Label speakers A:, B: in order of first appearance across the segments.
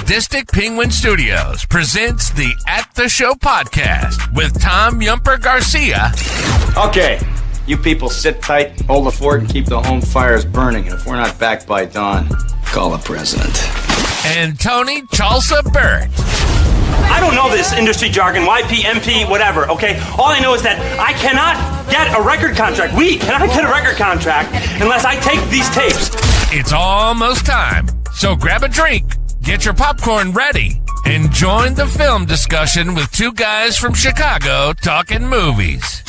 A: Sadistic Penguin Studios presents the At the Show podcast with Tom Yumper Garcia.
B: Okay, you people sit tight, hold the fort, and keep the home fires burning. And if we're not back by dawn, call the president.
A: And Tony Chalsa Burt.
C: I don't know this industry jargon, YP, MP, whatever, okay? All I know is that I cannot get a record contract. We cannot get a record contract unless I take these tapes.
A: It's almost time, so grab a drink, get your popcorn ready, and join the film discussion with two guys from Chicago talking movies.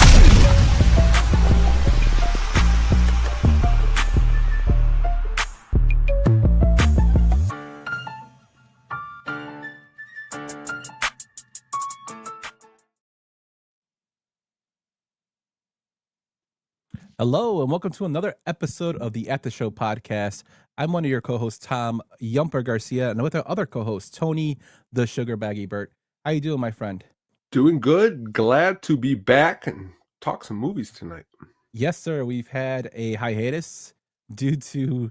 D: Hello, and welcome to another episode of the At the Show podcast. I'm one of your co-hosts, Tom Yumper Garcia, and with our other co-host, Tony the Sugar Baggy Burt. How you doing, my friend?
E: Doing good. Glad to be back and talk some movies tonight.
D: Yes, sir. We've had a hiatus due to,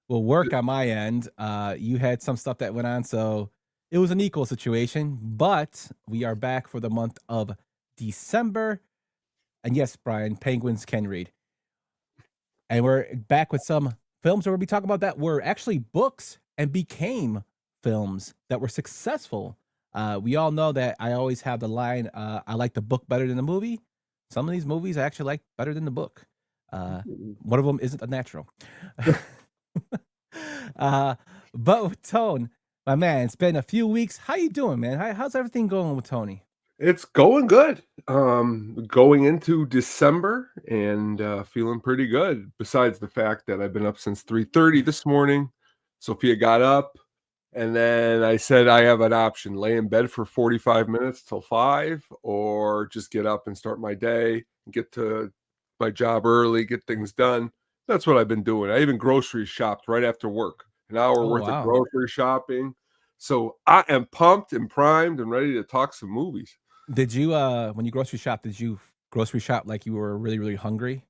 D: work on my end. You had some stuff that went on, so it was an equal situation, but we are back for the month of December. And yes, Brian, penguins can read. And we're back with some films where we'll be talking about that were actually books and became films that were successful. We all know that I always have the line, I like the book better than the movie. Some of these movies I actually like better than the book. One of them isn't a natural. But with Tone, my man, it's been a few weeks. How you doing, man? How's everything going with Tony?
E: It's going good. Going into December and feeling pretty good. Besides the fact that I've been up since 3:30 this morning. Sophia got up, and then I said I have an option: lay in bed for 45 minutes till 5, or just get up and start my day, get to my job early, get things done. That's what I've been doing. I even grocery shopped right after work. An hour worth of grocery shopping. So I am pumped and primed and ready to talk some movies.
D: Did you, when you grocery shop, did you grocery shop like you were really, really hungry?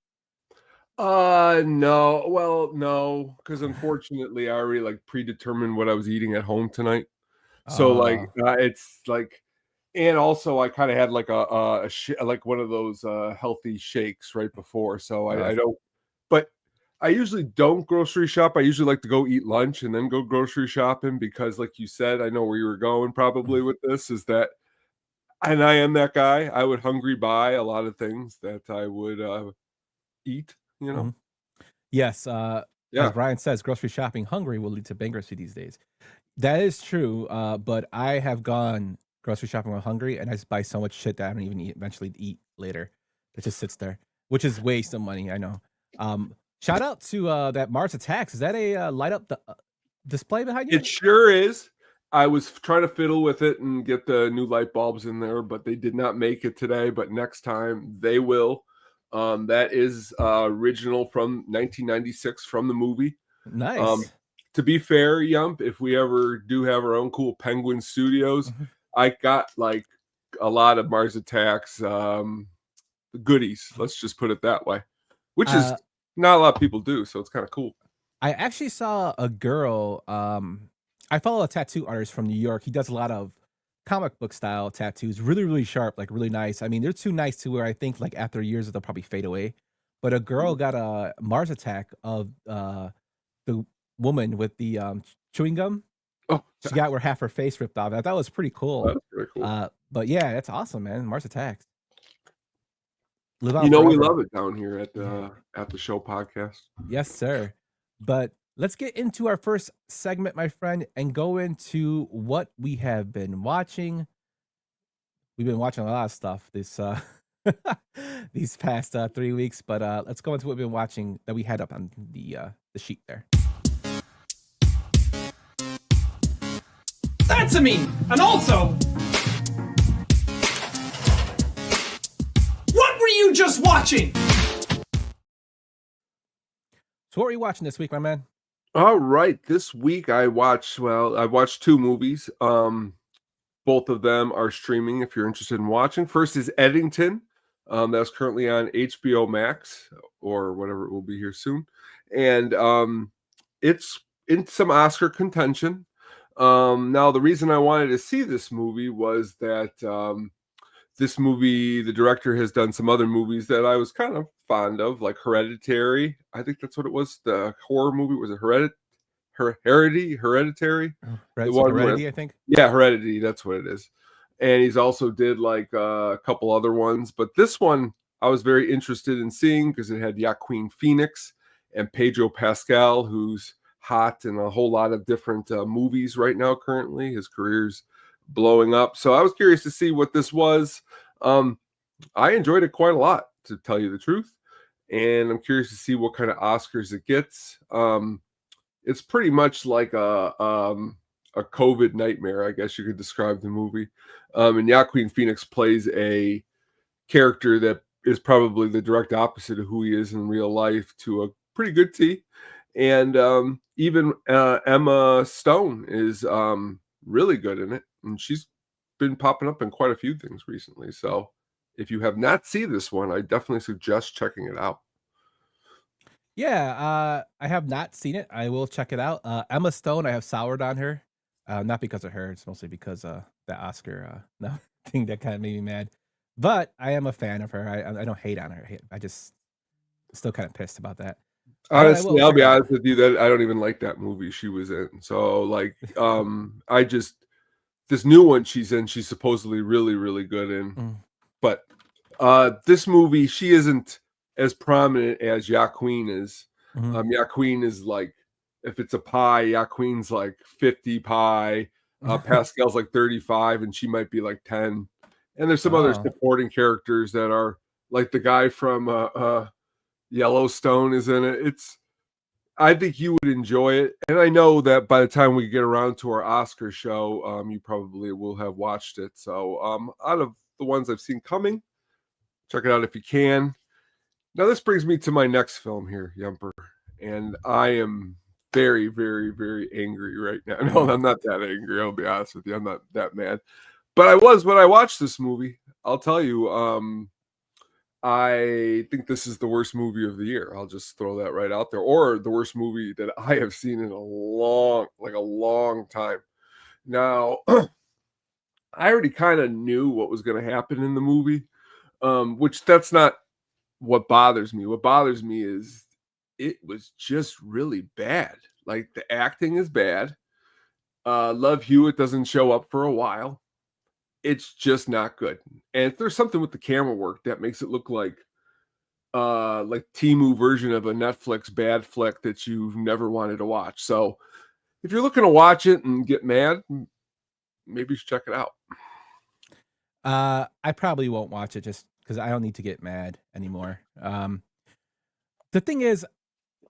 E: No. Well, no, because unfortunately I already predetermined what I was eating at home tonight. So it's like, and also I kind of had like like one of those healthy shakes right before. So I don't, but I usually don't grocery shop. I usually like to go eat lunch and then go grocery shopping because, like you said, I know where you were going probably with this is that, and I am that guy. I would hungry buy a lot of things that I would eat, you know?
D: Mm-hmm. Yes. As Brian says, grocery shopping hungry will lead to bankruptcy these days. That is true. But I have gone grocery shopping while hungry, and I just buy so much shit that I don't even eventually eat later. It just sits there, which is waste of money. I know. Shout out to that Mars Attacks. Is that a light up the display behind you?
E: It sure is. I was trying to fiddle with it and get the new light bulbs in there, but they did not make it today. But next time they will. That is original from 1996 from the movie.
D: Nice.
E: To be fair, Yump, if we ever do have our own cool Penguin Studios, I got like a lot of Mars Attacks goodies. Let's just put it that way, which is not a lot of people do, so it's kind of cool.
D: I actually saw a girl. I follow a tattoo artist from New York. He does a lot of comic book style tattoos, really, really sharp, like really nice. I mean, they're too nice to where I think like after years they'll probably fade away. But a girl got a Mars Attack of the woman with the chewing gum.
E: Oh,
D: she got where half her face ripped off. I thought it was pretty cool.
E: That's pretty cool.
D: But yeah, that's awesome, man. Mars Attacks.
E: We love it down here at the show podcast.
D: Yes, sir. But let's get into our first segment, my friend, and go into what we have been watching. We've been watching a lot of stuff this these past 3 weeks, but let's go into what we've been watching that we had up on the sheet there.
F: That's a meme. And also, what were you just watching?
D: So what were you watching this week, my man?
E: All right. This week I watched two movies. Both of them are streaming if you're interested in watching. First is Eddington. That's currently on HBO Max or whatever it will be here soon. And it's in some Oscar contention. Now the reason I wanted to see this movie was that this movie, the director has done some other movies that I was kind of fond of, like Hereditary. I think that's what it was. The horror movie was it Hereditary.
D: Oh,
E: The one
D: Heredity,
E: with,
D: I think.
E: yeah, Heredity. That's what it is. And he's also did like a couple other ones, but this one I was very interested in seeing because it had Joaquin Phoenix and Pedro Pascal, who's hot in a whole lot of different movies right now. Currently, his career's blowing up. So I was curious to see what this was. I enjoyed it quite a lot, to tell you the truth, and I'm curious to see what kind of Oscars it gets. It's pretty much like a COVID nightmare, I guess you could describe the movie. And Joaquin Phoenix plays a character that is probably the direct opposite of who he is in real life to a pretty good T. And even Emma Stone is really good in it, and she's been popping up in quite a few things recently. So if you have not seen this one, I definitely suggest checking it out.
D: Yeah, I have not seen it. I will check it out. Emma Stone, I have soured on her. Not because of her, it's mostly because the Oscar thing that kind of made me mad. But I am a fan of her. I don't hate on her. I just still kind of pissed about that.
E: Honestly, I'll
D: check
E: be
D: it out.
E: honest with you that I don't even like that movie she was in. So like, I just, this new one she's in, she's supposedly really, really good in. But this movie, she isn't as prominent as Joaquin is. Joaquin is like, if it's a pie, Joaquin's like 50 pie. Pascal's like 35, and she might be like 10. And there's some other
D: Oh.
E: supporting characters that are like the guy from Yellowstone is in it. I think you would enjoy it, and I know that by the time we get around to our Oscar show, you probably will have watched it. So, out of the ones I've seen coming, check it out if you can. Now, this brings me to my next film here, Yemper, and I am very, very, very angry right now. No, I'm not that angry. I'll be honest with you. I'm not that mad, but I was when I watched this movie. I'll tell you. I think this is the worst movie of the year. I'll just throw that right out there. Or the worst movie that I have seen in a long time. Now, I already kind of knew what was going to happen in the movie, which that's not what bothers me. What bothers me is it was just really bad. Like, the acting is bad. Love Hewitt doesn't show up for a while. It's just not good. And there's something with the camera work that makes it look like Temu version of a Netflix bad flick that you've never wanted to watch. So if you're looking to watch it and get mad, maybe you should check it out.
D: I probably won't watch it just because I don't need to get mad anymore. The thing is,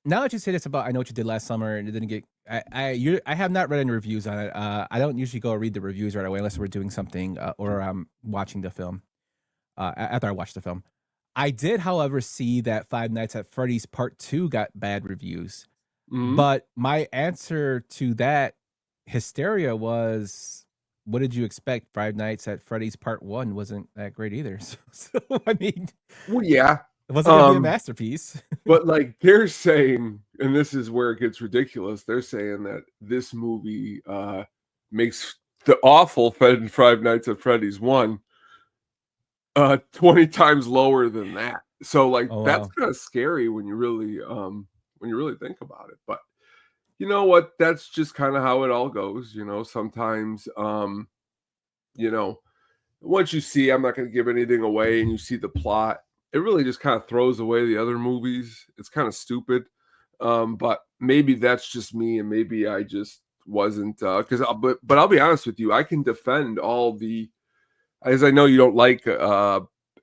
D: now that you say this about I Know What You Did Last Summer and it didn't get, I have not read any reviews on it. I don't usually go read the reviews right away unless we're doing something or I'm watching the film. After I watch the film, I did, however, see that Five Nights at Freddy's Part 2 got bad reviews. But my answer to that hysteria was, what did you expect? Five Nights at Freddy's Part 1 wasn't that great either. So I mean,
E: well, yeah,
D: it wasn't going to be a masterpiece.
E: But like they're saying, and this is where it gets ridiculous, they're saying that this movie makes the awful Five Nights at Freddy's 1 20 times lower than that. So like that's kind of scary when you really think about it. But you know what? That's just kind of how it all goes. You know, sometimes once you see, I'm not going to give anything away, and you see the plot, it really just kind of throws away the other movies. It's kind of stupid. But maybe that's just me, and maybe I just wasn't but I'll be honest with you, I can defend all the, as I know you don't like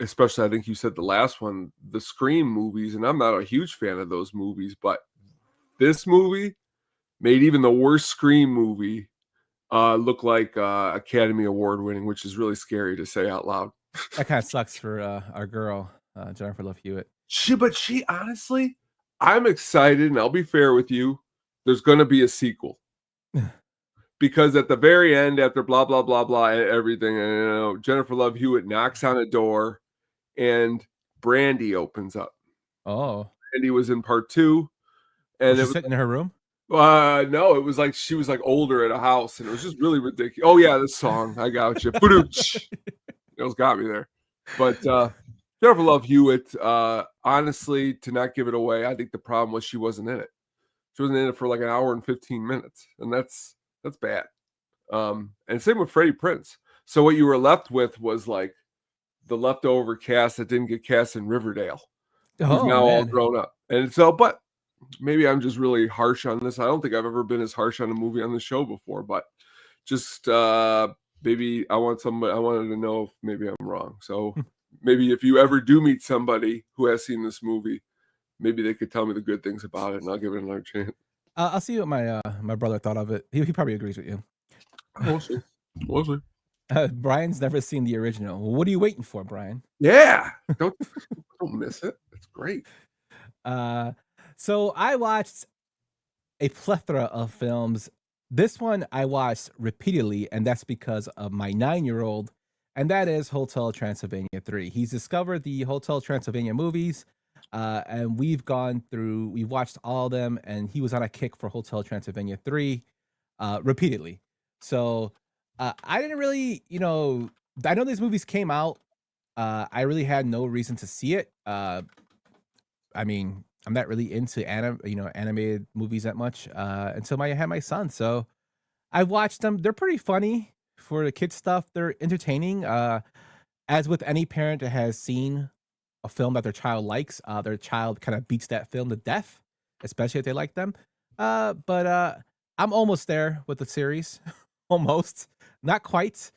E: especially I think you said the last one, the Scream movies, and I'm not a huge fan of those movies, but this movie made even the worst Scream movie look like Academy Award winning, which is really scary to say out loud.
D: That kind of sucks for our girl, Jennifer Love Hewitt.
E: She honestly, I'm excited, and I'll be fair with you, there's going to be a sequel. Because at the very end, after blah, blah, blah, blah, everything, Jennifer Love Hewitt knocks on a door, and Brandy opens up.
D: Oh.
E: Brandy was in Part 2. And
D: was she sitting in her room?
E: No, it was like she was like older at a house, and it was just really ridiculous. Oh yeah, this song, I got you. It got me there. But Jennifer Love Hewitt, honestly, to not give it away, I think the problem was she wasn't in it. She wasn't in it for like an hour and 15 minutes, and that's bad. And same with Freddie Prinze. So what you were left with was like the leftover cast that didn't get cast in Riverdale, who's now all grown up. And so, but maybe I'm just really harsh on this. I don't think I've ever been as harsh on a movie on the show before, but just maybe I wanted to know if maybe I'm wrong. So maybe if you ever do meet somebody who has seen this movie, maybe they could tell me the good things about it, and I'll give it another chance.
D: I'll see what my brother thought of it. He probably agrees with you.
E: We'll see. We'll see.
D: Brian's never seen the original. What are you waiting for, Brian?
E: Yeah, don't miss it. It's great.
D: So I watched a plethora of films. This one I watched repeatedly, and that's because of my 9-year-old, and that is Hotel Transylvania 3. He's discovered the Hotel Transylvania movies, and we've watched all of them, and he was on a kick for Hotel Transylvania 3 repeatedly. So I didn't really, I know these movies came out. I really had no reason to see it. I mean, I'm not really into animated movies that much until I had my son. So I watched them. They're pretty funny for the kids stuff. They're entertaining. As with any parent that has seen a film that their child likes, their child kind of beats that film to death, especially if they like them. But I'm almost there with the series. Almost. Not quite.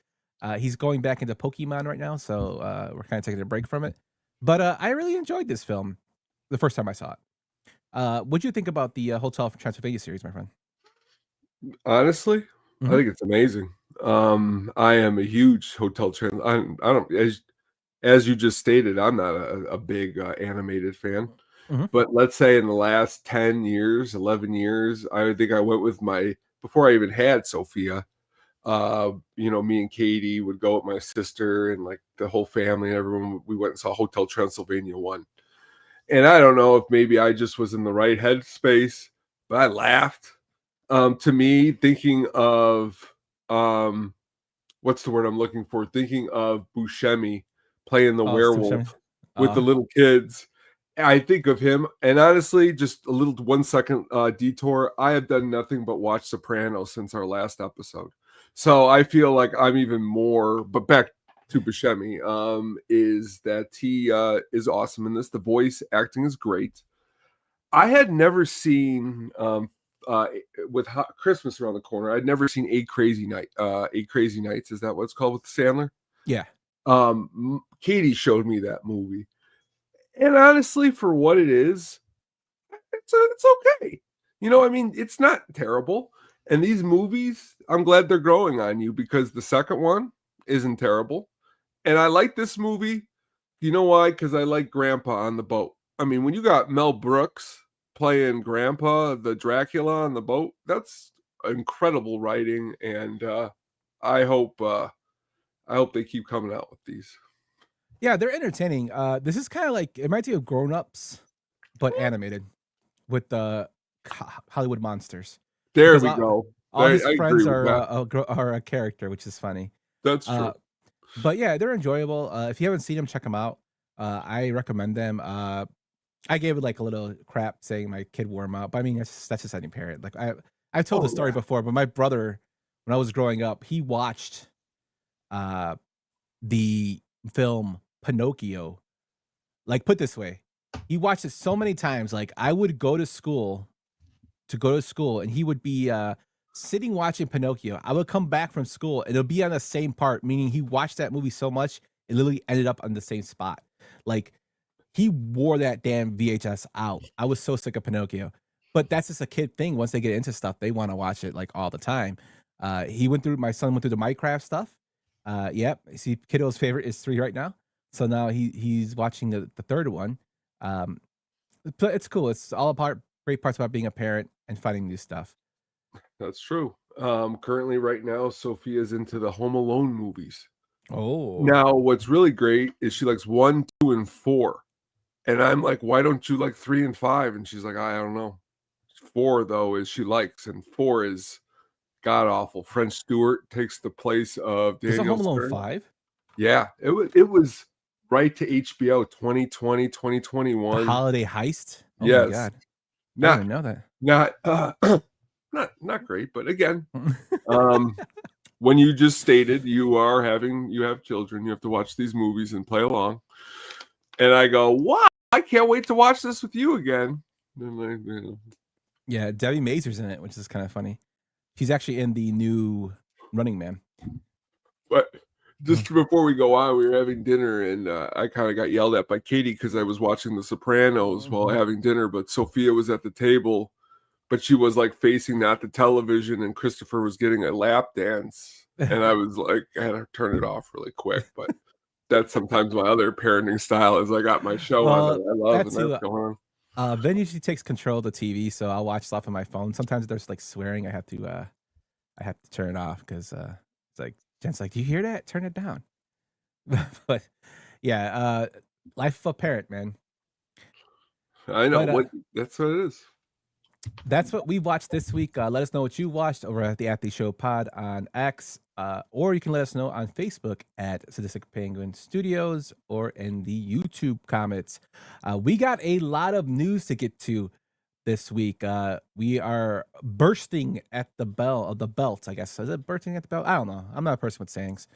D: He's going back into Pokemon right now, so we're kind of taking a break from it. But I really enjoyed this film the first time I saw it. What'd you think about the Hotel Transylvania series, my friend?
E: Honestly, I think it's amazing. I am a huge Hotel Trans. I don't, as you just stated, I'm not a big animated fan. But let's say in the last 10 years, 11 years, I think I went with before I even had Sophia, me and Katie would go with my sister and like the whole family and everyone. We went and saw Hotel Transylvania 1. And I don't know if maybe I just was in the right headspace, but I laughed. To me, thinking of what's the word I'm looking for? Thinking of Buscemi playing the werewolf with the little kids. I think of him, and honestly, just a little 1 second detour. I have done nothing but watch Sopranos since our last episode, so I feel like I'm even more. But back to Buscemi, is that he is awesome in this. The voice acting is great. I had never seen with Christmas around the corner. I'd never seen Eight Crazy Nights. Is that what it's called with Sandler?
D: Yeah.
E: Katie showed me that movie. And honestly, for what it is, it's okay. It's not terrible. And these movies, I'm glad they're growing on you because the second one isn't terrible. And I like this movie. You know why? Because I like Grandpa on the boat. I mean, when you got Mel Brooks playing Grandpa, the Dracula on the boat, that's incredible writing. And I hope they keep coming out with these.
D: Yeah, they're entertaining. This is kind of like, it reminds me of Grown Ups, but animated with the Hollywood monsters.
E: There
D: Because
E: we go.
D: All his
E: I
D: friends
E: agree with that.
D: are a character, which is funny.
E: That's true.
D: But yeah, they're enjoyable. If you haven't seen them, check them out. I recommend them. I gave it like a little crap saying my kid wore them out, but I mean that's just any parent. Like I've told the story before, but my brother, when I was growing up, he watched the film Pinocchio. Like, put this way, he watched it so many times. Like, I would go to school and he would be sitting watching Pinocchio. I would come back from school and it'll be on the same part, meaning he watched that movie so much it literally ended up on the same spot. Like, he wore that damn VHS out. I was so sick of Pinocchio. But that's just a kid thing. Once they get into stuff, they want to watch it like all the time. My son went through the Minecraft stuff. Yep. See, kiddo's favorite is 3 right now. So now he's watching the third one. But it's cool. It's all great parts about being a parent and finding new stuff.
E: That's true. Currently right now, Sophia's into the Home Alone movies.
D: Oh.
E: Now, what's really great is she likes 1, 2, and 4. And I'm like, why don't you like 3 and 5? And she's like, I don't know. 4 though is she likes, and 4 is god awful. French Stewart takes the place of
D: There's a
E: Daniel
D: Home Alone
E: Stern.
D: 5.
E: Yeah, it was right to HBO 2020,
D: The
E: 2021.
D: Holiday Heist. Oh my
E: Yes.
D: god. I
E: Not
D: didn't know that.
E: not great, but again, when you just stated you have children, you have to watch these movies and play along. And I go, wow, I can't wait to watch this with you again. And
D: Yeah, Debbie Mazur's in it, which is kind of funny. She's actually in the new Running Man.
E: But just before we go on, we were having dinner, and I kind of got yelled at by Katie because I was watching The Sopranos while having dinner. But Sophia was at the table, but she was like facing not the television, and Christopher was getting a lap dance. And I was like, I had to turn it off really quick. But that's sometimes my other parenting style is I got my show on that I love, and that's going on.
D: Ben usually takes control of the TV, so I'll watch stuff on my phone. Sometimes there's like swearing. I have to turn it off because it's like Jen's like, "Do you hear that? Turn it down." But yeah, life of a parent, man.
E: I know
D: But,
E: that's what it is.
D: That's what we watched this week. Let us know what you watched over at the Athlete Show Pod on X, or you can let us know on Facebook at Sadistic Penguin Studios or in the YouTube comments. We got a lot of news to get to this week. We are bursting at the belt, I guess. Is it bursting at the belt? I don't know. I'm not a person with sayings.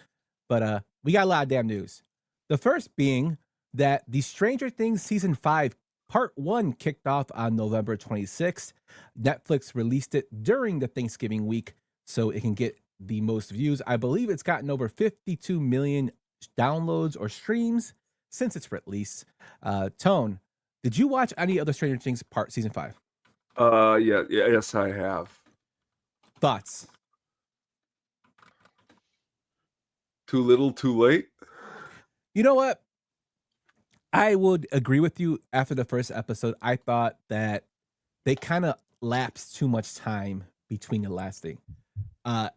D: But we got a lot of damn news. The first being that the Stranger Things Season 5 Part 1 kicked off on November 26th. Netflix released it during the Thanksgiving week so it can get the most views. I believe it's gotten over 52 million downloads or streams since its release. Tone, did you watch any other Stranger Things Season 5?
E: Yes, I have.
D: Thoughts?
E: Too little, too late.
D: You know what? I would agree with you. After the first episode, I thought that they kind of lapsed too much time between the last thing. I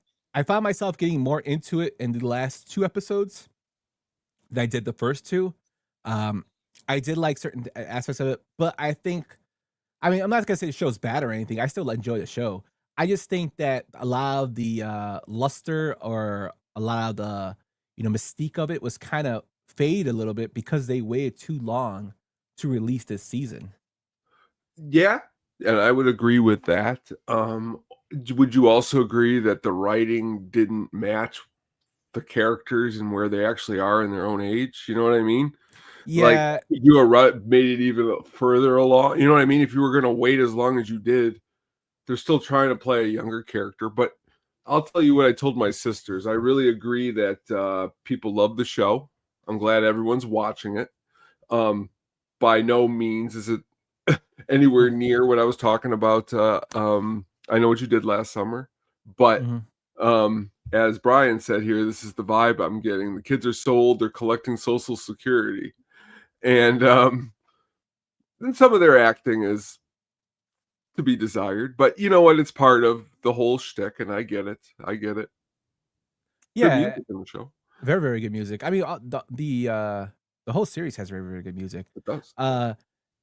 D: found myself getting more into it in the last 2 episodes than I did the first 2. I did like certain aspects of it, but I'm not going to say the show's bad or anything. I still enjoy the show. I just think that a lot of the luster or a lot of the mystique of it was kind of fade a little bit because they waited too long to release this season.
E: Yeah, and I would agree with that. Would you also agree that the writing didn't match the characters and where they actually are in their own age? You know what I mean?
D: Yeah.
E: Like, you made it even further along. You know what I mean? If you were going to wait as long as you did, they're still trying to play a younger character. But I'll tell you what I told my sisters. I really agree that people love the show. I'm glad everyone's watching it. By no means is it anywhere near what I was talking about. I Know What You Did Last Summer. But as Brian said here, this is the vibe I'm getting. The kids are sold. They're collecting Social Security. And then some of their acting is to be desired. But you know what? It's part of the whole shtick, and I get it.
D: Yeah.
E: Good music in the show.
D: Very, very good music. I mean, the whole series has very, very good music.
E: It does.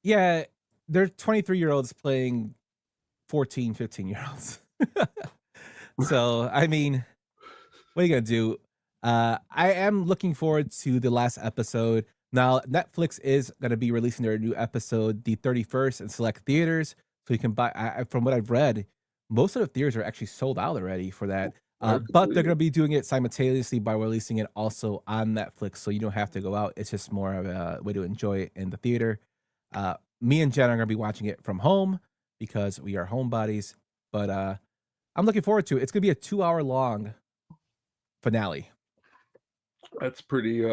D: Yeah, they're 23-year-olds playing 14, 15-year-olds. So, I mean, what are you going to do? I am looking forward to the last episode. Now, Netflix is going to be releasing their new episode the 31st in select theaters. So you can buy, from what I've read, most of the theaters are actually sold out already for that. But they're going to be doing it simultaneously by releasing it also on Netflix, so you don't have to go out. It's just more of a way to enjoy it in the theater. Me and Jen are going to be watching it from home because we are homebodies. But I'm looking forward to it. It's going to be a 2-hour-long finale.
E: That's pretty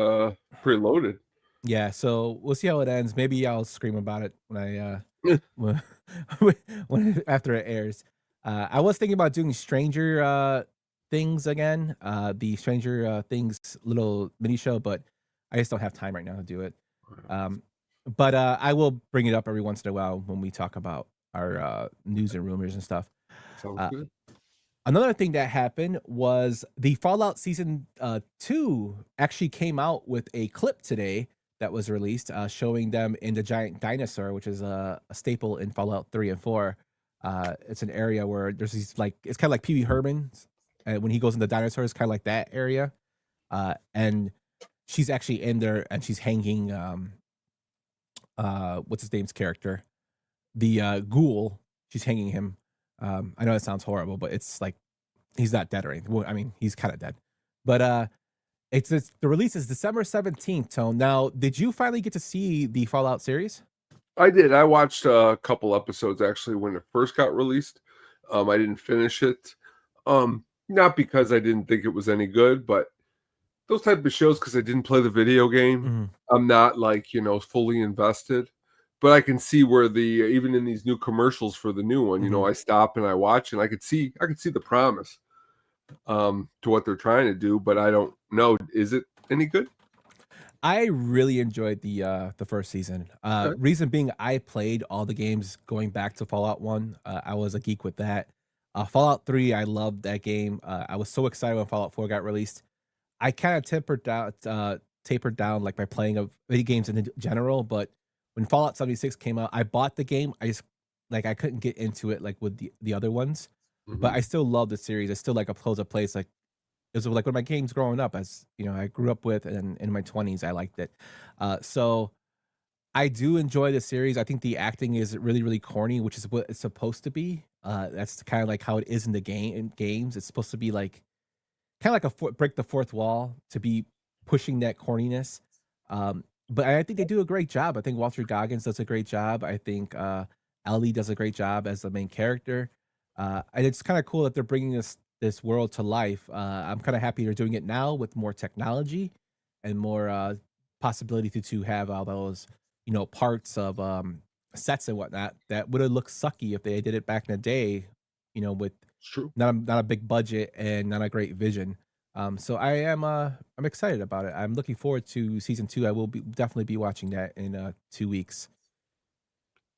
E: loaded.
D: Yeah, so we'll see how it ends. Maybe I'll scream about it when after it airs. I was thinking about doing Stranger Things again, the Stranger Things little mini show, but I just don't have time right now to do it. But I will bring it up every once in a while when we talk about our news and rumors and stuff.
E: Sounds good.
D: Another thing that happened was the Fallout Season 2 actually came out with a clip today that was released showing them in the giant dinosaur, which is a staple in Fallout 3 and 4. It's an area where there's these like it's kind of like Pee Wee Herman's, and when he goes in the dinosaurs, kind of like that area. And she's actually in there, and she's hanging. What's his name's character? The ghoul. She's hanging him. I know that sounds horrible, but it's like he's not dead or anything. Well, I mean, he's kind of dead. But it's the release is December 17th, Tone. Now, did you finally get to see the Fallout series?
E: I did. I watched a couple episodes actually when it first got released. I didn't finish it. Not because I didn't think it was any good, but those type of shows, because I didn't play the video game, I'm not like, fully invested. But I can see where even in these new commercials for the new one, I stop and I watch, and I could see the promise to what they're trying to do, but I don't know. Is it any good?
D: I really enjoyed the first season.
E: Okay.
D: Reason being, I played all the games going back to Fallout 1. I was a geek with that. Fallout 3, I loved that game. I was so excited when Fallout 4 got released. I kind of tapered down like my playing of video games in general, but when Fallout 76 came out, I bought the game. I just I couldn't get into it like with the other ones, but I still love the series. I still like close a place like it was like one of my games growing up, as I grew up with, and in my 20s I liked it. So I do enjoy the series. I think the acting is really, really corny, which is what it's supposed to be. That's kind of like how it is in the games. It's supposed to be like kind of like break the fourth wall to be pushing that corniness. But I think they do a great job. I think Walter Goggins does a great job. I think Ellie does a great job as the main character. And it's kind of cool that they're bringing this world to life. I'm kind of happy they're doing it now with more technology and more possibility to have all those parts of sets and whatnot that would have looked sucky if they did it back in the day. With
E: It's true.
D: not a big budget and not a great vision. So I'm excited about it. I'm looking forward to season 2. I will definitely be watching that in 2 weeks.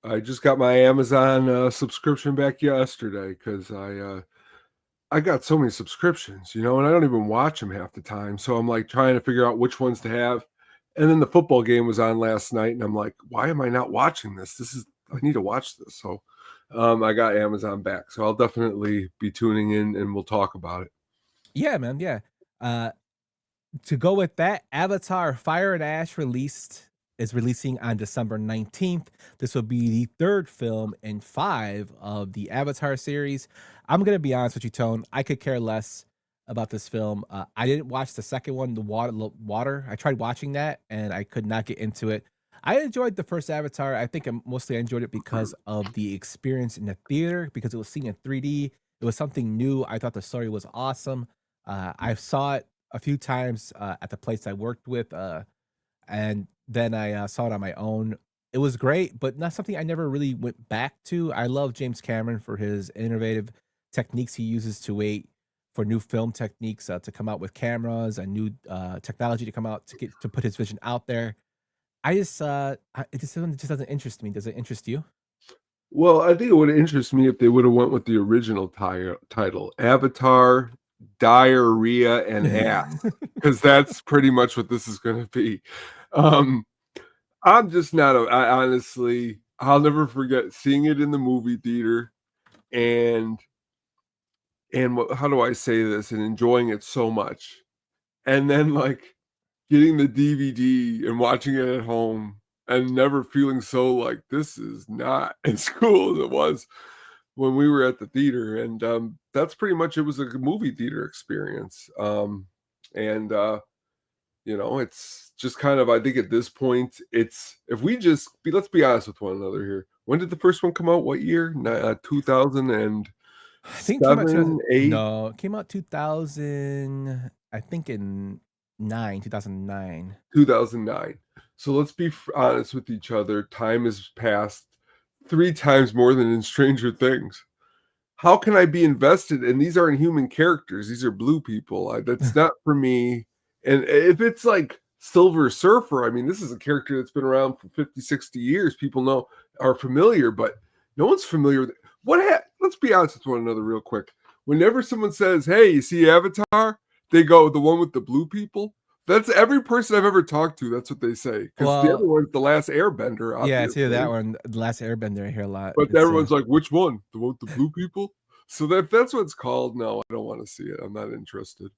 E: I just got my Amazon subscription back yesterday because I got so many subscriptions, and I don't even watch them half the time. So I'm like trying to figure out which ones to have. And then the football game was on last night, and I'm like, why am I not watching this? I need to watch this. So I got Amazon back. So I'll definitely be tuning in, and we'll talk about it.
D: Yeah, man. Yeah. To go with that, Avatar Fire and Ash is releasing on December 19th. This will be the third film in 5 of the Avatar series. I'm going to be honest with you, Tone. I could care less about this film. I didn't watch the second one, the water. I tried watching that and I could not get into it. I enjoyed the first Avatar. I think mostly I enjoyed it because of the experience in the theater, because it was seen in 3D. It was something new. I thought the story was awesome. I saw it a few times at the place I worked with, and then I saw it on my own. It was great, but not something I never really went back to. I love James Cameron for his innovative techniques he uses to wait for new film techniques to come out with cameras and new technology to come out to put his vision out there. It just doesn't interest me. Does it interest you?
E: Well, I think it would have interested me if they would have went with the original title, Avatar, Diarrhea, and Ass, because that's pretty much what this is going to be. I'm just not. I honestly, I'll never forget seeing it in the movie theater, and how do I say this? And enjoying it so much, and then like getting the DVD and watching it at home, and never feeling so like this is not as cool as it was when we were at the theater. And that's pretty much, it was a movie theater experience. It's just kind of, I think at this point, let's be honest with one another here. When did the first one come out? What year? 2000 and
D: I think it came out
E: 2008?
D: No, it came out 2000. I think in 2009.
E: 2009. So let's be honest with each other. Time has passed 3 times more than in Stranger Things. How can I be invested? And these aren't human characters. These are blue people. That's not for me. And if it's like Silver Surfer, I mean, this is a character that's been around for 50, 60 years. People are familiar, but no one's familiar with it. Let's be honest with one another real quick. Whenever someone says, hey, you see Avatar? They go, the one with the blue people? That's every person I've ever talked to. That's what they say. Because the other one's The Last Airbender. Obviously.
D: Yeah, it's either that one, The Last Airbender. I hear a lot.
E: But everyone's like, which one? The one with the blue people? So that's what it's called. No, I don't want to see it. I'm not interested.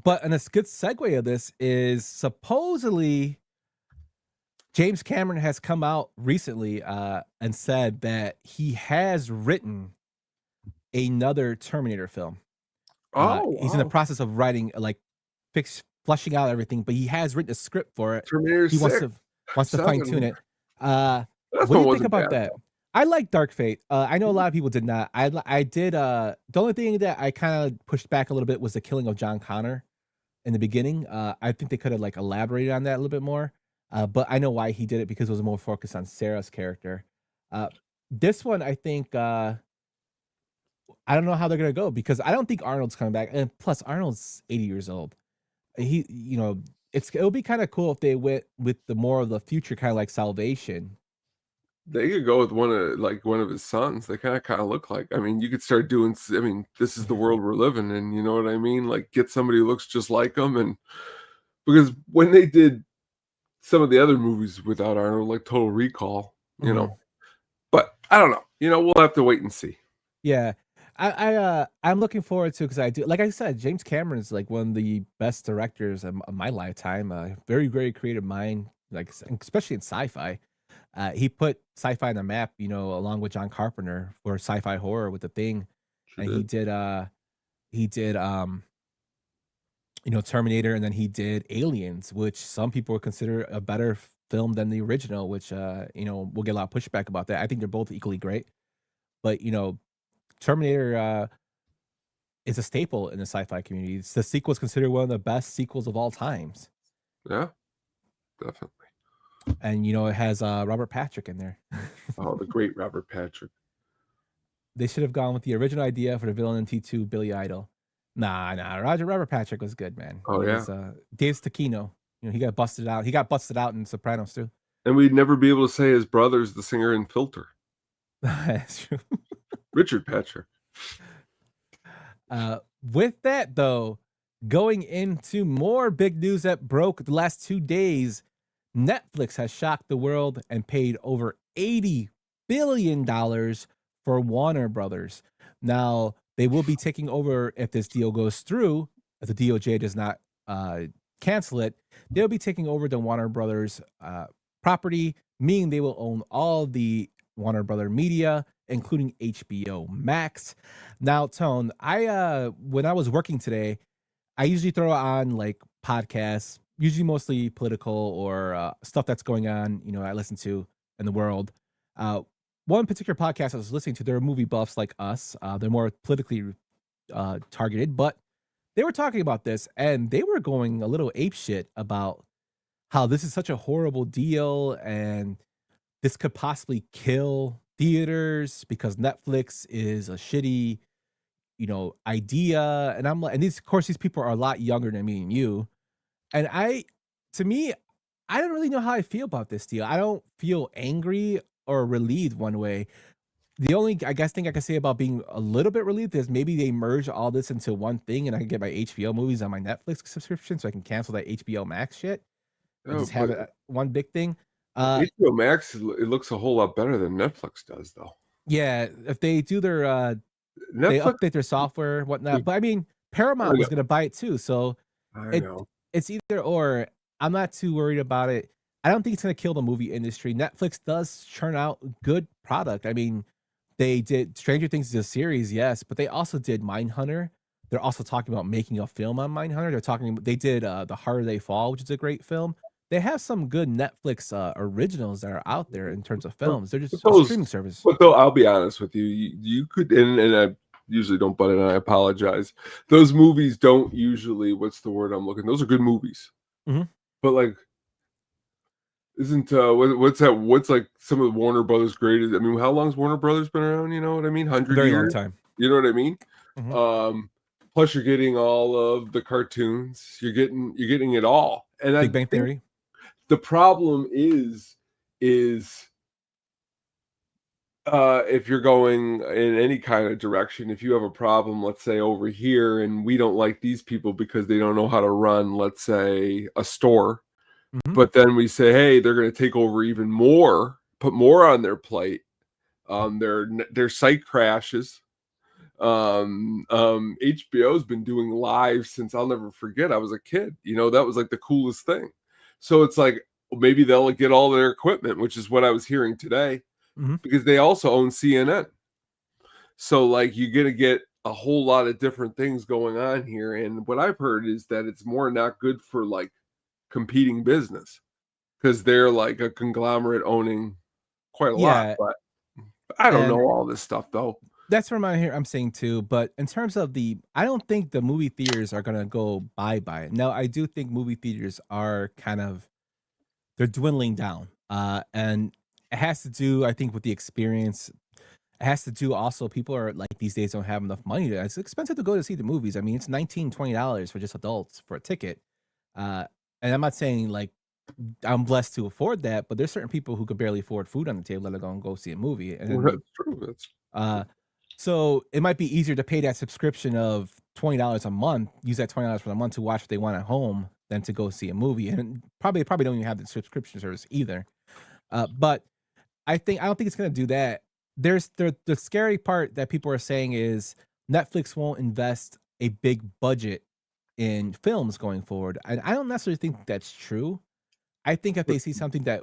D: But and a good segue of this is supposedly James Cameron has come out recently and said that he has written another Terminator film. He's in the process of writing, like fleshing out everything, but he has written a script for it.
E: Terminator
D: he
E: 6.
D: wants to fine tune it. What
E: What
D: do you think about that? I like Dark Fate. I know a lot of people did not. I did. The only thing that I kind of pushed back a little bit was the killing of John Connor in the beginning. I think they could have like elaborated on that a little bit more. But I know why he did it, because it was more focused on Sarah's character. This one, I think, I don't know how they're gonna go, because I don't think Arnold's coming back, and plus Arnold's 80 years old. It'll be kind of cool if they went with the more of the future, kind of like Salvation.
E: They could go with one of his sons. They kind of look like. I mean, you could start doing. I mean, this is the world we're living in. You know what I mean? Like, get somebody who looks just like him, and because when they did some of the other movies without Arnold, like Total Recall, you know, but I don't know. We'll have to wait and see.
D: Yeah, I'm looking forward to, because I do, like I said, James Cameron is like one of the best directors of my lifetime. Very, very creative mind, like especially in sci-fi. He put sci-fi on the map, along with John Carpenter for sci-fi horror with The Thing, and he did Terminator, and then he did Aliens, which some people would consider a better film than the original, which we'll get a lot of pushback about that. I think they're both equally great, but Terminator is a staple in the sci-fi community. The sequel is considered one of the best sequels of all times.
E: Yeah, definitely.
D: And it has Robert Patrick in there.
E: Oh, the great Robert Patrick.
D: They should have gone with the original idea for the villain in T2, Billy Idol. Nah. Robert Patrick was good, man.
E: Oh,
D: he
E: yeah.
D: was, Dave Stacchino. He got busted out. He got busted out in Sopranos too.
E: And we'd never be able to say his brother's the singer in Filter.
D: That's true.
E: Richard Patrick.
D: With that, though, going into more big news that broke the last 2 days, Netflix has shocked the world and paid over $80 billion for Warner Brothers. Now, they will be taking over if this deal goes through. If the DOJ does not cancel it, they'll be taking over the Warner Brothers property, meaning they will own all the Warner Brother media, including HBO Max. Now, Tone, when I was working today, I usually throw on like podcasts, usually mostly political or stuff that's going on, I listen to in the world. One particular podcast I was listening to, they're movie buffs like us. They're more politically targeted, but they were talking about this, and they were going a little apeshit about how this is such a horrible deal, and this could possibly kill theaters because Netflix is a shitty, idea. And I'm like, and these, of course, these people are a lot younger than me and you. And to me, I don't really know how I feel about this deal. I don't feel angry or relieved one way. The only, thing I can say about being a little bit relieved is maybe they merge all this into one thing, and I can get my HBO movies on my Netflix subscription, so I can cancel that HBO Max shit and just have it one big thing.
E: HBO Max, it looks a whole lot better than Netflix does, though.
D: Yeah, if they do their they update their software, whatnot. But I mean, Paramount was going to buy it too, so it's either or. I'm not too worried about it. I don't think it's going to kill the movie industry. Netflix does churn out good product. I mean, they did Stranger Things as a series, yes, but they also did Mindhunter. They're also talking about making a film on Mindhunter. They did The Harder They Fall, which is a great film. They have some good Netflix originals that are out there in terms of films. They're just a streaming service.
E: But though, I'll be honest with you, you could, and I usually don't butt in, and I apologize. Those movies don't usually, what's the word I'm looking? Those are good movies.
D: Mm-hmm.
E: But like, isn't what's like some of the Warner Brothers greatest? I mean, how long's Warner Brothers been around? You know what I mean? 100
D: Very
E: years.
D: long time.
E: You know what I mean?
D: Mm-hmm.
E: Plus, you're getting all of the cartoons. You're getting it all. And
D: Big Bang Theory.
E: The problem is if you're going in any kind of direction, if you have a problem, let's say over here, and we don't like these people because they don't know how to run, let's say, a store, but then we say, hey, they're going to take over even more, put more on their plate. Their site crashes. HBO's been doing live since I'll never forget. I was a kid, that was like the coolest thing. So it's like, maybe they'll get all their equipment, which is what I was hearing today, because they also own CNN. So like, you're going to get a whole lot of different things going on here. And what I've heard is that it's more not good for like competing business, because they're like a conglomerate owning quite a lot. But I don't know all this stuff though.
D: That's what I'm saying too. But in terms of I don't think the movie theaters are gonna go bye-bye. Now, I do think movie theaters are they're dwindling down. And it has to do, I think, with the experience. It has to do also, people are like, these days don't have enough money. It's expensive to go to see the movies. I mean, it's $19-20 for just adults for a ticket. And I'm not saying like I'm blessed to afford that, but there's certain people who could barely afford food on the table, let alone go see a movie. And
E: That's true.
D: so it might be easier to pay that subscription of $20 a month, use that $20 for the month to watch what they want at home, than to go see a movie. And probably don't even have the subscription service either. But I don't think it's going to do that. There's the scary part that people are saying is Netflix won't invest a big budget in films going forward. And I don't necessarily think that's true. I think if they see something that,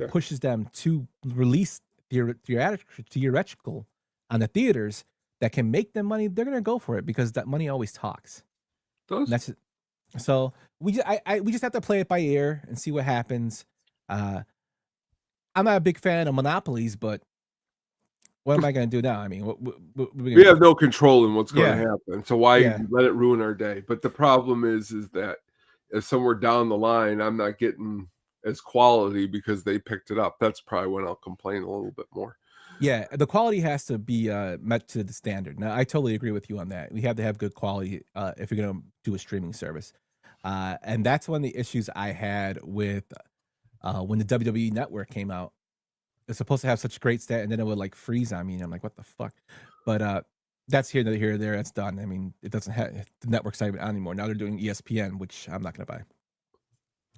D: pushes them to release theatrical on the theaters that can make them money, they're going to go for it, because that money always talks. So we just have to play it by ear and see what happens. I'm not a big fan of monopolies, but what am I going to do now? I mean,
E: we have no control in what's going to happen. So why let it ruin our day? But the problem is that if somewhere down the line, I'm not getting as quality because they picked it up, that's probably when I'll complain a little bit more.
D: Yeah, the quality has to be met to the standard. Now, I totally agree with you on that. We have to have good quality if you're going to do a streaming service. And that's one of the issues I had with when the WWE Network came out. It's supposed to have such great stat, and then it would like freeze on me, and I'm like, what the fuck? But that's here, there, that's done. I mean, it doesn't have the network's not even on anymore. Now they're doing ESPN, which I'm not going to buy.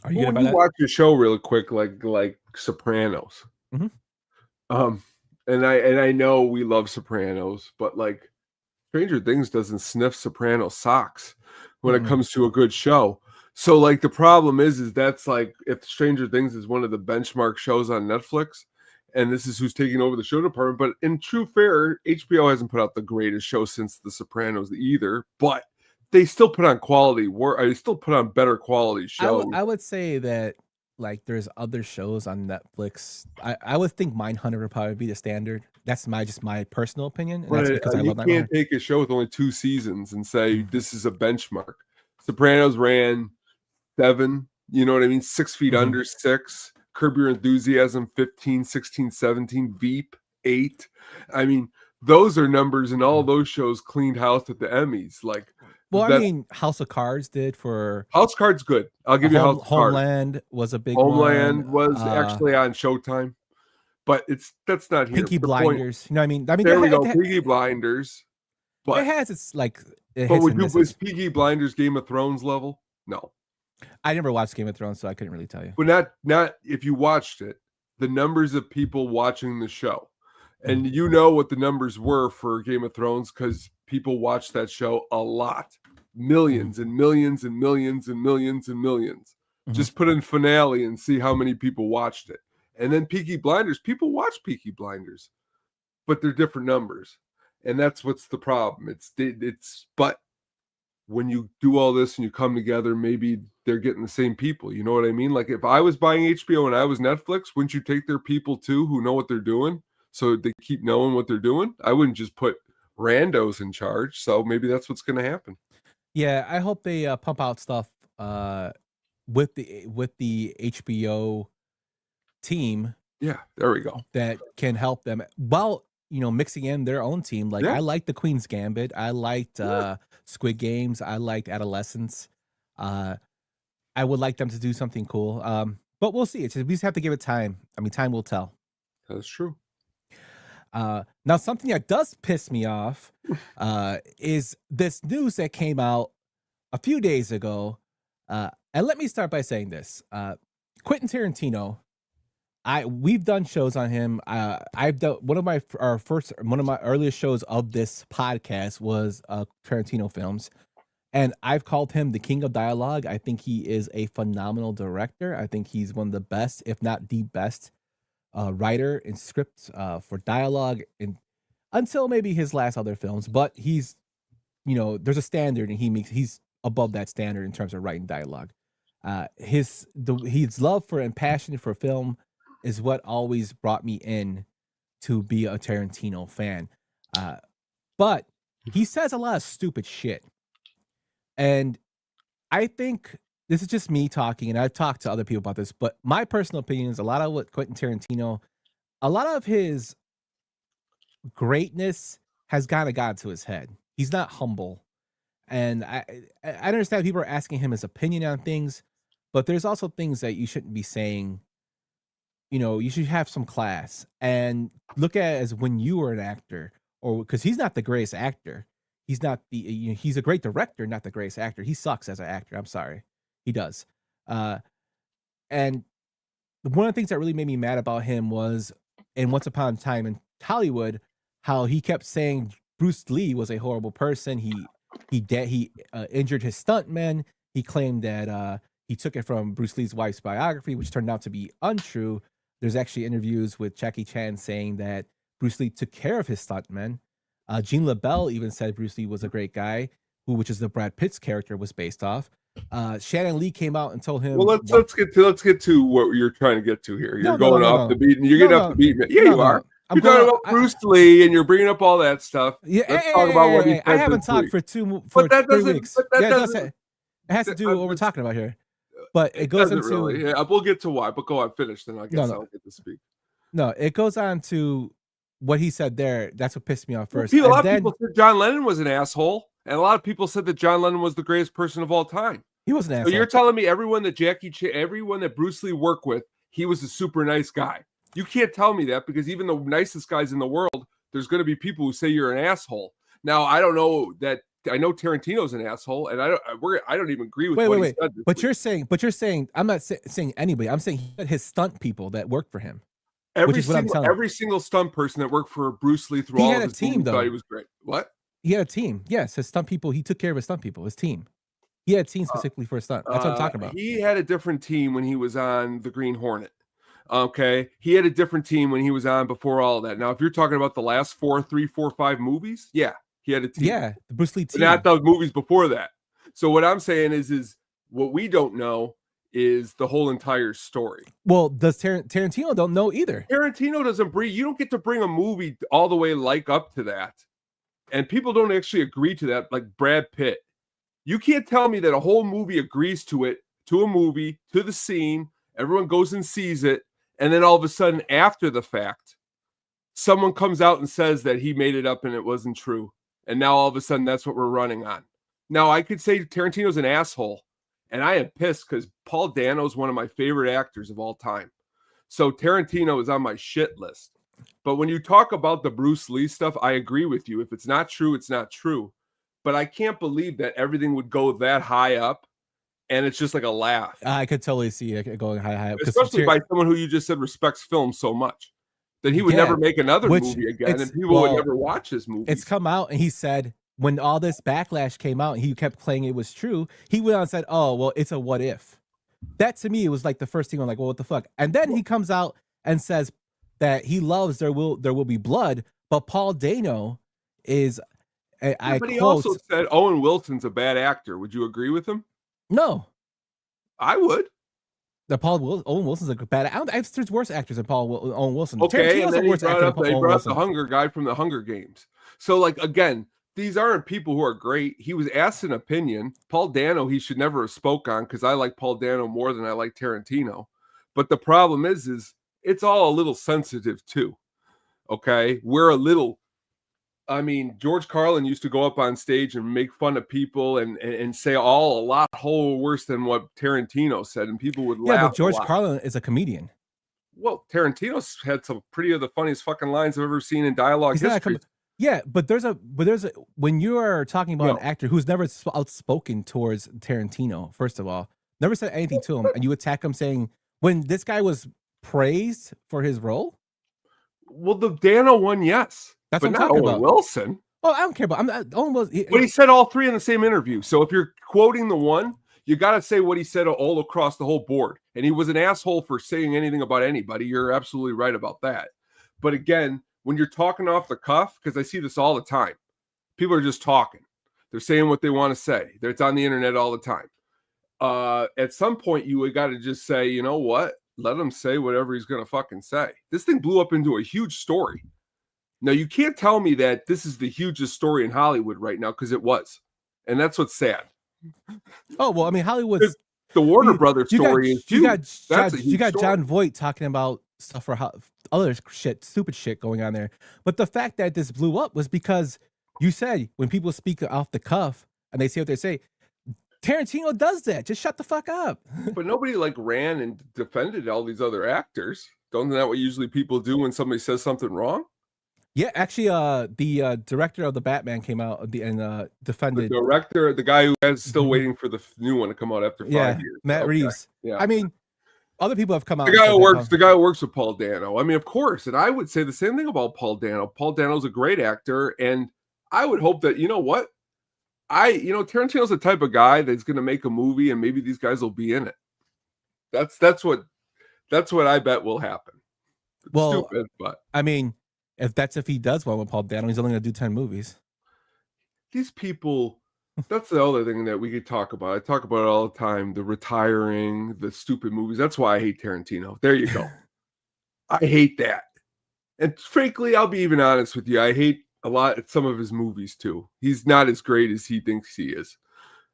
D: Are you going to buy that?
E: Watch a show real quick, like Sopranos. And I know we love Sopranos, but like Stranger Things doesn't sniff Soprano socks when it comes to a good show. So like the problem is that's like, if Stranger Things is one of the benchmark shows on Netflix, and this is who's taking over the show department. But in true fair, HBO hasn't put out the greatest show since The Sopranos either, but they still put on quality work. They still put on better quality shows.
D: I would say that like there's other shows on Netflix. I would think Mindhunter would probably be the standard. That's just my personal opinion. And that's because I love Mindhunter.
E: You can't take a show with only 2 seasons and say this is a benchmark. Sopranos ran 7, you know what I mean? 6 Feet Under 6. Curb Your Enthusiasm 15, 16, 17. Veep 8. I mean, those are numbers, and all those shows cleaned house at the Emmys. Like,
D: well, I mean, House of Cards did for
E: House of Cards good. I'll give you House of Cards.
D: Homeland was a big
E: Homeland
D: one.
E: was actually on Showtime, but that's not here.
D: Peaky Blinders. You know what I mean?
E: There we go. Peaky Blinders. But
D: it has its like.
E: Was Peaky Blinders Game of Thrones level? No.
D: I never watched Game of Thrones, so I couldn't really tell you.
E: But not if you watched it, the numbers of people watching the show, and you know what the numbers were for Game of Thrones because people watched that show a lot, millions and millions and millions and millions and millions. Just put in finale and see how many people watched it, and then Peaky Blinders. People watch Peaky Blinders, but they're different numbers, and that's what's the problem. But when you do all this and you come together, maybe they're getting the same people. You know what I mean? Like if I was buying HBO and I was Netflix, wouldn't you take their people too who know what they're doing so they keep knowing what they're doing? I wouldn't just put randos in charge. So maybe that's what's going to happen.
D: Yeah, I hope they pump out stuff with the HBO team.
E: Yeah, there we go.
D: That can help them while mixing in their own team. Like I liked the Queen's Gambit. I liked Squid Games. I liked Adolescence. I would like them to do something cool. But we'll see. We just have to give it time. I mean, time will tell.
E: That's true.
D: Now, something that does piss me off is this news that came out a few days ago. And let me start by saying this: Quentin Tarantino. We've done shows on him. I've done one of my earliest shows of this podcast was Tarantino films, and I've called him the king of dialogue. I think he is a phenomenal director. I think he's one of the best, if not the best, writer and scripts for dialogue, and until maybe his last other films. But he's, there's a standard, and he's above that standard in terms of writing dialogue. His love for and passion for film is what always brought me in to be a Tarantino fan. But he says a lot of stupid shit. And I think this is just me talking, and I've talked to other people about this, but my personal opinion is a lot of what Quentin Tarantino, a lot of his greatness has kind of got to his head. He's not humble. And I understand people are asking him his opinion on things, but there's also things that you shouldn't be saying. You should have some class and look at it as when you were an actor, or because he's not the greatest actor. He's not he's a great director, not the greatest actor. He sucks as an actor. I'm sorry. He does. And one of the things that really made me mad about him was in Once Upon a Time in Hollywood, how he kept saying Bruce Lee was a horrible person. He injured his stuntmen. He claimed that he took it from Bruce Lee's wife's biography, which turned out to be untrue. There's actually interviews with Jackie Chan saying that Bruce Lee took care of his stuntmen. Jean LaBelle even said Bruce Lee was a great guy, which is the Brad Pitt's character was based off. Shannon Lee came out and told him.
E: Well, let's get to what you're trying to get to here. You're going off the beat, and you're getting off the beat. Yeah, you are. You're talking about Bruce Lee, and you're bringing up all that stuff.
D: Yeah, let's talk about what he said. I haven't talked for 3 weeks. It has to do with what we're talking about here. But it goes into
E: really. Yeah, we'll get to why. But go on, finish. Then I guess I'll get to speak.
D: No, it goes on to what he said there. That's what pissed me off first.
E: A lot of people said John Lennon was an asshole, and a lot of people said that John Lennon was the greatest person of all time.
D: He was an asshole.
E: So you're telling me everyone that Bruce Lee worked with, he was a super nice guy. You can't tell me that, because even the nicest guys in the world, there's going to be people who say you're an asshole. Now, I don't know that. I know Tarantino's an asshole, and I don't even agree with what he said.
D: But you're saying I'm not saying anybody. I'm saying he had his stunt people that worked for him.
E: Every single stunt person that worked for Bruce Lee through all of his team thought he was great. What?
D: He had a team. Yes, his stunt people. He took care of his stunt people. His team. He had a team specifically for a stunt. That's what I'm talking about.
E: He had a different team when he was on the Green Hornet. Okay, he had a different team when he was on before all of that. Now, if you're talking about the last 3, 4, 5 movies, yeah. He had a team.
D: Yeah, the Bruce Lee team.
E: Not the movies before that. So what I'm saying is what we don't know is the whole entire story.
D: Well, does Tarantino don't know either.
E: Tarantino doesn't bring. You don't get to bring a movie all the way up to that, and people don't actually agree to that. Like Brad Pitt, you can't tell me that a whole movie agrees to it, to a movie, to the scene. Everyone goes and sees it, and then all of a sudden, after the fact, someone comes out and says that he made it up and it wasn't true. And now all of a sudden, that's what we're running on. Now, I could say Tarantino's an asshole, and I am pissed because Paul Dano is one of my favorite actors of all time. So Tarantino is on my shit list. But when you talk about the Bruce Lee stuff, I agree with you. If it's not true, it's not true. But I can't believe that everything would go that high up, and it's just like a laugh.
D: I could totally see it going high up.
E: Especially by someone who you just said respects film so much. That he would never make another movie again, and people would never watch his movie.
D: It's come out, and he said when all this backlash came out, and he kept claiming it was true. He went on and said, "Oh, well, it's a what if." That to me, it was like the first thing I'm like, "Well, what the fuck?" And then he comes out and says that he loves There Will Be Blood, but Paul Dano is. But
E: he also said Owen Wilson's a bad actor. Would you agree with him?
D: No,
E: I would.
D: Owen Wilson's a bad. There's worse actors than Owen Wilson.
E: Okay, and then he brought up the Hunger guy from the Hunger Games. So, like, again, these aren't people who are great. He was asked an opinion. Paul Dano, he should never have spoke on, because I like Paul Dano more than I like Tarantino. But the problem is it's all a little sensitive too. Okay, George Carlin used to go up on stage and make fun of people and say a lot whole worse than what Tarantino said, and people would laugh.
D: Yeah, but George Carlin is a comedian.
E: Well, Tarantino's had some pretty of the funniest fucking lines I've ever seen in dialogue history.
D: Yeah, but there's a when you are talking about an actor who's never outspoken towards Tarantino, first of all, never said anything to him, and you attack him saying when this guy was praised for his role.
E: Well, the Dano one, yes,
D: that's
E: but
D: what I'm
E: not
D: talking
E: Owen
D: about.
E: Wilson.
D: Oh, I don't care about. I'm not almost.
E: But he said all three in the same interview. So if you're quoting the one, you got to say what he said all across the whole board. And he was an asshole for saying anything about anybody. You're absolutely right about that. But again, when you're talking off the cuff, because I see this all the time, people are just talking. They're saying what they want to say. It's on the internet all the time. At some point, you got to just say, you know what? Let him say whatever he's going to fucking say. This thing blew up into a huge story. Now, you can't tell me that this is the hugest story in Hollywood right now, because it was. And that's what's sad.
D: Oh, well, I mean, Hollywood's...
E: The Warner Brothers story is huge.
D: You got John Voight talking about stuff for other shit, stupid shit going on there. But the fact that this blew up was because you said when people speak off the cuff and they say what they say, Tarantino does that. Just shut the fuck up.
E: But nobody ran and defended all these other actors. Don't that what usually people do when somebody says something wrong?
D: Yeah, actually, the director of the Batman came out and defended
E: the director, the guy who is still waiting for the new one to come out after 5 years.
D: Matt Reeves. Yeah, I mean, other people have come out.
E: The guy who works with Paul Dano. I mean, of course, and I would say the same thing about Paul Dano. Paul Dano's a great actor, and I would hope that Tarantino's the type of guy that's going to make a movie, and maybe these guys will be in it. That's what I bet will happen. It's stupid, but
D: I mean. If he does one with Paul Dano, he's only going to do 10 movies.
E: These people, that's the other thing that we could talk about. I talk about it all the time, the retiring, the stupid movies. That's why I hate Tarantino. There you go. I hate that. And frankly, I'll be even honest with you. I hate a lot of some of his movies too. He's not as great as he thinks he is.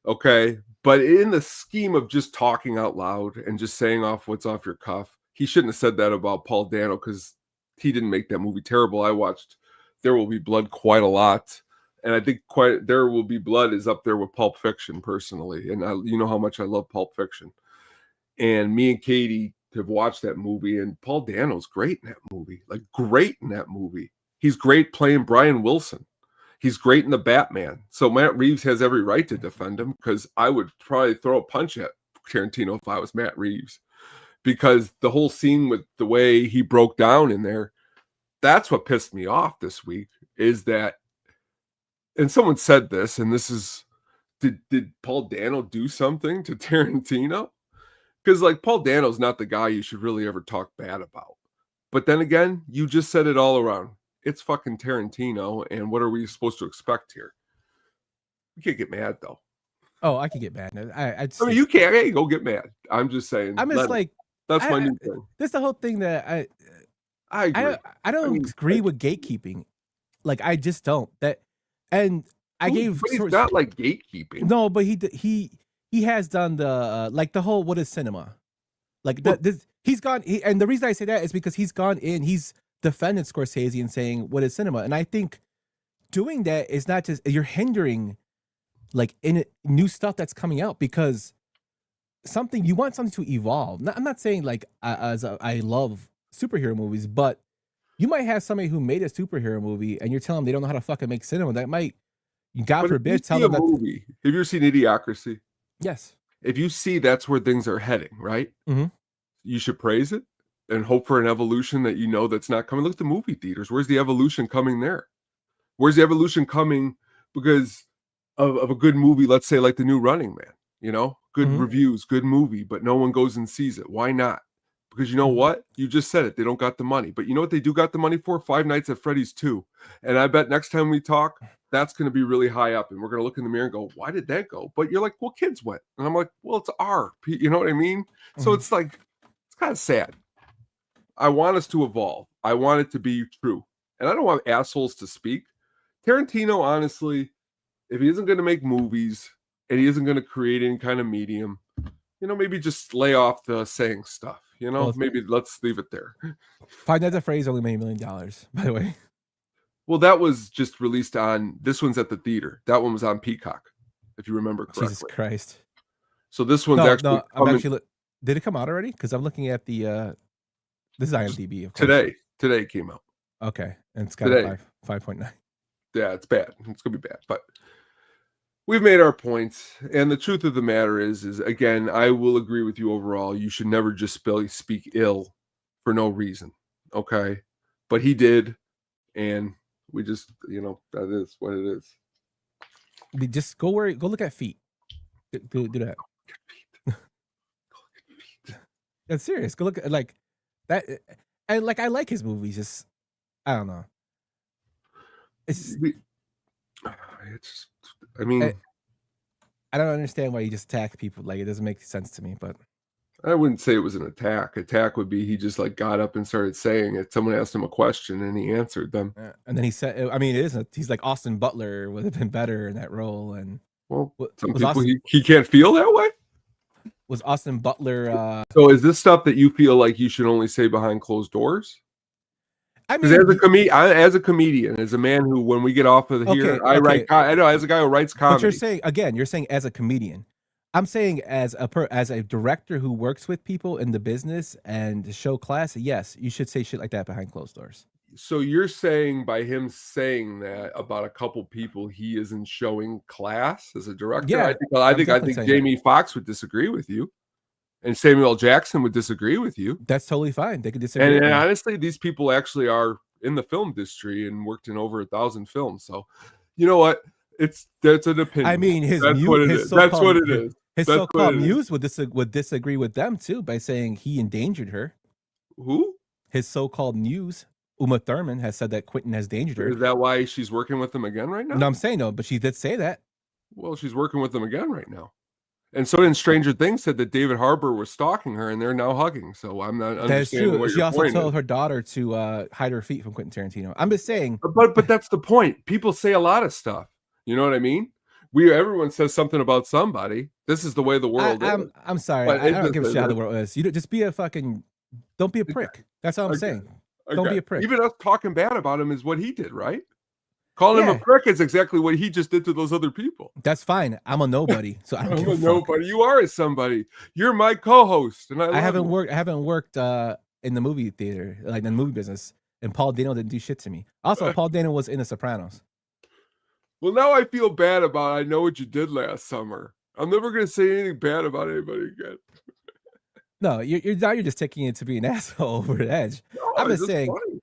E: Okay? But in the scheme of just talking out loud and just saying off what's off your cuff, he shouldn't have said that about Paul Dano, because he didn't make that movie terrible. I watched There Will Be Blood quite a lot, and I think There Will Be Blood is up there with Pulp Fiction personally, and you know how much I love Pulp Fiction. And me and Katie have watched that movie, and Paul Dano's great in that movie, great in that movie. He's great playing Brian Wilson. He's great in the Batman. So Matt Reeves has every right to defend him, because I would probably throw a punch at Tarantino if I was Matt Reeves. Because the whole scene with the way he broke down in there, that's what pissed me off this week, is that, and someone said this, and this is, did Paul Dano do something to Tarantino? Because Paul Dano's not the guy you should really ever talk bad about. But then again, you just said it all around. It's fucking Tarantino, and what are we supposed to expect here? You can't get mad, though.
D: Oh, I can get mad.
E: I mean, you can't. Hey, go get mad. I'm just saying.
D: I'm just
E: that's my new thing.
D: That's the whole thing that
E: I agree.
D: I don't agree with gatekeeping. I just don't. And I gave.
E: But it's not like gatekeeping.
D: No, but he has done the the whole what is cinema, he's gone. And the reason I say that is because he's gone in. He's defended Scorsese and saying what is cinema, and I think doing that is not just you're hindering in new stuff that's coming out, because you want something to evolve. I'm not saying I love superhero movies, but you might have somebody who made a superhero movie and you're telling them they don't know how to fucking make cinema. That might, God forbid, tell them that
E: movie. Have you ever seen Idiocracy?
D: Yes.
E: If you see that's where things are heading, right?
D: Mm-hmm.
E: You should praise it and hope for an evolution that's not coming. Look at the movie theaters. Where's the evolution coming there? Where's the evolution coming because of a good movie? Let's say the new Running Man. Good reviews, good movie, but no one goes and sees it. Why not? Because you know what? You just said it. They don't got the money. But you know what they do got the money for? Five Nights at Freddy's 2. And I bet next time we talk, that's going to be really high up. And we're going to look in the mirror and go, why did that go? But you're like, well, kids went. And I'm like, well, it's R. You know what I mean? So it's kind of sad. I want us to evolve. I want it to be true. And I don't want assholes to speak. Tarantino, honestly, if he isn't going to make movies and he isn't going to create any kind of medium, maybe just lay off the saying stuff. Maybe let's leave it there.
D: Five Nights at Freddy's only made $1 million, by the way.
E: Well, that was just released on, this one's at the theater. That one was on Peacock, if you remember correctly.
D: Jesus Christ.
E: So this one's
D: actually... did it come out already? Because I'm looking at the This is IMDb, of course.
E: Today came out.
D: Okay, and it's got a 5.9.
E: Yeah, it's bad. It's gonna be bad, but we've made our points, and the truth of the matter is again, I will agree with you overall. You should never just speak ill for no reason, okay? But he did, and we just, that is what it is.
D: Just go look at feet. Do that. That's serious. Go look at like that. And like I like his movies. Just I don't know. I don't understand why you just attack people. Like it doesn't make sense to me. But
E: I wouldn't say it was an attack. Attack would be he just like got up and started saying it. Someone asked him a question and he answered them.
D: And then he said, I mean, he's like Austin Butler would have been better in that role. And
E: well, some people he can't feel that way.
D: Was Austin Butler?
E: So is this stuff that you feel like you should only say behind closed doors?
D: I mean,
E: as a comedian, as a man who, when we get off of here, I write. I know as a guy who writes comedy.
D: But you're saying as a comedian. I'm saying as a director who works with people in the business and show class. Yes, you should say shit like that behind closed doors.
E: So you're saying by him saying that about a couple people, he isn't showing class as a director?
D: Yeah,
E: I think Jamie Foxx would disagree with you, and Samuel L. Jackson would disagree with you.
D: That's totally fine. They could disagree.
E: And honestly, these people actually are in the film industry and worked in over 1,000 films. So, you know what? That's an opinion.
D: I mean,
E: that's what it is.
D: His so-called muse would disagree with them too by saying he endangered her.
E: Who?
D: His so-called muse. Uma Thurman has said that Quentin has endangered her.
E: Is that why she's working with him again right now?
D: No, I'm saying no, but she did say that.
E: Well, she's working with him again right now. And so in Stranger Things said that David Harbour was stalking her and they're now hugging. So I'm not understanding what
D: she
E: your
D: also
E: point
D: told
E: is.
D: her daughter to hide her feet from Quentin Tarantino. I'm just saying.
E: But that's the point. People say a lot of stuff. You know what I mean? Everyone says something about somebody. This is the way the world is.
D: I'm sorry. I don't give a shit how the world is. You just be a fucking. Don't be a prick. That's all I'm saying.
E: Okay.
D: Don't be a prick.
E: Even us talking bad about him is what he did, right? Calling him a prick is exactly what he just did to those other people.
D: That's fine. I'm a nobody, so I don't give a fuck.
E: Nobody. You are a somebody. You're my co-host, and I haven't
D: worked in the movie theater, like in the movie business, and Paul Dano didn't do shit to me. Also, Paul Dano was in The Sopranos.
E: Well, now I feel bad about. I know what you did last summer. I'm never going to say anything bad about anybody again.
D: No, you're just taking it to be an asshole over the edge.
E: No,
D: I'm just saying,
E: funny.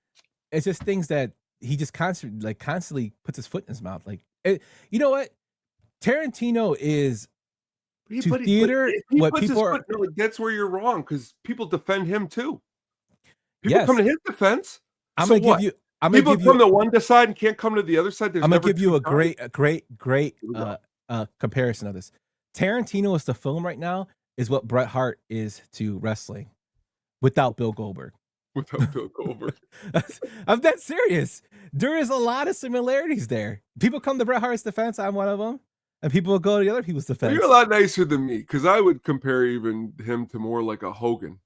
D: It's just things that he just constantly puts his foot in his mouth. Like, you know what? Tarantino is theater. What people are.
E: No, that's where you're wrong because people defend him too. People come to his defense.
D: I'm gonna give you.
E: People come to one side and can't come to the other side.
D: I'm gonna give you a great comparison of this. Tarantino is to film right now is what Bret Hart is to wrestling, without Bill Goldberg.
E: Without Bill Goldberg,
D: I'm that serious. There is a lot of similarities there. People come to Bret Hart's defense. I'm one of them, and people will go to the other people's defense.
E: You're a lot nicer than me because I would compare even him to more like a Hogan.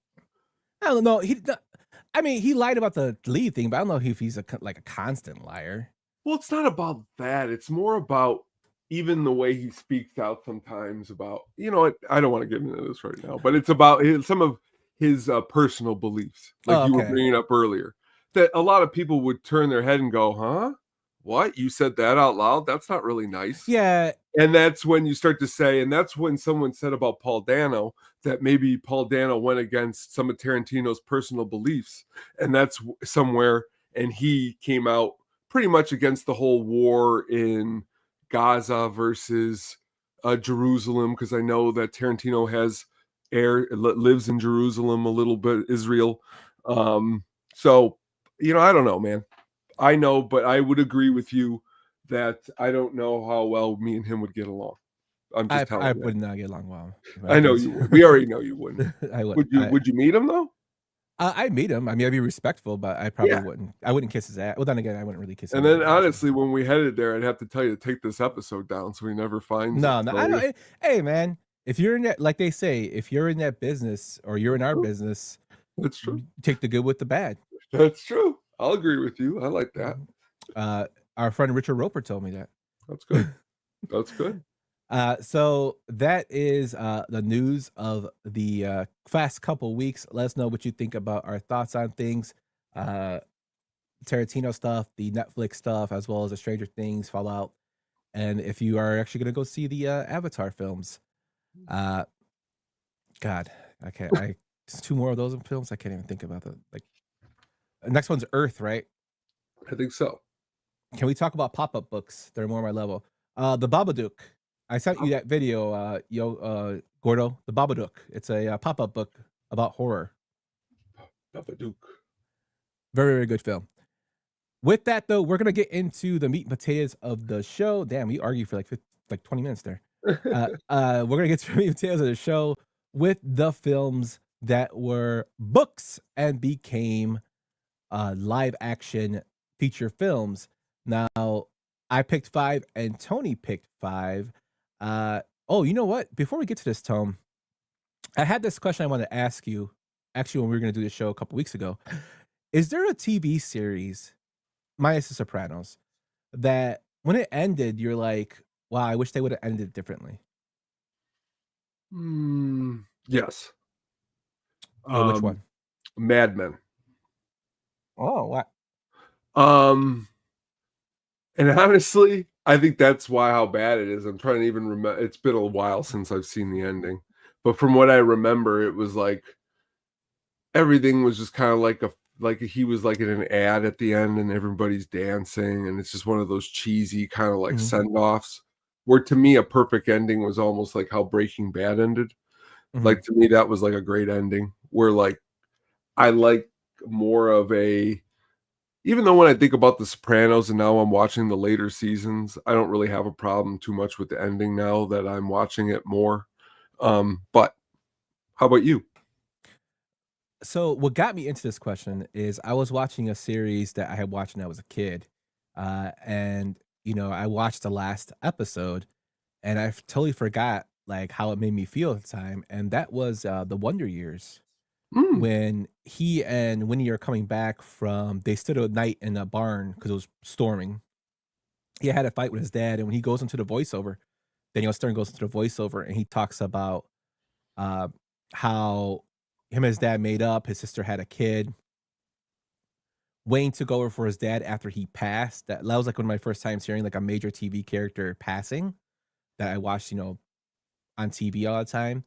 D: I don't know. He lied about the lead thing, but I don't know if he's a constant liar.
E: Well, it's not about that. It's more about even the way he speaks out sometimes about, I don't want to get into this right now, but it's about some of his personal beliefs, like you were bringing up earlier, that a lot of people would turn their head and go, huh? What? You said that out loud? That's not really nice.
D: Yeah.
E: And that's when you start to say, and that's when someone said about Paul Dano, that maybe Paul Dano went against some of Tarantino's personal beliefs. And that's somewhere, and he came out pretty much against the whole war in Gaza versus Jerusalem, because I know that Tarantino lives in Jerusalem a little bit, Israel. So, I don't know, man. I know, but I would agree with you that I don't know how well me and him would get along. I'm just telling you.
D: I would not get along well.
E: I know you would. We already know you wouldn't.
D: I would.
E: Would you meet him though?
D: I'd meet him. I mean, I'd be respectful, but I probably wouldn't. I wouldn't kiss his ass. Well, then again, I wouldn't really kiss him.
E: And then honestly, when we headed there, I'd have to tell you to take this episode down so he never finds
D: No, I don't. Hey, man, if you're in that, like they say, if you're in that business or you're in our business,
E: that's true.
D: Take the good with the bad.
E: That's true. I'll agree with you. I like that.
D: Our friend Richard Roper told me that.
E: That's good. That's good.
D: So that is the news of the past couple weeks. Let us know what you think about our thoughts on things. Tarantino stuff, the Netflix stuff, as well as the Stranger Things, Fallout, and if you are actually going to go see the Avatar films. God, I can't. There's two more of those films. I can't even think about that. Like, next one's Earth, right?
E: I think so.
D: Can we talk about pop-up books? They're more my level. The Babadook. I sent you that video, Gordo. The Babadook. It's a pop-up book about horror.
E: Babadook.
D: Very, very good film. With that, though, we're gonna get into the meat and potatoes of the show. Damn, we argue for like 20 minutes there. We're gonna get to the meat and potatoes of the show with the films that were books and became live action feature films. Now, I picked 5 and Tony picked 5. You know what? Before we get to this, Tone, I had this question I wanted to ask you, actually, when we were going to do the show a couple weeks ago. Is there a TV series, minus The Sopranos, that when it ended, you're like, wow, I wish they would have ended it differently?
E: Yes.
D: Which one?
E: Mad Men.
D: Oh, what?
E: And honestly, I think that's how bad it is. I'm trying to even remember. It's been a while since I've seen the ending, but from what I remember, it was like everything was just kind of like he was like in an ad at the end, and everybody's dancing, and it's just one of those cheesy kind of like send-offs. Where to me, a perfect ending was almost like how Breaking Bad ended. Like to me, that was like a great ending. Where like I like more of a. Even though when I think about The Sopranos and now I'm watching the later seasons, I don't really have a problem too much with the ending now that I'm watching it more. But how about you?
D: So what got me into this question is I was watching a series that I had watched when I was a kid. And, I watched the last episode and I totally forgot like how it made me feel at the time. And that was the Wonder Years. When he and Winnie are coming back they stood a night in a barn because it was storming. He had a fight with his dad, and when he goes into the voiceover, Daniel Stern goes into the voiceover, and he talks about how him and his dad made up. His sister had a kid. Wayne took over for his dad after he passed. That was like one of my first times hearing like a major TV character passing that I watched, on TV all the time,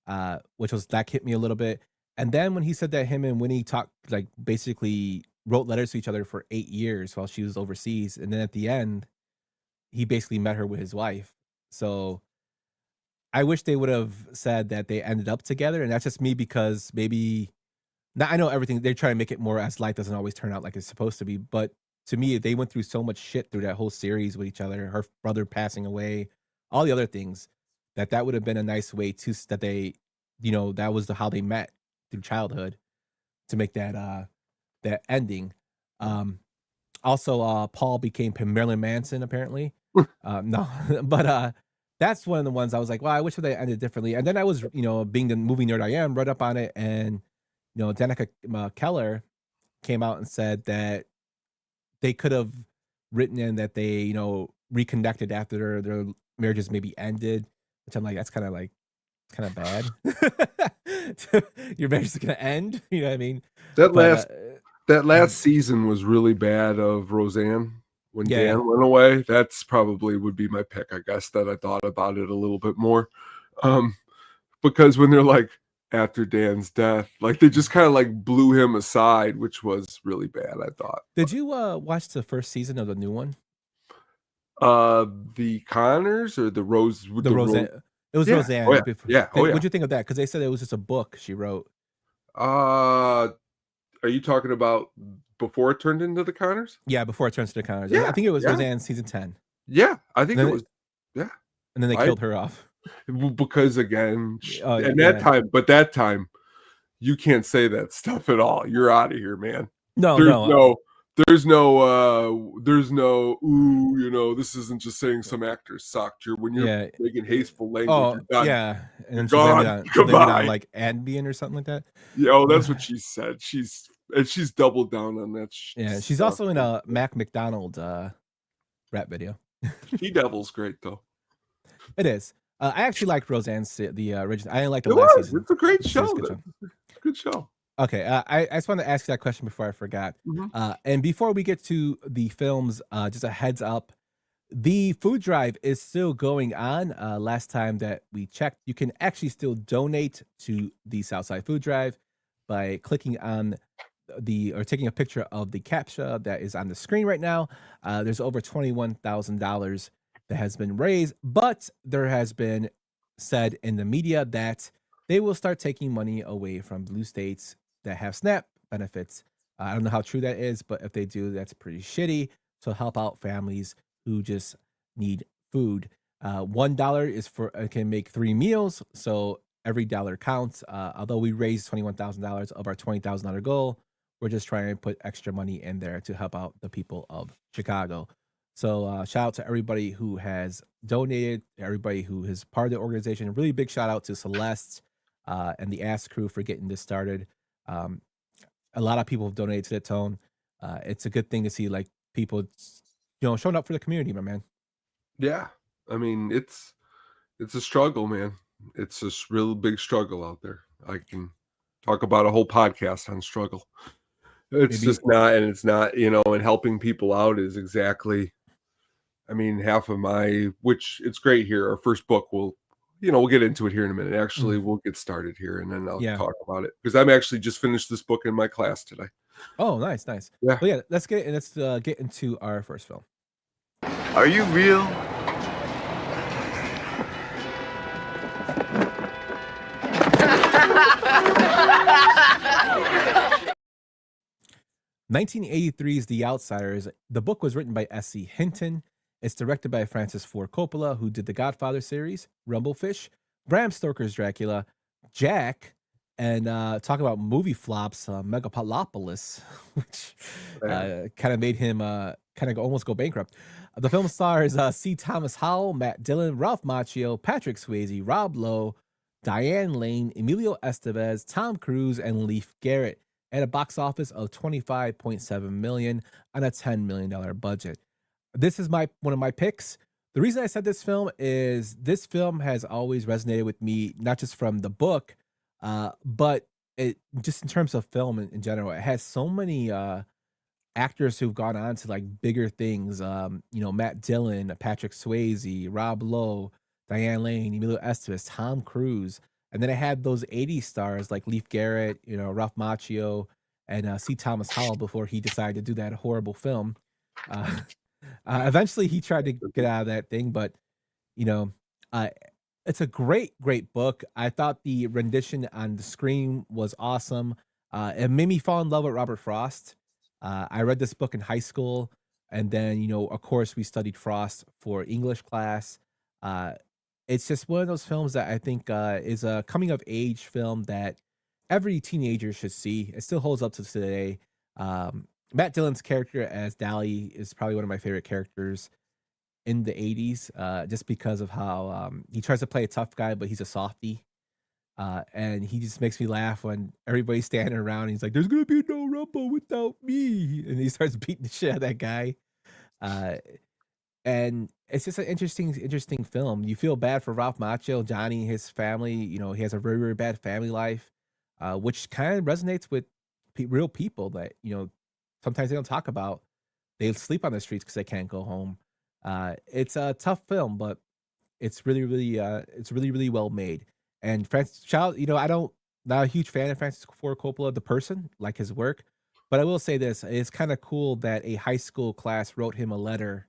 D: that hit me a little bit. And then when he said that him and Winnie talked, like basically wrote letters to each other for 8 years while she was overseas. And then at the end, he basically met her with his wife. So I wish they would have said that they ended up together. And that's just me because maybe, now I know everything, they're trying to make it more as life doesn't always turn out like it's supposed to be. But to me, they went through so much shit through that whole series with each other, her brother passing away, all the other things, that would have been a nice way that they, that was how they met through childhood to make that ending. Also, Paul became Marilyn Manson apparently. No, but that's one of the ones I was like, well, I wish they ended differently. And then I was, being the movie nerd I am, read up on it, and Danica Keller came out and said that they could have written in that they, reconnected after their marriages maybe ended, which I'm like, that's kind of bad. Your marriage is gonna end. You know what I mean?
E: That last season was really bad of Roseanne when Dan went away. That's probably would be my pick, I guess, that I thought about it a little bit more. Because when they're like after Dan's death, like they just kind of like blew him aside, which was really bad, I thought.
D: Did you watch the first season of the new one?
E: The Connors or the Rose?
D: The Roseanne. It was Roseanne.
E: Oh, yeah.
D: What'd you think of that? Because they said it was just a book she wrote.
E: Are you talking about before it turned into the Connors?
D: Yeah, before it turns to the Connors.
E: Yeah,
D: I think it was Roseanne season 10.
E: Yeah, I think it was. Yeah.
D: And then they killed her off.
E: Because again, that time, you can't say that stuff at all. You're out of here, man. There's no, ooh, this isn't just saying some actors sucked. When you're making hateful language, you're done.
D: Yeah. And then
E: gone.
D: She on like Ambien or something like that.
E: Yeah, that's what she said. She's doubled down on that.
D: Yeah, she's also in a Mac McDonald rap video.
E: She Devil's great though.
D: It is. I actually liked Roseanne's the original. I didn't like the
E: It
D: last
E: was.
D: season.
E: It's a great
D: This series
E: show.
D: is a good show.
E: It's a good show.
D: Okay, I just want to ask you that question before I forgot. And before we get to the films, just a heads up, the food drive is still going on. Last time that we checked, you can actually still donate to the Southside Food Drive by clicking on or taking a picture of the captcha that is on the screen right now. There's over $21,000 that has been raised, but there has been said in the media that they will start taking money away from blue states that have SNAP benefits. I don't know how true that is, but if they do, that's pretty shitty. So help out families who just need food. $1 is for can make 3 meals, so every dollar counts. Although we raised $21,000 of our $20,000 goal, we're just trying to put extra money in there to help out the people of Chicago. So shout out to everybody who has donated, everybody who is part of the organization. A really big shout out to Celeste and the Ask Crew for getting this started. A lot of people have donated to the Tone. It's a good thing to see like people, showing up for the community, my man.
E: Yeah, I mean it's a struggle, man. It's a real big struggle out there. I can talk about a whole podcast on struggle. It's just not, and it's not, and helping people out is exactly, I mean, half of which it's great here. Our first book we'll get into it here in a minute. Actually, we'll get started here and then I'll talk about it because I'm actually just finished this book in my class today.
D: Oh, nice.
E: Yeah.
D: Well, yeah, let's get into our first film.
G: Are you real?
D: (1983's) The Outsiders. The book was written by S.C. Hinton. It's directed by Francis Ford Coppola, who did the Godfather series, Rumblefish, Bram Stoker's Dracula, Jack, and talk about movie flops, Megapolopolis, which kind of made him almost go bankrupt. The film stars C. Thomas Howell, Matt Dillon, Ralph Macchio, Patrick Swayze, Rob Lowe, Diane Lane, Emilio Estevez, Tom Cruise, and Leif Garrett at a box office of $25.7 million on a $10 million budget. This is one of my picks. The reason I said this film is this film has always resonated with me, not just from the book, but it just in terms of film in general. It has so many actors who've gone on to like bigger things. Matt Dillon, Patrick Swayze, Rob Lowe, Diane Lane, Emilio Estevez, Tom Cruise. And then I had those 80s stars like Leif Garrett, Ralph Macchio, and C. Thomas Howell before he decided to do that horrible film. Eventually he tried to get out of that thing, but it's a great book. I thought the rendition on the screen was awesome. It made me fall in love with Robert Frost. I read this book in high school, and then of course we studied Frost for English class. It's just one of those films that I think is a coming of age film that every teenager should see. It still holds up to today. Matt Dillon's character as Dally is probably one of my favorite characters in the 80s, just because of how he tries to play a tough guy, but he's a softie. And he just makes me laugh when everybody's standing around and he's like, there's going to be no Rumble without me. And he starts beating the shit out of that guy. And it's just an interesting film. You feel bad for Ralph Macchio, Johnny, his family. He has a very, very bad family life, which kind of resonates with real people that, sometimes they don't talk about. They sleep on the streets because they can't go home. It's a tough film, but it's really, really well made. And Francis Child, not a huge fan of Francis Ford Coppola, the person, like his work. But I will say this, it's kind of cool that a high school class wrote him a letter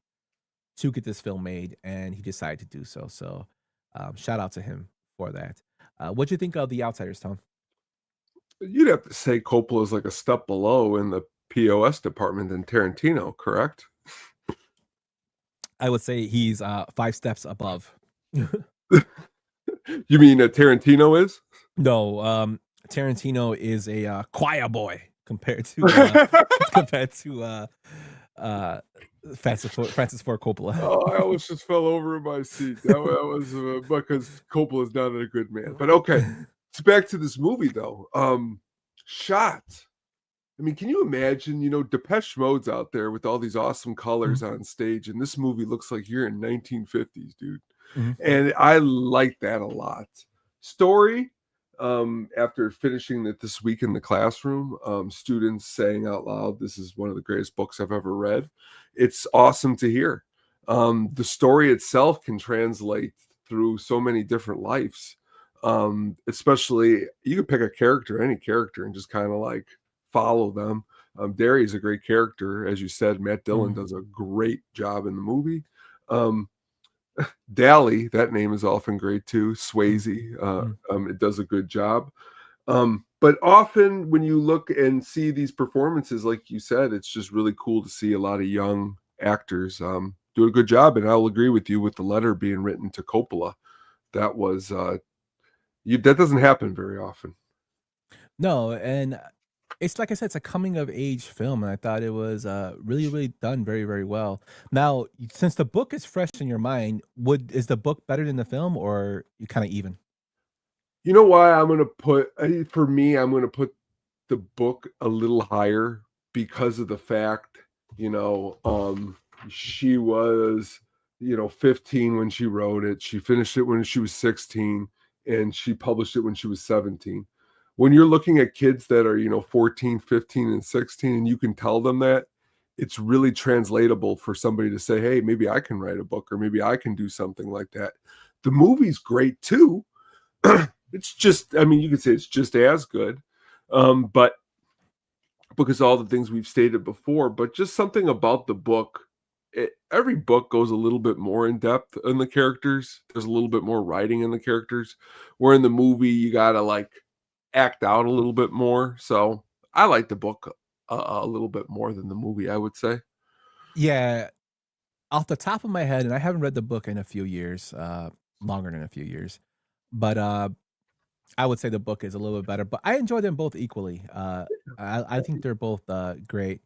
D: to get this film made, and he decided to do so. So shout out to him for that. What'd you think of The Outsiders, Tom?
E: You'd have to say Coppola is like a step below in the POS department than Tarantino, correct?
D: I would say he's 5 steps above.
E: You mean Tarantino is?
D: No, Tarantino is a choir boy compared to Francis Ford Coppola.
E: Oh, I almost just fell over in my seat. That was because Coppola's not a good man. But okay, it's back to this movie though. Shot. I mean, can you imagine? Depeche Mode's out there with all these awesome colors on stage, and this movie looks like you're in 1950s, dude.
D: Mhm.
E: And I like that a lot. Story, after finishing it this week in the classroom, students saying out loud, this is one of the greatest books I've ever read. It's awesome to hear. The story itself can translate through so many different lives. Especially, you could pick a character, any character, and just kind of like follow them. Derry's a great character. As you said, Matt Dillon does a great job in the movie. Dally, that name is often great too. Swayze, it does a good job. But often when you look and see these performances, like you said, it's just really cool to see a lot of young actors do a good job. And I'll agree with you with the letter being written to Coppola. That was that doesn't happen very often.
D: No, and it's like I said, it's a coming of age film, and I thought it was really, really done very, very well. Now, since the book is fresh in your mind, is the book better than the film, or you kind of even?
E: You know why I'm going to put, for me, I'm going to put the book a little higher because of the fact, she was, 15 when she wrote it. She finished it when she was 16, and she published it when she was 17. When you're looking at kids that are, 14, 15, and 16, and you can tell them that, it's really translatable for somebody to say, hey, maybe I can write a book, or maybe I can do something like that. The movie's great too. It's just, you could say it's just as good. But because all the things we've stated before, but just something about the book, every book goes a little bit more in depth in the characters. There's a little bit more writing in the characters, where in the movie, you got to like act out a little bit more. So I like the book a little bit more than the movie, I would say.
D: Yeah, off the top of my head, and I haven't read the book in a few years, longer than a few years, but I would say the book is a little bit better. But I enjoy them both equally. I think they're both great.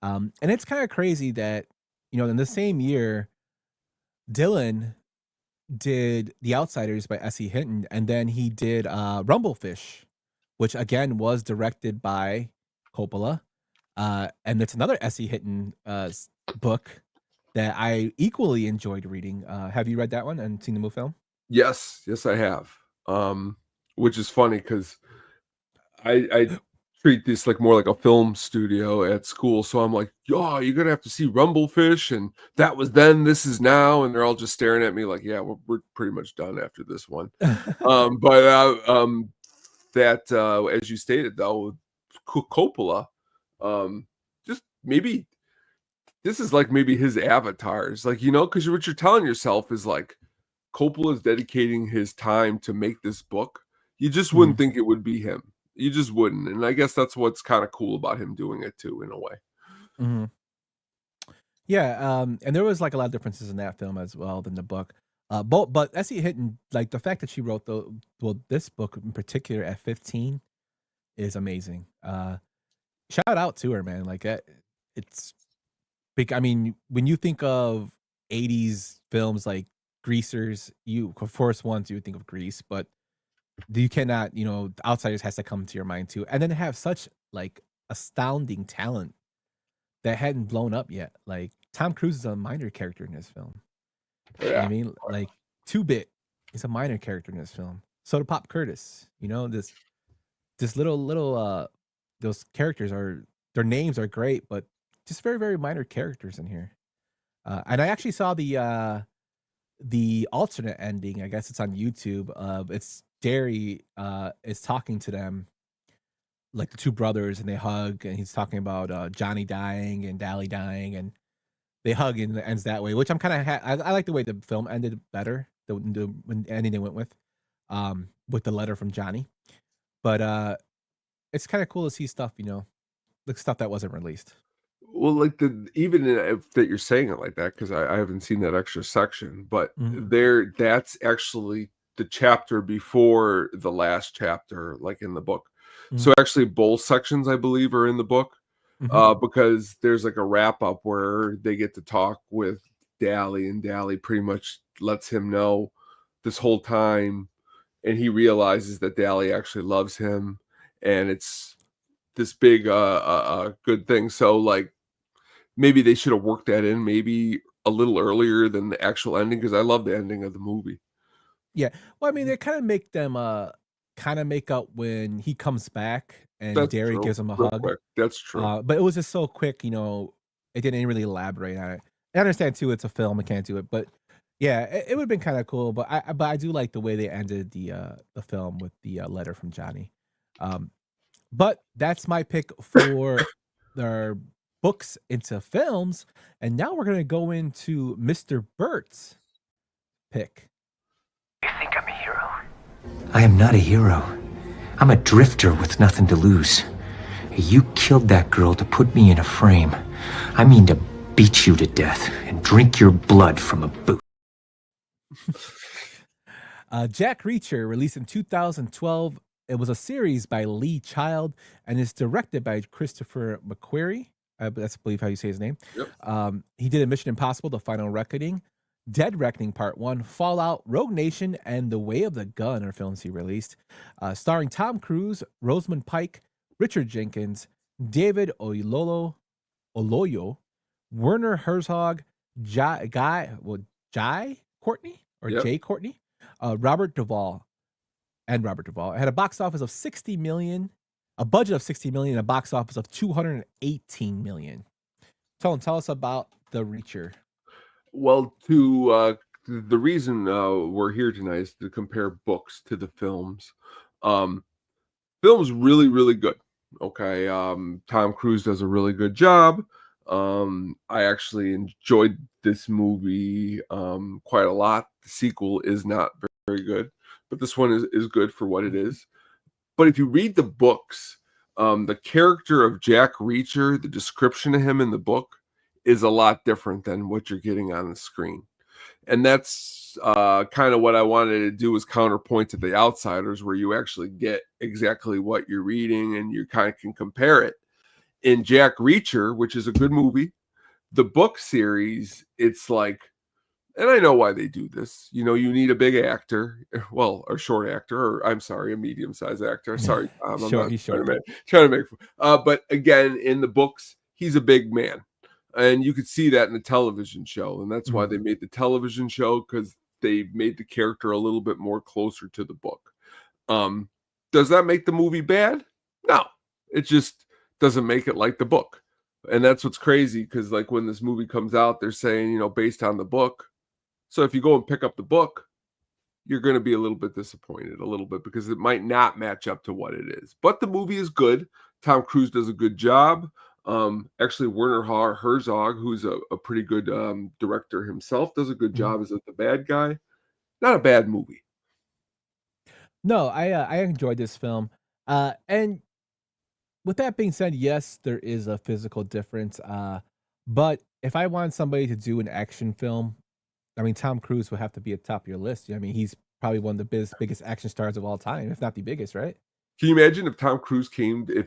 D: And it's kind of crazy that in the same year, Dylan did The Outsiders by S.E. Hinton, and then he did Rumblefish, which again was directed by Coppola. And it's another S.E. Hinton book that I equally enjoyed reading. Have you read that one and seen the movie film?
E: Yes, I have. Which is funny because I treat this like more like a film studio at school. So I'm like, oh, you're gonna have to see Rumblefish, and that was then, this is now, and they're all just staring at me like, yeah, we're pretty much done after this one. That as you stated though, Coppola, just maybe this is like maybe his avatars, like because what you're telling yourself is like Coppola is dedicating his time to make this book. You just wouldn't think it would be him. You just wouldn't. And I guess that's what's kind of cool about him doing it too, in a way.
D: Mm-hmm. Yeah, and there was like a lot of differences in that film as well than the book. But S.E. Hinton, like the fact that she wrote this book in particular at 15 is amazing. Shout out to her, man. Like it's big. I mean, when you think of 80s films like Greasers, you of course once you would think of Grease, but you cannot, Outsiders has to come to your mind too. And then have such like astounding talent that hadn't blown up yet. Like Tom Cruise is a minor character in this film.
E: Yeah.
D: You know what I mean? Like 2-Bit is a minor character in this film. So did Pop Curtis. This little those characters their names are great, but just very, very minor characters in here. And I actually saw the alternate ending. I guess it's on YouTube. It's Derry is talking to them, like the two brothers, and they hug, and he's talking about Johnny dying and Dally dying, and they hug, and it ends that way. Which I'm kind of I like the way the film ended better, the ending they went with the letter from Johnny. But it's kind of cool to see stuff, like stuff that wasn't released.
E: Well, like that you're saying it like that, because I haven't seen that extra section, but that's actually the chapter before the last chapter, like in the book. So actually both sections, I believe, are in the book, because there's like a wrap up where they get to talk with Dally, and Dally pretty much lets him know this whole time, and he realizes that Dally actually loves him, and it's this big good thing. So like maybe they should have worked that in maybe a little earlier than the actual ending because I love the ending of the movie.
D: Yeah. Well, I mean, they kind of make them kind of make up when he comes back and
E: That's
D: Derry
E: true.
D: gives him a
E: Real
D: hug.
E: quick. That's true.
D: But it was just so quick, it didn't really elaborate on it. I understand too, it's a film, I can't do it, but yeah, it would have been kind of cool. But I do like the way they ended the film with the letter from Johnny. But that's my pick for their books into films, and now we're gonna go into Mr. Burt's pick.
H: You think I'm a hero? I am not a hero. I'm a drifter with nothing to lose. You killed that girl to put me in a frame. I mean to beat you to death and drink your blood from a boot.
D: Jack Reacher, released in 2012. It was a series by Lee Child and is directed by Christopher McQuarrie. That's, I believe, how you say his name.
E: Yep.
D: He did a Mission Impossible: The Final Reckoning, Dead Reckoning Part 1, Fallout, Rogue Nation, and The Way of the Gun are films he released. Starring Tom Cruise, Rosamund Pike, Richard Jenkins, David Oloyo, Werner Herzog, Jai Courtney or
E: Yep.
D: Jay Courtney, Robert Duvall. It had a box office of 60 million, a budget of 60 million, and a box office of 218 million. Tell us about The Reacher.
E: Well, the reason we're here tonight is to compare books to the films. Film's really, really good. Okay. Tom Cruise does a really good job. I actually enjoyed this movie quite a lot. The sequel is not very good, but this one is good for what it is. But if you read the books, the character of Jack Reacher, the description of him in the book is a lot different than what you're getting on the screen. And that's kind of what I wanted to do, is counterpoint to The Outsiders, where you actually get exactly what you're reading and you kind of can compare it. In Jack Reacher, which is a good movie, the book series, it's like, and I know why they do this. You need a big actor, well, or short actor, or I'm sorry, a medium-sized actor. Sorry, Tom, I'm not trying to make. But again, in the books, he's a big man, and you could see that in the television show, and that's why they made the television show, because they made the character a little bit more closer to the book. Does that make the movie bad? No, it just doesn't make it like the book. And that's what's crazy, because like when this movie comes out, they're saying, based on the book. So if you go and pick up the book, you're going to be a little bit disappointed, because it might not match up to what it is. But the movie is good. Tom Cruise does a good job. Actually, Werner Herzog, who's a pretty good director himself, does a good job as the bad guy. Not a bad movie.
D: No, I enjoyed this film. And with that being said, yes, there is a physical difference. But if I want somebody to do an action film, I mean, Tom Cruise would have to be at the top of your list. I mean, he's probably one of the biggest action stars of all time, if not the biggest, right?
E: Can you imagine if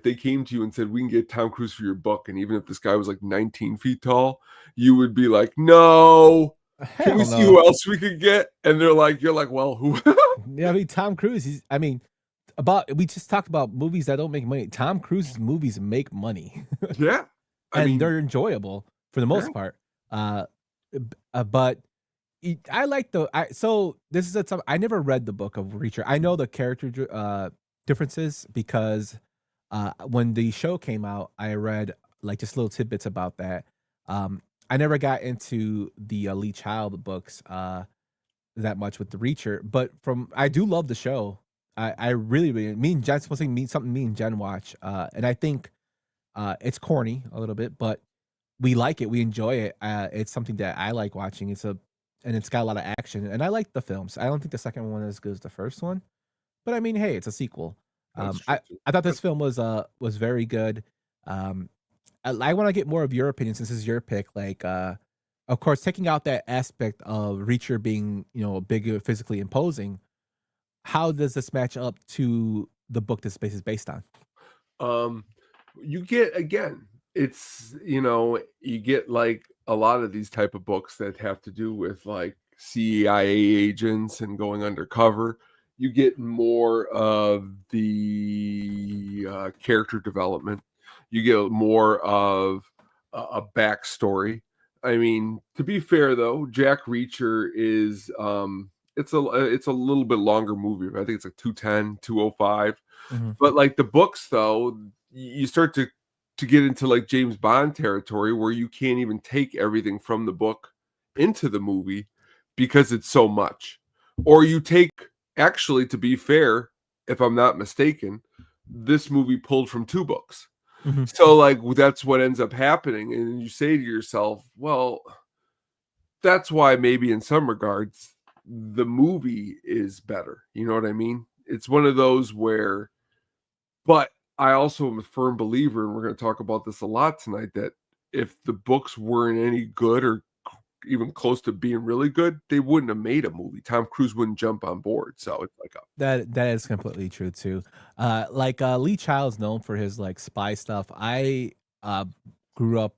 E: they came to you and said, we can get Tom Cruise for your book, and even if this guy was like 19 feet tall, you would be like, no, can we see who else we could get? And you're like, well, who?
D: Yeah, I mean, Tom Cruise, we just talked about movies that don't make money. Tom Cruise's movies make money.
E: Yeah.
D: They're enjoyable for the most part. But I like so this is I never read the book of Reacher. I know the character differences because when the show came out, I read like just little tidbits about that. I never got into the Lee Child books that much with the Reacher, but I do love the show. I really, me and Jen, something me and Jen watch, and I think it's corny a little bit, but we like it, we enjoy it. It's something that I like watching. And it's got a lot of action, and I like the films. I don't think the second one is as good as the first one, but I mean, hey, it's a sequel. I thought this film was very good. I want to get more of your opinion since this is your pick. Like, of course, taking out that aspect of Reacher being, bigger, physically imposing. How does this match up to the book this is based on?
E: You get, again, it's, you get like a lot of these type of books that have to do with like CIA agents and going undercover. You get more of the character development. You get more of a backstory. I mean, to be fair though, Jack Reacher is it's a little bit longer movie. I think it's like 210, 205.
D: Mhm.
E: But like the books though, you start to get into like James Bond territory where you can't even take everything from the book into the movie because it's so much. Or you take, actually, to be fair, if I'm not mistaken, this movie pulled from 2 books.
D: Mhm.
E: So like that's what ends up happening. And you say to yourself, well, that's why maybe in some regards the movie is better. You know what I mean? It's one of those where, but I also am a firm believer, and we're going to talk about this a lot tonight, that if the books weren't any good or even close to being really good, they wouldn't have made a movie. Tom Cruise wouldn't jump on board. So it's like
D: That is completely true too. Lee Child's known for his like spy stuff. I grew up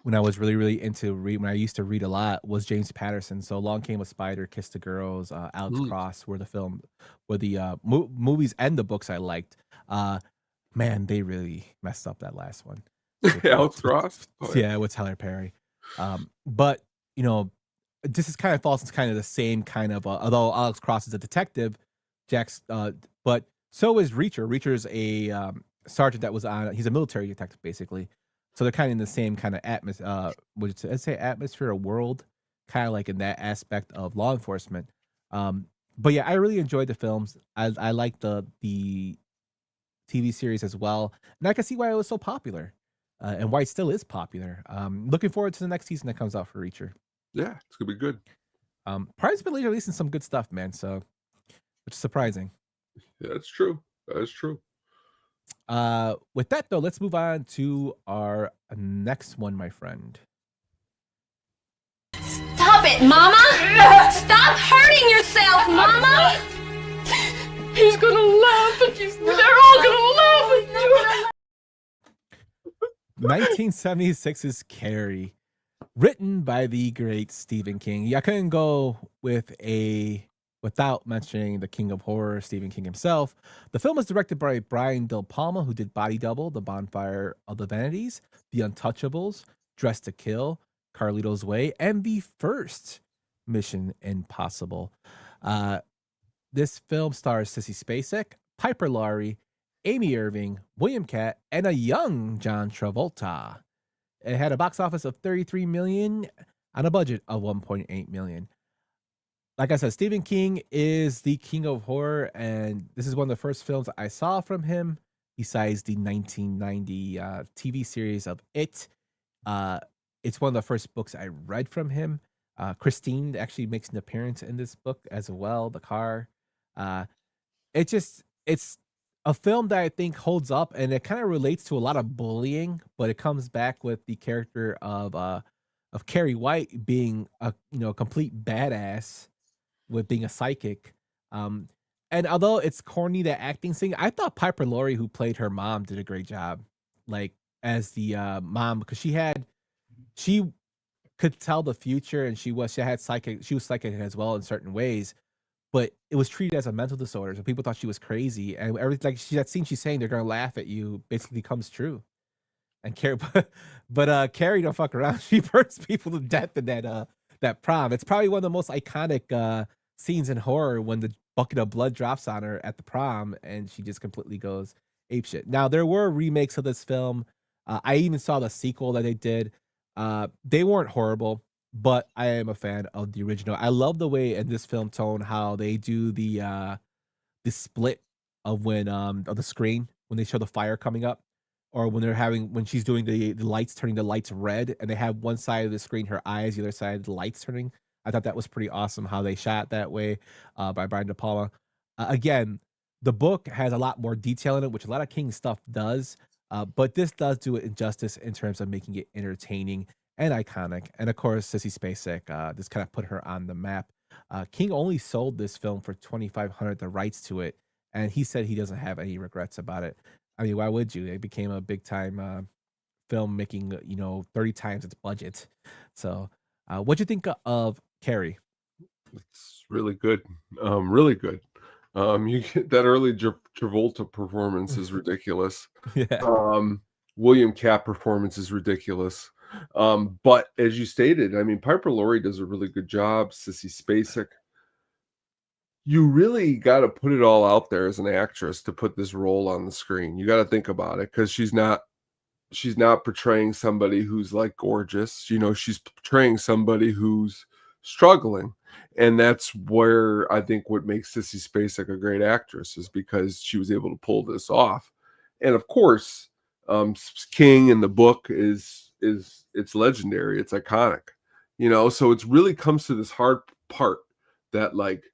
D: when I was really into read when I used to read a lot was James Patterson. So Long Came a Spider, Kiss the Girls, Alex Cross were the movies and the books I liked. Man, they really messed up that last one.
E: Alex Cross.
D: Yeah, with Tyler Perry. But you know, this is kind of falls into kind of the same kind of although Alex Cross is a detective, Jack's but so is Reacher. Reacher's a sergeant that was on he's a military detective basically. So they're kind of in the same kind of atmosphere would I say atmosphere or world, kind of like in that aspect of law enforcement. But yeah, I really enjoyed the films. I like the TV series as well. And I can see why it was so popular. And why it still is popular. Looking forward to the next season that comes out for Reacher.
E: Yeah, it's gonna be good.
D: Pride's been releasing some good stuff, man. So, which is surprising.
E: Yeah, that's true. That is true.
D: With that though, let's move on to our next one, my friend.
I: Stop it, Mama! Stop hurting yourself, Mama!
J: He's gonna laugh at you. They're all gonna laugh at you.
D: 1976's Carrie, written by the great Stephen King. Yeah, I couldn't go without mentioning the King of Horror, Stephen King himself. The film is directed by Brian De Palma, who did Body Double, The Bonfire of the Vanities, The Untouchables, Dressed to Kill, Carlito's Way, and the first Mission Impossible. This film stars Sissy Spacek, Piper Laurie, Amy Irving, William Catt, and a young John Travolta. It had a box office of $33 million on a budget of $1.8 million. Like I said, Stephen King is the king of horror, and this is one of the first films I saw from him, besides the 1990 TV series of It. It's one of the first books I read from him. Christine actually makes an appearance in this book as well, The Car. It's a film that I think holds up, and it kind of relates to a lot of bullying, but it comes back with the character of Carrie White being a complete badass with being a psychic. And although it's corny, the acting thing, I thought Piper Laurie, who played her mom, did a great job, like as the mom, because she could tell the future, and she was psychic as well in certain ways. But it was treated as a mental disorder, so people thought she was crazy, and everything like that scene she's saying they're gonna laugh at you basically comes true. And Carrie, but Carrie don't fuck around. She burns people to death in that prom. It's probably one of the most iconic scenes in horror when the bucket of blood drops on her at the prom, and she just completely goes apeshit. Now there were remakes of this film. I even saw the sequel that they did. They weren't horrible, but I am a fan of the original. I love the way in this film tone how they do the split of when of the screen when they show the fire coming up, or when she's doing the lights, turning the lights red, and they have one side of the screen her eyes, the other side the lights turning. I thought that was pretty awesome how they shot that way by Brian De Palma. Again, the book has a lot more detail in it, which a lot of King stuff does, but this does do it injustice in terms of making it entertaining and iconic. And of course, Sissy Spacek, this kind of put her on the map. King only sold this film for $2,500, the rights to it, and he said he doesn't have any regrets about it. I mean, why would you? It became a big time film, making 30 times its budget. So, what'd you think of Carrie?
E: It's really good, really good. You get that early Travolta performance is ridiculous.
D: Yeah.
E: William Catt performance is ridiculous. But as you stated, I mean, Piper Laurie does a really good job. Sissy Spacek. You really got to put it all out there as an actress to put this role on the screen. You got to think about it, because she's not portraying somebody who's like gorgeous. You know, she's portraying somebody who's struggling. And that's where I think what makes Sissy Spacek a great actress is because she was able to pull this off. And of course, King in the book is it's legendary. It's iconic, you know, so it's really comes to this hard part that like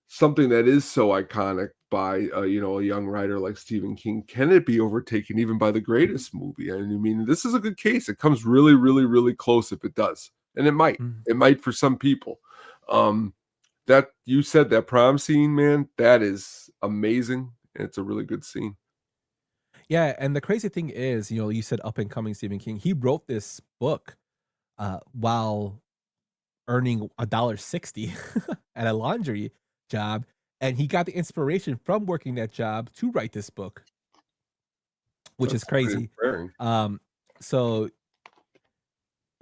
E: something that is so iconic by a young writer like Stephen King, can it be overtaken even by the greatest movie? And I mean, this is a good case. It comes really, really, really close if it does, and it might for some people. That you said that prom scene, man, that is amazing. It's a really good scene.
D: Yeah, and the crazy thing is, you said up and coming Stephen King. He wrote this book while earning $1.60 at a laundry job, and he got the inspiration from working that job to write this book, which is crazy. So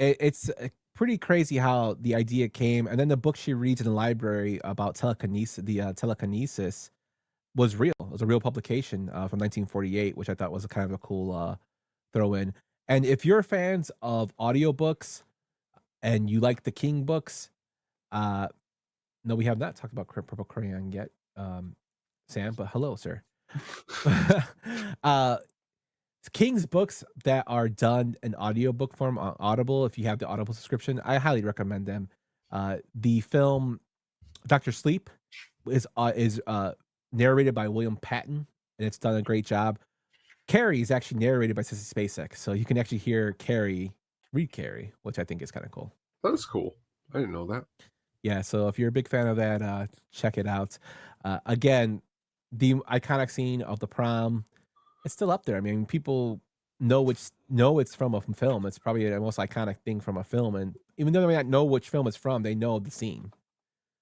D: it's pretty crazy how the idea came, and then the book she reads in the library about telekinesis was real. It was a real publication from 1948, which I thought was a kind of a cool throw in. And if you're fans of audiobooks and you like the King books, no, we have not talked about Purple Crayon yet, Sam, but hello, sir. King's books that are done in audiobook form on Audible, if you have the Audible subscription, I highly recommend them. The film Dr. Sleep is narrated by William Patton, and it's done a great job. Carrie is actually narrated by Sissy Spacek, so you can actually hear Carrie read Carrie, which I think is kind of cool.
E: That's cool. I didn't know that.
D: Yeah, so if you're a big fan of that, check it out. Again, the iconic scene of the prom, it's still up there. I mean, people know it's from a film. It's probably the most iconic thing from a film, and even though they may not know which film it's from, they know the scene.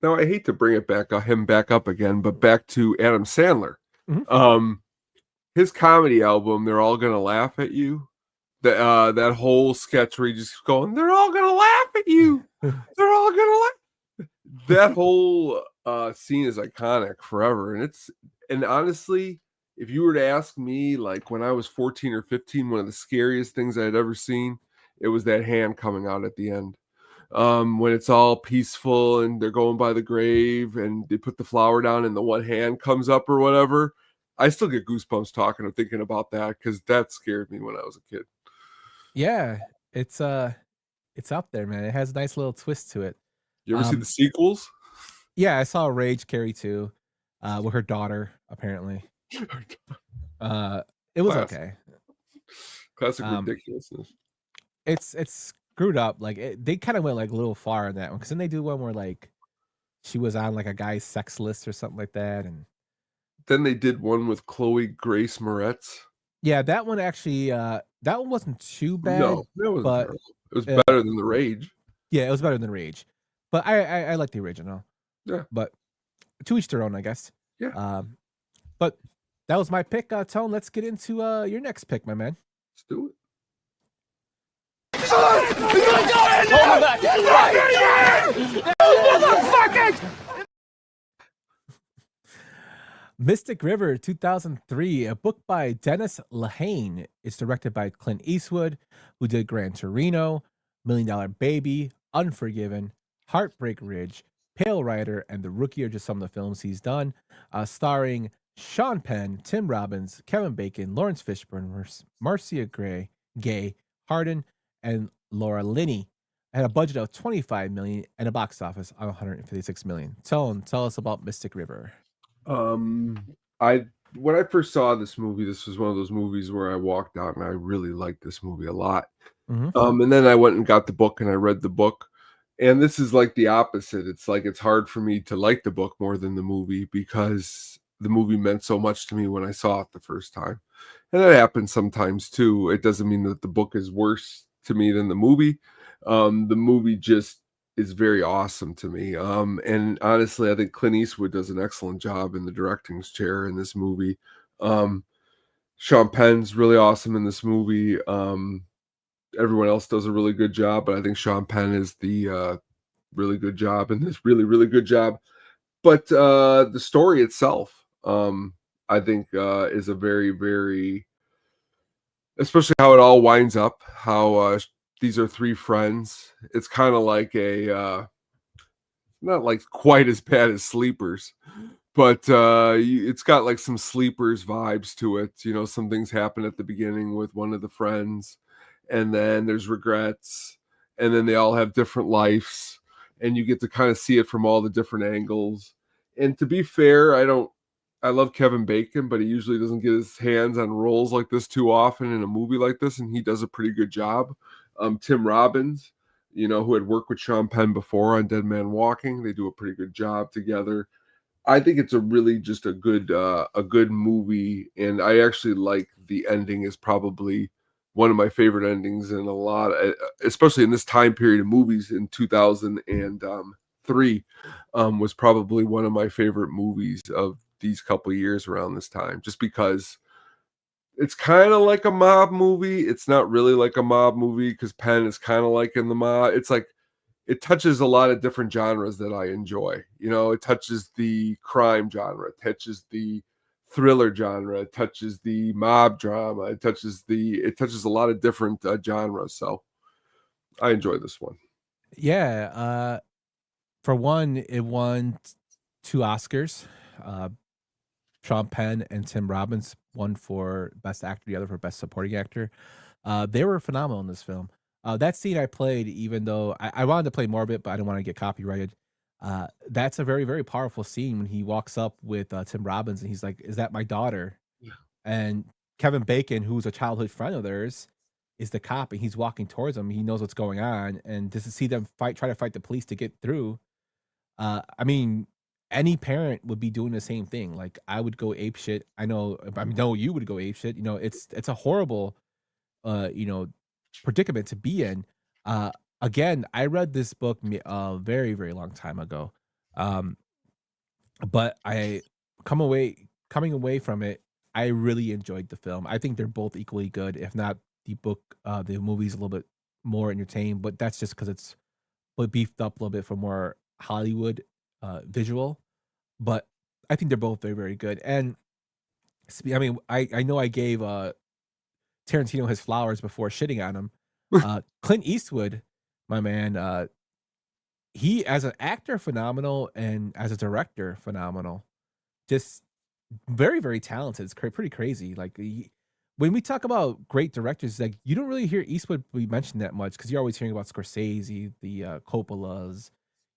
E: Now, I hate to bring it back, him back up again, but back to Adam Sandler.
D: Mm-hmm.
E: His comedy album, They're All Gonna Laugh at You. That whole sketch where he just going, they're all gonna laugh at you. They're all gonna laugh. That whole scene is iconic forever. And honestly, if you were to ask me, like when I was 14 or 15, one of the scariest things I had ever seen, it was that hand coming out at the end. When it's all peaceful and they're going by the grave and they put the flower down and the one hand comes up or whatever, I still get goosebumps talking or thinking about that because that scared me when I was a kid.
D: Yeah, it's up there, man. It has a nice little twist to it.
E: You ever see the sequels?
D: Yeah, I saw Rage Carrie 2 with her daughter, apparently. It was okay.
E: Classic ridiculousness.
D: It's screwed up. Like they kind of went like a little far in that one, because then they do one where like she was on like a guy's sex list or something like that, and
E: then they did one with Chloe Grace Moretz.
D: Yeah, that one actually that one wasn't too bad.
E: No, that wasn't
D: but
E: terrible. It was better than the Rage.
D: Yeah, it was better than Rage, but I like the original.
E: Yeah,
D: but to each their own, I guess.
E: Yeah.
D: But that was my pick. Tone, let's get into your next pick, my man.
E: Let's do it.
D: Mystic River 2003, a book by Dennis Lehane. It's directed by Clint Eastwood, who did Gran Torino, $1 Million Baby, Unforgiven, Heartbreak Ridge, Pale Rider, and The Rookie are just some of the films he's done. Starring Sean Penn, Tim Robbins, Kevin Bacon, Lawrence Fishburne, Marcia Gay, Harden, and Laura Linney. It had a budget of $25 million and a box office of $156 million. Tone, tell us about Mystic River.
E: When I first saw this movie, this was one of those movies where I walked out and I really liked this movie a lot.
D: Mm-hmm.
E: And then I went and got the book and I read the book. And this is like the opposite. It's like it's hard for me to like the book more than the movie because the movie meant so much to me when I saw it the first time. And that happens sometimes too. It doesn't mean that the book is worse to me than the movie. The movie just is very awesome to me. And honestly, I think Clint Eastwood does an excellent job in the directing chair in this movie. Sean Penn's really awesome in this movie. everyone else does a really good job, but I think Sean Penn is the really good job and this really, really good job. But the story itself, I think, is a very, very, especially how it all winds up, how these are three friends. It's kind of like not like quite as bad as Sleepers, but it's got like some Sleepers vibes to it. Some things happen at the beginning with one of the friends, and then there's regrets, and then they all have different lives, and you get to kind of see it from all the different angles. And to be fair, I love Kevin Bacon, but he usually doesn't get his hands on roles like this too often in a movie like this, and he does a pretty good job. Tim Robbins, who had worked with Sean Penn before on Dead Man Walking, they do a pretty good job together. I think it's just a good movie, and I actually like the ending. Is probably one of my favorite endings in a lot, especially in this time period of movies in 2003, was probably one of my favorite movies of these couple years around this time, just because it's kind of like a mob movie. It's not really like a mob movie because Penn is kind of like in the mob. It's like it touches a lot of different genres that I enjoy. It touches the crime genre, it touches the thriller genre, it touches the mob drama, it touches a lot of different genres. So I enjoy this one.
D: Yeah, for one, it won 2 Oscars. Sean Penn and Tim Robbins, one for Best Actor, the other for Best Supporting Actor. They were phenomenal in this film. That scene I played, even though I wanted to play more of it, but I didn't want to get copyrighted. That's a very, very powerful scene when he walks up with Tim Robbins and he's like, "Is that my daughter?"
E: Yeah.
D: And Kevin Bacon, who's a childhood friend of theirs, is the cop, and he's walking towards him. He knows what's going on, and just to see them try to fight the police to get through. I mean, any parent would be doing the same thing. Like, I would go ape shit. I know you would go ape shit. It's a horrible predicament to be in. Again, I read this book a very, very long time ago. But coming away from it, I really enjoyed the film. I think they're both equally good, if not the movie's a little bit more entertaining, but that's just because it's beefed up a little bit for more Hollywood visual. But I think they're both very, very good. And I mean, I know I gave Tarantino his flowers before shitting on him. Clint Eastwood, my man, he as an actor phenomenal, and as a director phenomenal. Just very, very talented. It's pretty crazy. Like when we talk about great directors, like you don't really hear Eastwood be mentioned that much because you're always hearing about Scorsese, the Coppolas.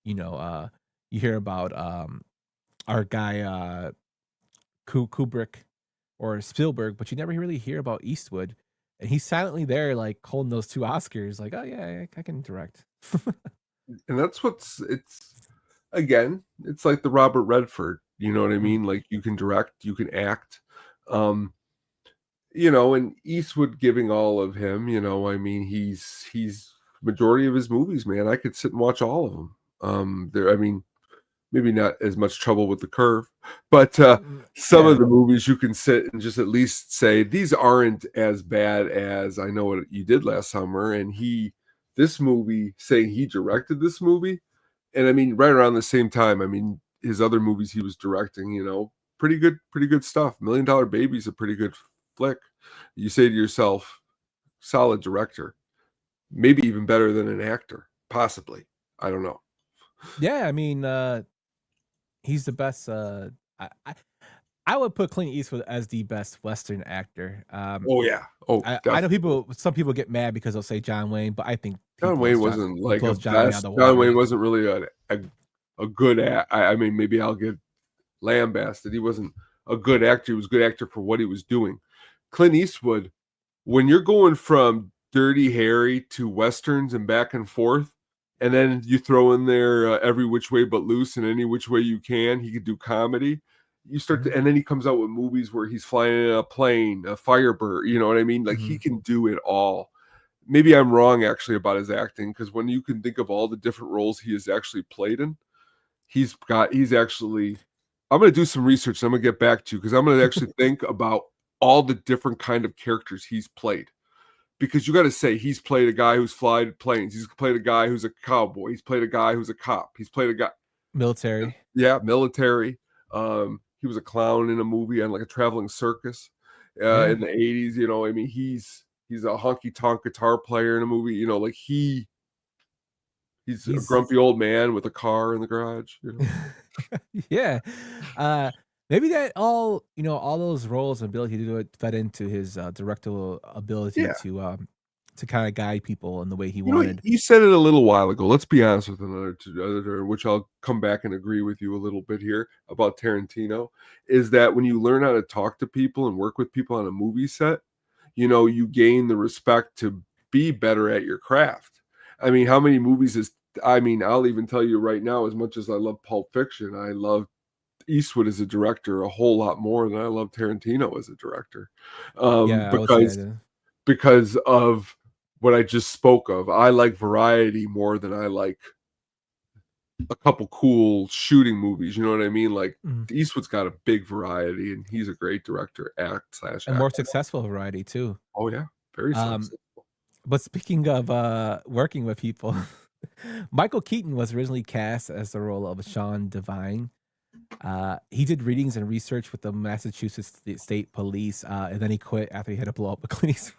D: You hear about our guy Kubrick or Spielberg, but you never really hear about Eastwood. And he's silently there, like holding those 2 Oscars, like, "Oh yeah, I can direct."
E: And that's it's like the Robert Redford, you know what I mean? Like you can direct, you can act. And Eastwood giving all of him, I mean, he's majority of his movies, man. I could sit and watch all of them. I mean, maybe not as much Trouble with the Curve, but some of the movies you can sit and just at least say these aren't as bad as I Know What You Did Last Summer. And this movie, saying he directed this movie, and I mean right around the same time, I mean his other movies he was directing, pretty good stuff. $1 Million Baby's a pretty good flick. You say to yourself, solid director, maybe even better than an actor, possibly. I don't know.
D: Yeah, I mean, he's the best. I would put Clint Eastwood as the best Western actor.
E: Oh yeah.
D: I know some people get mad because they'll say John Wayne, but I think
E: John Wayne wasn't like a best. John Wayne wasn't really a good I mean, maybe I'll get lambasted. He wasn't a good actor. He was a good actor for what he was doing. Clint Eastwood, when you're going from Dirty Harry to Westerns and back and forth, and then you throw in there Every Which Way But Loose and Any Which Way You Can, he could do comedy. You start to, and then he comes out with movies where he's flying in a plane, a Firebird, you know what I mean? Like he can do it all. Maybe I'm wrong actually about his acting, because when you can think of all the different roles he has actually played in, I'm going to do some research and I'm going to get back to you, because I'm going to actually think about all the different kind of characters he's played. because you got to say he's played a guy who's flied planes. He's played a guy who's a cowboy. He's played a guy who's a cop. He's played a guy
D: military.
E: Yeah, military. He was a clown in a movie on like a traveling circus in the 80s. You know, I mean, he's a honky tonk guitar player in a movie. You know, like he's a grumpy old man with a car in the garage. You know?
D: Yeah. Maybe that all those roles and ability to do it fed into his directorial ability to kind of guide people in the way he wanted.
E: You said it a little while ago. Let's be honest with another, which I'll come back and agree with you a little bit here about Tarantino, is that when you learn how to talk to people and work with people on a movie set, you know, you gain the respect to be better at your craft. I mean, how many movies I'll even tell you right now, as much as I love Pulp Fiction, I love Eastwood as a director a whole lot more than I love Tarantino as a director. Because of what I just spoke of. I like variety more than I like a couple cool shooting movies. You know what I mean? Like Eastwood's got a big variety, and he's a great director,
D: and more successful variety too.
E: Oh yeah, very successful.
D: But speaking of working with people, Michael Keaton was originally cast as the role of Sean Devine. He did readings and research with the Massachusetts State Police, and then he quit after he had to blow up with Clint Eastwood.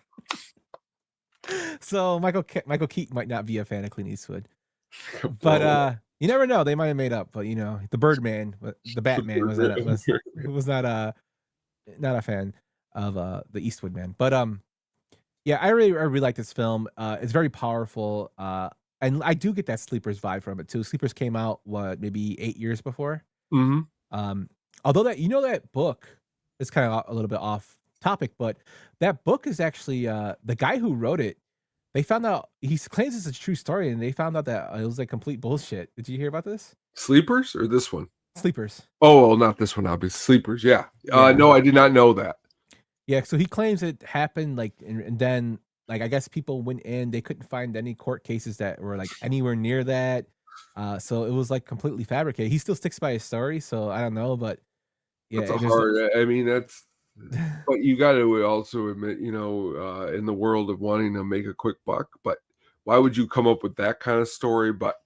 D: So Michael Keaton might not be a fan of Clint Eastwood, but you never know. They might have made up. But you know, the Birdman, the Batman was not a fan of the Eastwood man. But yeah, I really like this film. It's very powerful, and I do get that Sleepers vibe from it too. Sleepers came out maybe 8 years before. Although that book is kind of a little bit off topic, but that book is actually the guy who wrote it. They found out, he claims it's a true story, and they found out that it was like complete bullshit. Did you hear about this?
E: Sleepers or this one?
D: Sleepers.
E: Oh, well, not this one, obviously. Sleepers, yeah. No, I did not know that.
D: Yeah, so he claims it happened and then I guess people went in, they couldn't find any court cases that were like anywhere near that. So it was like completely fabricated. He still sticks by his story, so I don't know, but yeah,
E: that's hard. I mean, but you got to also admit, you know, in the world of wanting to make a quick buck, but why would you come up with that kind of story? But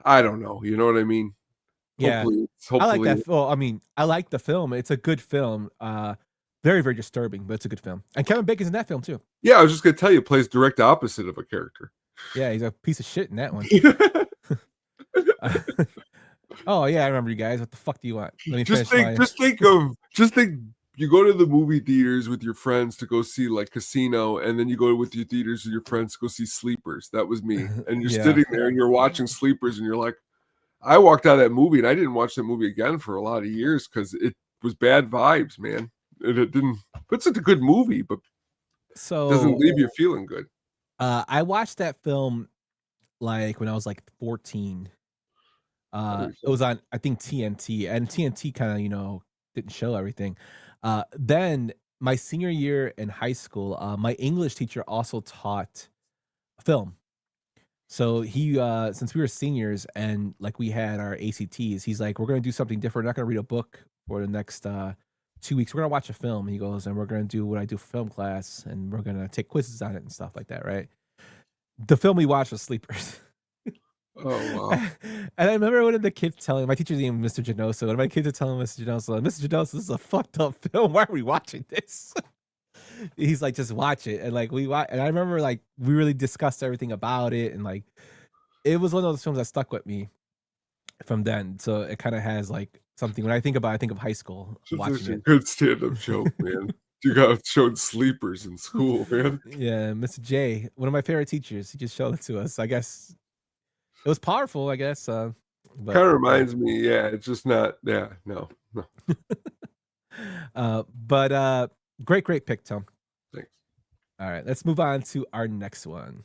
E: I don't know. You know what I mean?
D: Yeah. Hopefully. I like that. Well, I mean, I like the film. It's a good film. Very, very disturbing, but it's a good film. And Kevin Bacon's in that film too.
E: Yeah, I was just gonna tell you, plays direct opposite of a character.
D: Yeah, he's a piece of shit in that one. Oh yeah, I remember you guys. What the fuck do you want? Let me
E: just think you go to the movie theaters with your friends to go see like Casino, and then you go with your theaters with your friends to go see Sleepers. That was me. And you're sitting there and you're watching Sleepers, and you're like, I walked out of that movie and I didn't watch that movie again for a lot of years because it was bad vibes, man. And it didn't. It's a good movie, but it doesn't leave you feeling good.
D: I watched that film like when I was like 14. It was on, I think, TNT, and TNT kind of, you know, didn't show everything. Then my senior year in high school, my English teacher also taught film. So he, since we were seniors and like we had our ACTs, he's like, we're going to do something different. We're not going to read a book for the next 2 weeks. We're going to watch a film. He goes, and we're going to do what I do for film class, and we're going to take quizzes on it and stuff like that, right? The film we watched was Sleepers.
E: Oh, wow.
D: And I remember one of the kids telling, my teacher's name Mr. Genosa, one of my kids are telling Mr. Genosa, Mr. Genosa, this is a fucked up film. Why are we watching this? He's like, just watch it. And like, and I remember like, we really discussed everything about it. And like, it was one of those films that stuck with me from then. So it kind of has like something, when I think of high school.
E: It's a good stand-up joke, man. You got showed Sleepers in school, man.
D: Yeah, Mr. J, one of my favorite teachers. He just showed it to us. I guess it was powerful, I guess. Kind
E: of reminds me, yeah, it's just not, no.
D: But great pick, Tom.
E: Thanks.
D: All right, let's move on to our next one.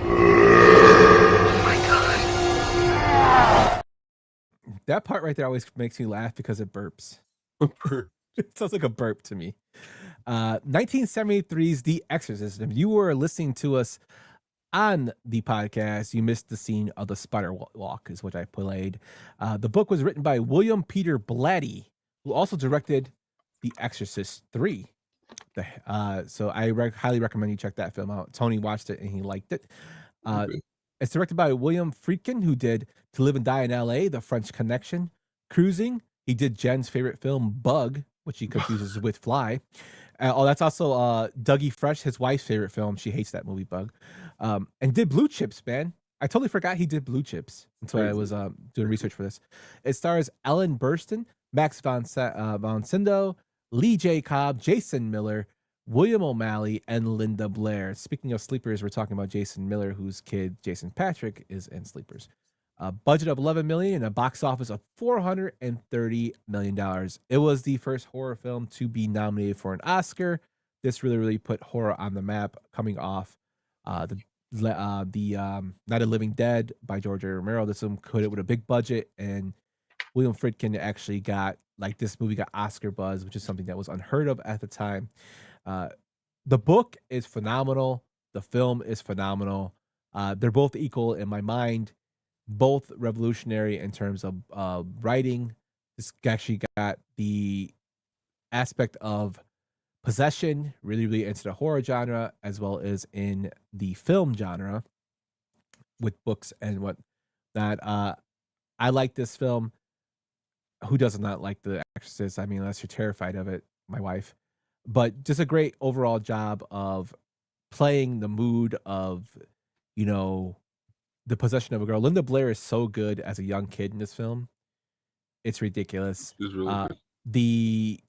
H: Oh my God.
D: That part right there always makes me laugh because it burps. It sounds like a burp to me. 1973's The Exorcist. If you were listening to us on the podcast, you missed the scene of the spider walk, is what I played. The book was written by William Peter Blatty, who also directed The Exorcist 3. So I highly recommend you check that film out. Tony watched it and he liked it. It's directed by William Friedkin, who did To Live and Die in L.A., The French Connection, Cruising. He did Jen's favorite film, Bug, which he confuses with Fly. That's also Dougie Fresh, his wife's favorite film. She hates that movie, Bug. And did Blue Chips, man. I totally forgot he did Blue Chips until I was doing research for this. It stars Ellen Burstyn, Max von Sydow, Lee J. Cobb, Jason Miller, William O'Malley, and Linda Blair. Speaking of Sleepers, we're talking about Jason Miller, whose kid Jason Patrick is in Sleepers. A budget of $11 million and a box office of $430 million. It was the first horror film to be nominated for an Oscar. This really put horror on the map, coming off the Night of Living Dead by George A. Romero. This one put it with a big budget, and William Friedkin actually got, like, this movie got Oscar buzz, which is something that was unheard of at the time. The book is phenomenal. The film is phenomenal. They're both equal in my mind, both revolutionary in terms of writing. This actually got the aspect of possession really into the horror genre, as well as in the film genre with books and what that. I like this film. Who does not like The Exorcist? I mean, unless you're terrified of it, my wife. But just a great overall job of playing the mood of, the possession of a girl. Linda Blair is so good as a young kid in this film. It's ridiculous.
E: It's really good.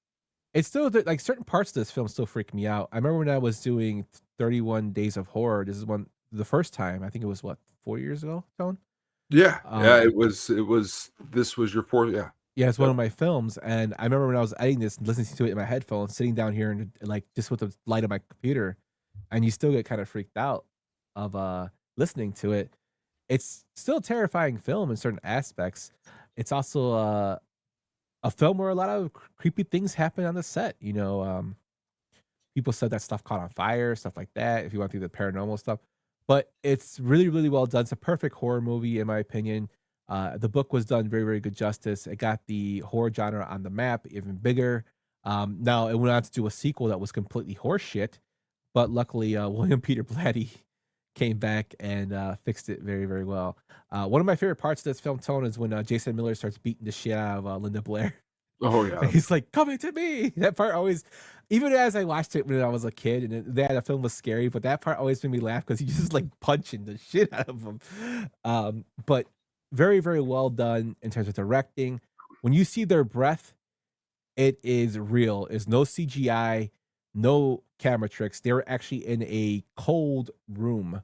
D: It's still like certain parts of this film still freak me out. I remember when I was doing 31 Days of Horror. This is the first time. I think it was 4 years ago, Tone?
E: Yeah. It was. This was your fourth. Yeah.
D: Yeah, it's one of my films, and I remember when I was editing this and listening to it in my headphones, sitting down here and like just with the light of my computer, and you still get kind of freaked out of listening to it. It's still a terrifying film in certain aspects. It's also a film where a lot of creepy things happen on the set. People said that stuff caught on fire, stuff like that. If you want to do the paranormal stuff, but it's really well done. It's a perfect horror movie in my opinion. The book was done very good justice. It got the horror genre on the map even bigger. Now it went on to do a sequel that was completely horseshit, but luckily William Peter Blatty came back and fixed it very well. One of my favorite parts of this film, Tone, is when Jason Miller starts beating the shit out of Linda Blair.
E: Oh yeah,
D: he's like, "Come to me." That part always, even as I watched it when I was a kid, and the film was scary, but that part always made me laugh because he's just like punching the shit out of him. But very well done in terms of directing. When you see their breath, it is real. It's no CGI, no camera tricks. They were actually in a cold room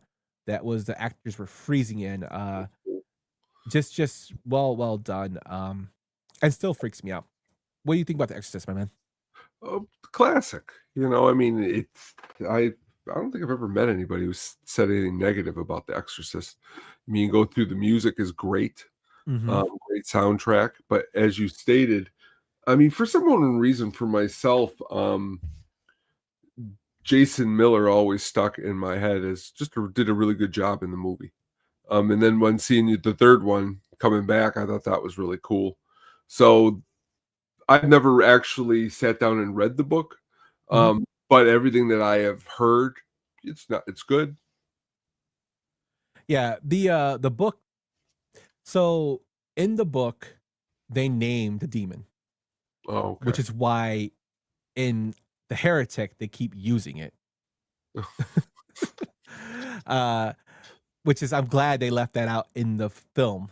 D: that was the actors were freezing in. Just well done. And still freaks me out. What do you think about The Exorcist, my man?
E: Classic. I mean, I don't think I've ever met anybody who said anything negative about The Exorcist. I mean, you go through, the music is great, great soundtrack. But as you stated, I mean, for some unknown reason, for myself, Jason Miller always stuck in my head as did a really good job in the movie. And then when seeing the third one coming back, I thought that was really cool. So I've never actually sat down and read the book, but everything that I have heard, it's good.
D: Yeah, the book. So in the book, they named the demon, which is why in The Heretic they keep using it. Which is, I'm glad they left that out in the film,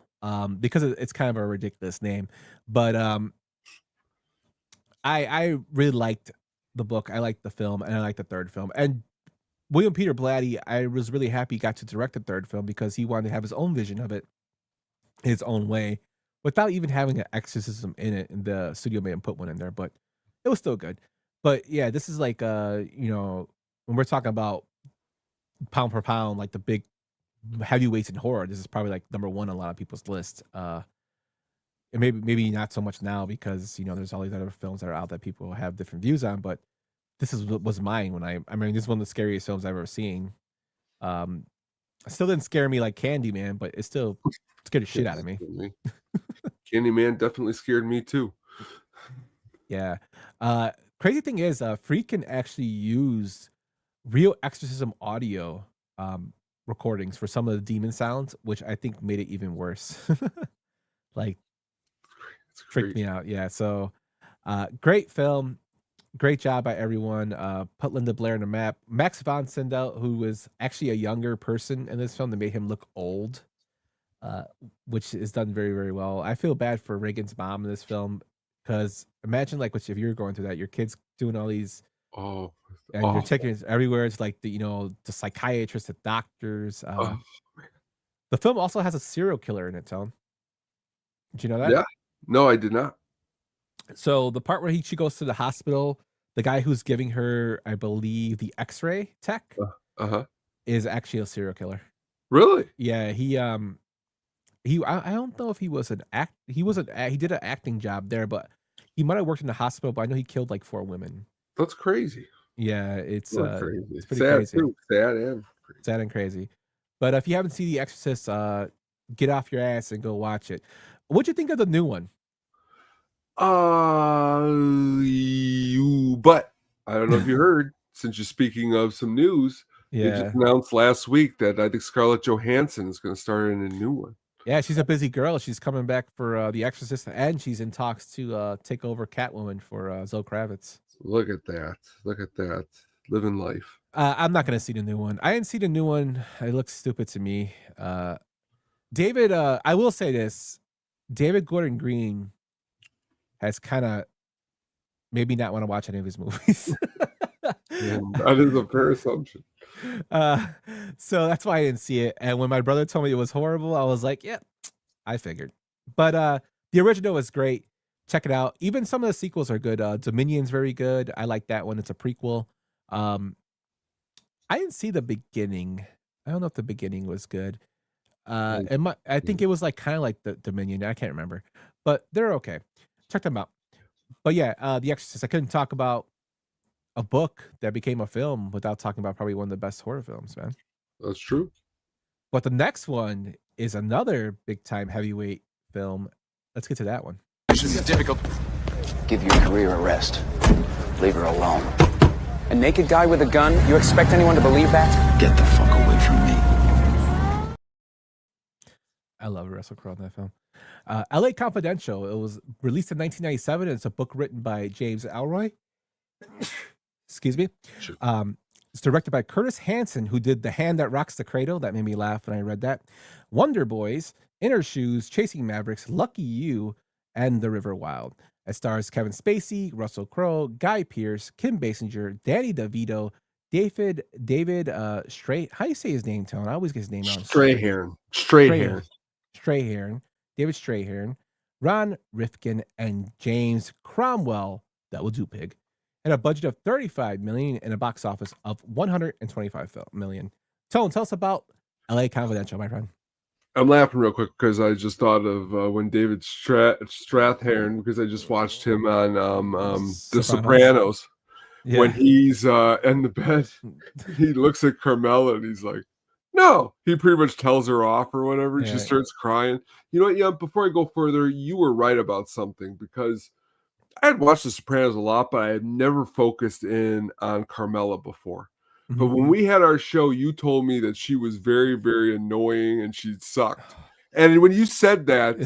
D: because it's kind of a ridiculous name. But I really liked the book. I liked the film, and I liked the third film. And William Peter Blatty, I was really happy he got to direct the third film because he wanted to have his own vision of it, his own way, without even having an exorcism in it. And the studio made him put one in there, but it was still good. But yeah, this is like when we're talking about pound for pound, like the big heavyweights in horror, this is probably like number one on a lot of people's list. And maybe not so much now because there's all these other films that are out that people have different views on, but this was mine when I mean, this is one of the scariest films I've ever seen. It still didn't scare me like Candyman, but it still scared the shit out of me.
E: Candyman definitely scared me too.
D: Yeah. Crazy thing is, Freak can actually use real exorcism audio recordings for some of the demon sounds, which I think made it even worse. Like,
E: It's
D: freaked
E: great.
D: me out. Yeah. So, great film. Great job by everyone. Put Linda Blair on the map. Max von Sydow, who was actually a younger person in this film, that made him look old, which is done very, very well. I feel bad for Reagan's mom in this film because imagine like if you're going through that, your kid's doing all these,
E: Oh,
D: and you're
E: awful.
D: taking it everywhere. It's like the psychiatrists, the doctors.
E: Oh,
D: The film also has a serial killer in it, Tone. Did you know that?
E: yeah. No, I did not.
D: So the part where she goes to the hospital, the guy who's giving her, I believe, the X-ray tech
E: Uh-huh.
D: is actually a serial killer.
E: Really?
D: Yeah, I don't know if he was he did an acting job there, but he might have worked in the hospital. But I know he killed like 4 women.
E: That's crazy.
D: Yeah, it's
E: Really crazy.
D: it's pretty
E: Sad
D: crazy,
E: too. Sad and crazy.
D: sad and crazy. But if you haven't seen The Exorcist, get off your ass and go watch it. What'd you think of the new one?
E: But I don't know if you heard, since you're speaking of some news, they
D: Yeah,
E: just announced last week that I think Scarlett Johansson is going to star in a new one.
D: yeah, she's a busy girl. She's coming back for The Exorcist, and she's in talks to take over Catwoman for Zoe Kravitz.
E: Look at that. Look at that. Living life.
D: I'm not gonna see the new one. I didn't see the new one. It looks stupid to me. David, I will say this: David Gordon Green has kind of maybe not want to watch any of his movies.
E: Yeah, that is a fair assumption.
D: So that's why I didn't see it. And when my brother told me it was horrible, I was like, yeah, I figured. But the original was great. Check it out. Even some of the sequels are good. Dominion's very good. I like that one. It's a prequel. I didn't see the beginning. I don't know if the beginning was good. I think it was like kind of like the Dominion. I can't remember, but they're okay. Check them out. But yeah, The Exorcist. I couldn't talk about a book that became a film without talking about probably one of the best horror films, man.
E: That's true.
D: But the next one is another big time heavyweight film. Let's get to that one.
K: This is difficult. Give your career a rest. Leave her alone. A naked guy with a gun? You expect anyone to believe that?
G: Get the fuck away from me.
D: I love Russell Crowe in that film. LA Confidential. It was released in 1997. And it's a book written by James Ellroy. Excuse me.
E: Sure.
D: It's directed by Curtis Hanson, who did The Hand That Rocks the Cradle. That made me laugh when I read that. Wonder Boys, Inner Shoes, Chasing Mavericks, Lucky You, and The River Wild. It stars Kevin Spacey, Russell Crowe, Guy Pearce, Kim Basinger, Danny DeVito, David Stray. How do you say his name, Tone? I always get his name wrong.
E: Strahan.
D: David Strahan, Ron Rifkin, and James Cromwell. That will do, pig. And a budget of $35 million and a box office of $125 million. Tone, tell us about LA Confidential, my friend.
E: I'm laughing real quick because I just thought of when David Strathairn, because I just watched him on The Sopranos.
D: Yeah.
E: When he's in the bed, he looks at Carmela and he's like, no. He pretty much tells her off or whatever.
D: Yeah.
E: She starts crying. You know what? Yeah, before I go further, you were right about something, because I had watched The Sopranos a lot, but I had never focused in on Carmela before. But when we had our show, you told me that she was very, very annoying and she sucked. And when you said that,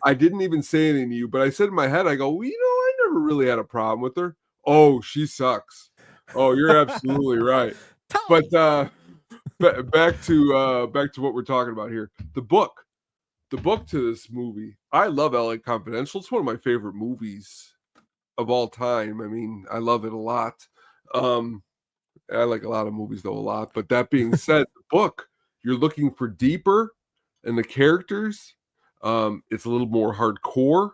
E: I didn't even say anything to you, but I said in my head, I go, well, I never really had a problem with her. Oh, she sucks. Oh, you're absolutely right. But back to what we're talking about here. The book to this movie. I love LA Confidential. It's one of my favorite movies of all time. I mean, I love it a lot. I like a lot of movies though, a lot. But that being said, the book, you're looking for deeper in the characters. It's a little more hardcore.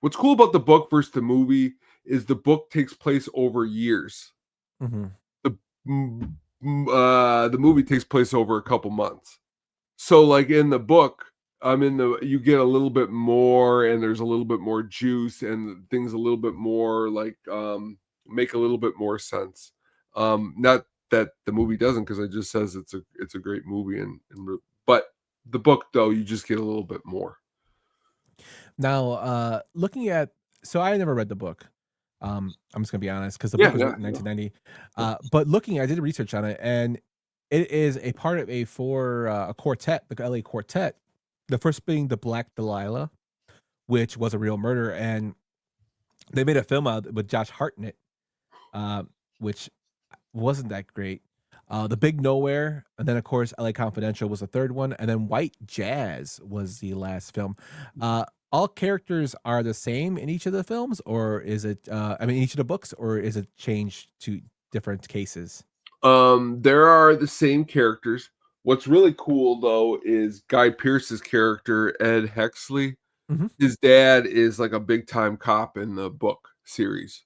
E: What's cool about the book versus the movie is the book takes place over years.
D: Mm-hmm.
E: The movie takes place over a couple months. So like in the book, you get a little bit more, and there's a little bit more juice, and things a little bit more like make a little bit more sense. Not that the movie doesn't, because it just says it's a great movie, but the book though, you just get a little bit more.
D: Now, so I never read the book. I'm just gonna be honest because the book was written in 1990. But I did research on it, and it is a part of a quartet, the LA Quartet. The first being the Black Delilah, which was a real murder, and they made a film out with Josh Hartnett, which wasn't that great. The Big Nowhere, and then of course LA Confidential was the third one, and then White Jazz was the last film. All characters are the same in each of the films, or is it? Each of the books, or is it changed to different cases?
E: There are the same characters. What's really cool though is Guy Pearce's character, Ed Hexley.
D: Mhm.
E: His dad is like a big time cop in the book series,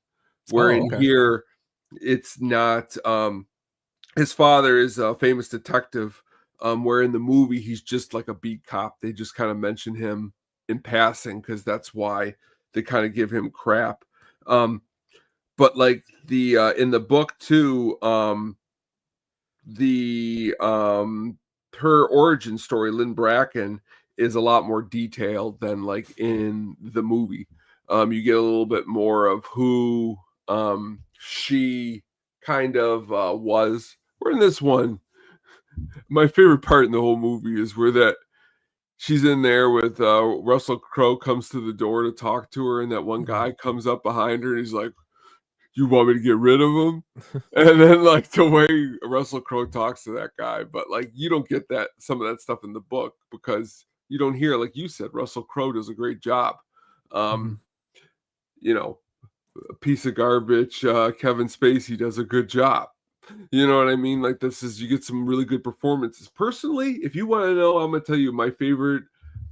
E: where in here it's not. His father is a famous detective, where in the movie he's just like a beat cop. They just kind of mention him in passing because that's why they kind of give him crap. But like the in the book too, her origin story, Lynn Bracken, is a lot more detailed than like in the movie. You get a little bit more of who she kind of was. Where in this one, my favorite part in the whole movie is where that she's in there with Russell Crowe comes to the door to talk to her, and that one guy comes up behind her and he's like, "You want me to get rid of him?" And then like the way Russell Crowe talks to that guy, but like you don't get some of that stuff in the book because you don't hear, like you said, Russell Crowe does a great job. You know, a piece of garbage, Kevin Spacey does a good job. You know what I mean? Like you get some really good performances. Personally, if you want to know, I'm gonna tell you my favorite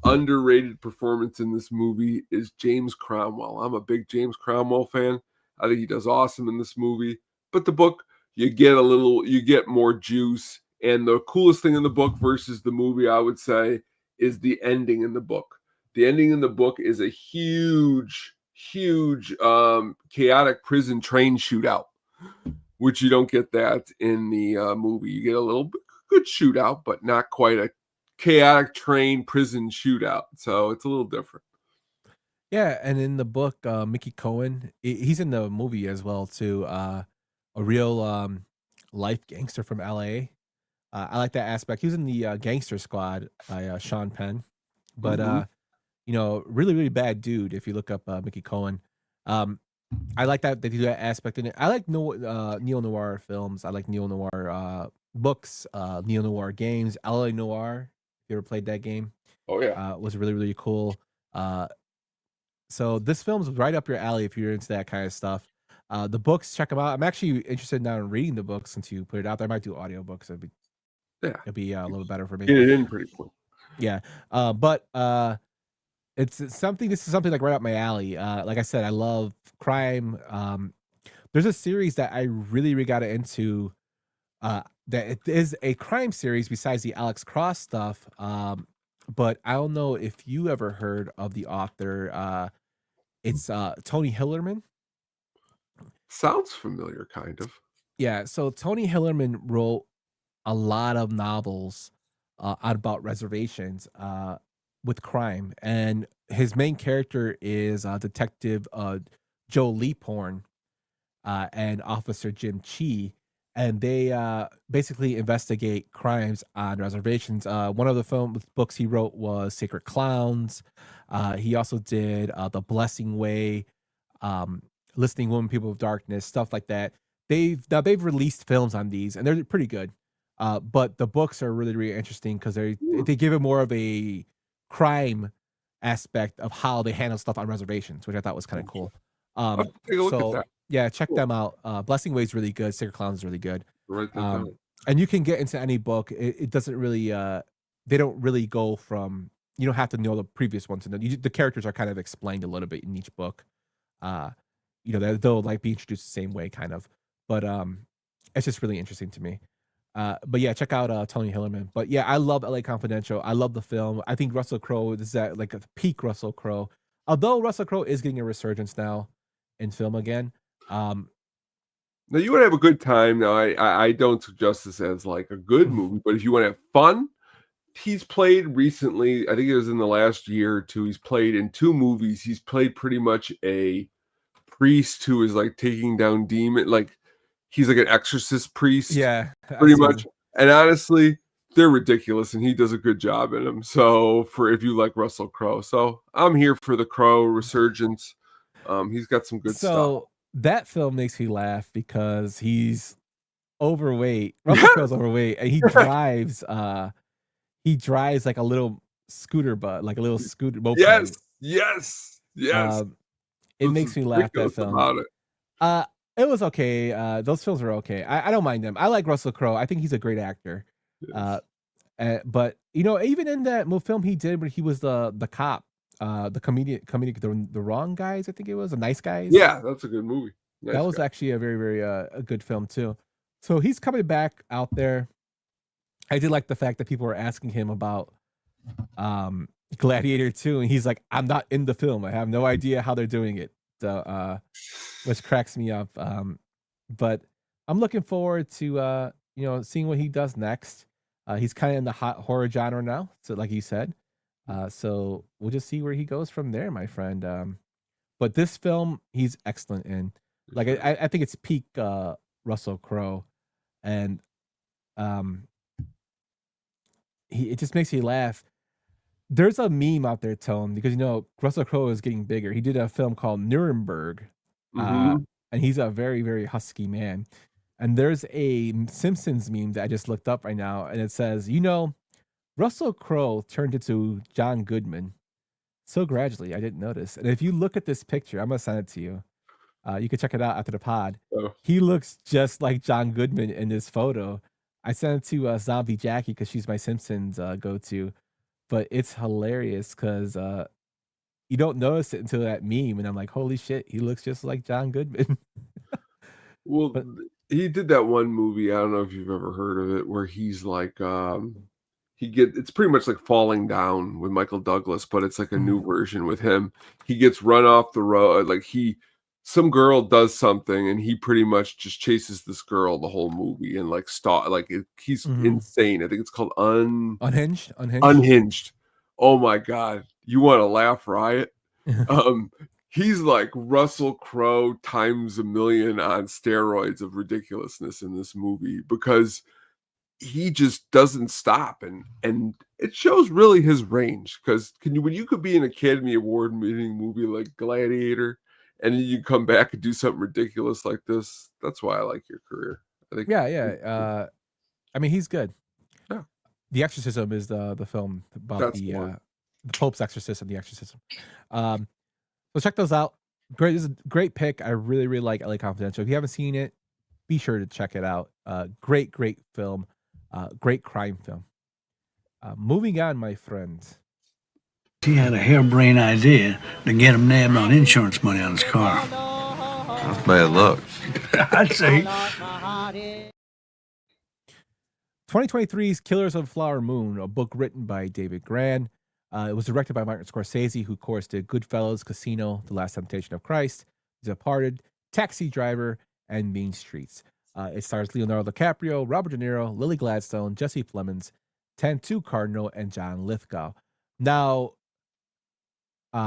E: underrated performance in this movie is James Cromwell. I'm a big James Cromwell fan. I think he does awesome in this movie. But the book, you get more juice. And the coolest thing in the book versus the movie, I would say, is the ending in the book. The ending in the book is a huge chaotic prison train shootout, which you don't get that in the movie. You get a little bit good shootout, but not quite a chaotic train prison shootout. So it's a little different.
D: Yeah, and in the book, Mickey Cohen, he's in the movie as well too. A real life gangster from LA. I like that aspect. He was in the Gangster Squad by Sean Penn, but really really bad dude. If you look up Mickey Cohen, I like that they do that aspect in it. I like neo noir films. I like neo noir books, neo noir games. LA Noir. If you ever played that game?
E: Oh yeah,
D: was really really cool. So this film's right up your alley if you're into that kind of stuff. The books, check them out. I'm actually interested now in reading the books since you put it out there. I might do audiobooks. It'd be a little better for me.
E: Get it in pretty quick.
D: Yeah. But it's something. This is something like right up my alley. Like I said, I love crime. There's a series that I really got into. That it is a crime series besides the Alex Cross stuff. But I don't know if you ever heard of the author. It's Tony Hillerman.
E: Sounds familiar, kind of.
D: Yeah. So Tony Hillerman wrote a lot of novels about reservations with crime, and his main character is Detective Joe Leaphorn and Officer Jim Chi, and they basically investigate crimes on reservations. One of the books he wrote was Sacred Clowns. He also did The Blessing Way, Listening Women, People of Darkness, stuff like that. They've released films on these, and they're pretty good. But the books are really, really interesting because they give it more of a crime aspect of how they handle stuff on reservations, which I thought was kind of cool.
E: Take a look at that.
D: Yeah, check them out. Blessing Way is really good. Sacred Clowns is really good.
E: Write that down.
D: And you can get into any book. It doesn't really. They don't really go from. You don't have to know the previous ones, and the characters are kind of explained a little bit in each book. They'll like be introduced the same way, kind of. But it's just really interesting to me. But yeah, check out Tony Hillerman. But yeah, I love LA Confidential. I love the film. I think Russell Crowe is at like a peak Russell Crowe. Although Russell Crowe is getting a resurgence now in film again.
E: Now you want to have a good time. Now I don't suggest this as like a good movie, but if you want to have fun, he's played recently. I think it was in the last year or two. He's played in 2 movies. He's played pretty much a priest who is like taking down demon, like he's like an exorcist priest,
D: Yeah,
E: pretty much. And honestly, they're ridiculous, and he does a good job in them. So for if you like Russell Crowe, so I'm here for the Crowe resurgence. He's got some good stuff.
D: So that film makes me laugh because he's overweight. Russell Crowe's overweight, and he drives like a little scooter like a little scooter moped.
E: Yes.
D: It makes me laugh, that film.
E: About it.
D: It was okay. Those films are okay. I don't mind them. I like Russell Crowe. I think he's a great actor.
E: Yes.
D: But even in that film he did where he was the cop, the comedic, the Wrong Guys, I think it was, the Nice Guys.
E: Yeah, that's a good movie.
D: That was actually a very, very a good film too. So he's coming back out there. I did like the fact that people were asking him about Gladiator 2, and he's like, I'm not in the film. I have no idea how they're doing it. So which cracks me up. But I'm looking forward to seeing what he does next. He's kind of in the hot horror genre now, so like you said. So we'll just see where he goes from there, my friend. But this film, he's excellent in. Like I think it's peak Russell Crowe, and it just makes me laugh. There's a meme out there, Tone, because Russell Crowe is getting bigger. He did a film called Nuremberg, and he's a very, very husky man. And there's a Simpsons meme that I just looked up right now, and it says, Russell Crowe turned into John Goodman so gradually. I didn't notice. And if you look at this picture, I'm gonna send it to you. You can check it out after the pod.
E: Oh.
D: He looks just like John Goodman in this photo. I sent it to Zombie Jackie because she's my Simpsons go-to. But it's hilarious because you don't notice it until that meme, and I'm like, holy shit, he looks just like John Goodman.
E: Well, he did that one movie, I don't know if you've ever heard of it, where he's like it's pretty much like Falling Down with Michael Douglas, but it's like a new version with him. He gets run off the road, like some girl does something, and he pretty much just chases this girl the whole movie, and like he's insane. I think it's called Unhinged. Oh my god, you want to laugh, Riot? He's like Russell Crowe times a million on steroids of ridiculousness in this movie, because he just doesn't stop, and it shows really his range. Because when you could be in Academy Award-winning movie like Gladiator, and then you come back and do something ridiculous like this, that's why I like your career. I think.
D: Yeah. I mean, he's good.
E: Yeah.
D: The Exorcism is the film about the Pope's exorcism, the Exorcism. So check those out. Great, this is a great pick. I really, really like LA Confidential. If you haven't seen it, be sure to check it out. Great film. Great crime film. Moving on, my friends.
L: He had a harebrained idea to get him nabbed on insurance money on his car.
G: That's bad luck.
L: I'd say.
D: 2023's Killers of the Flower Moon, a book written by David Gran. It was directed by Martin Scorsese, who, of course, did Goodfellas, Casino, The Last Temptation of Christ, Departed, Taxi Driver, and Mean Streets. It stars Leonardo DiCaprio, Robert De Niro, Lily Gladstone, Jesse Plemons, Tantu Cardinal, and John Lithgow. Now,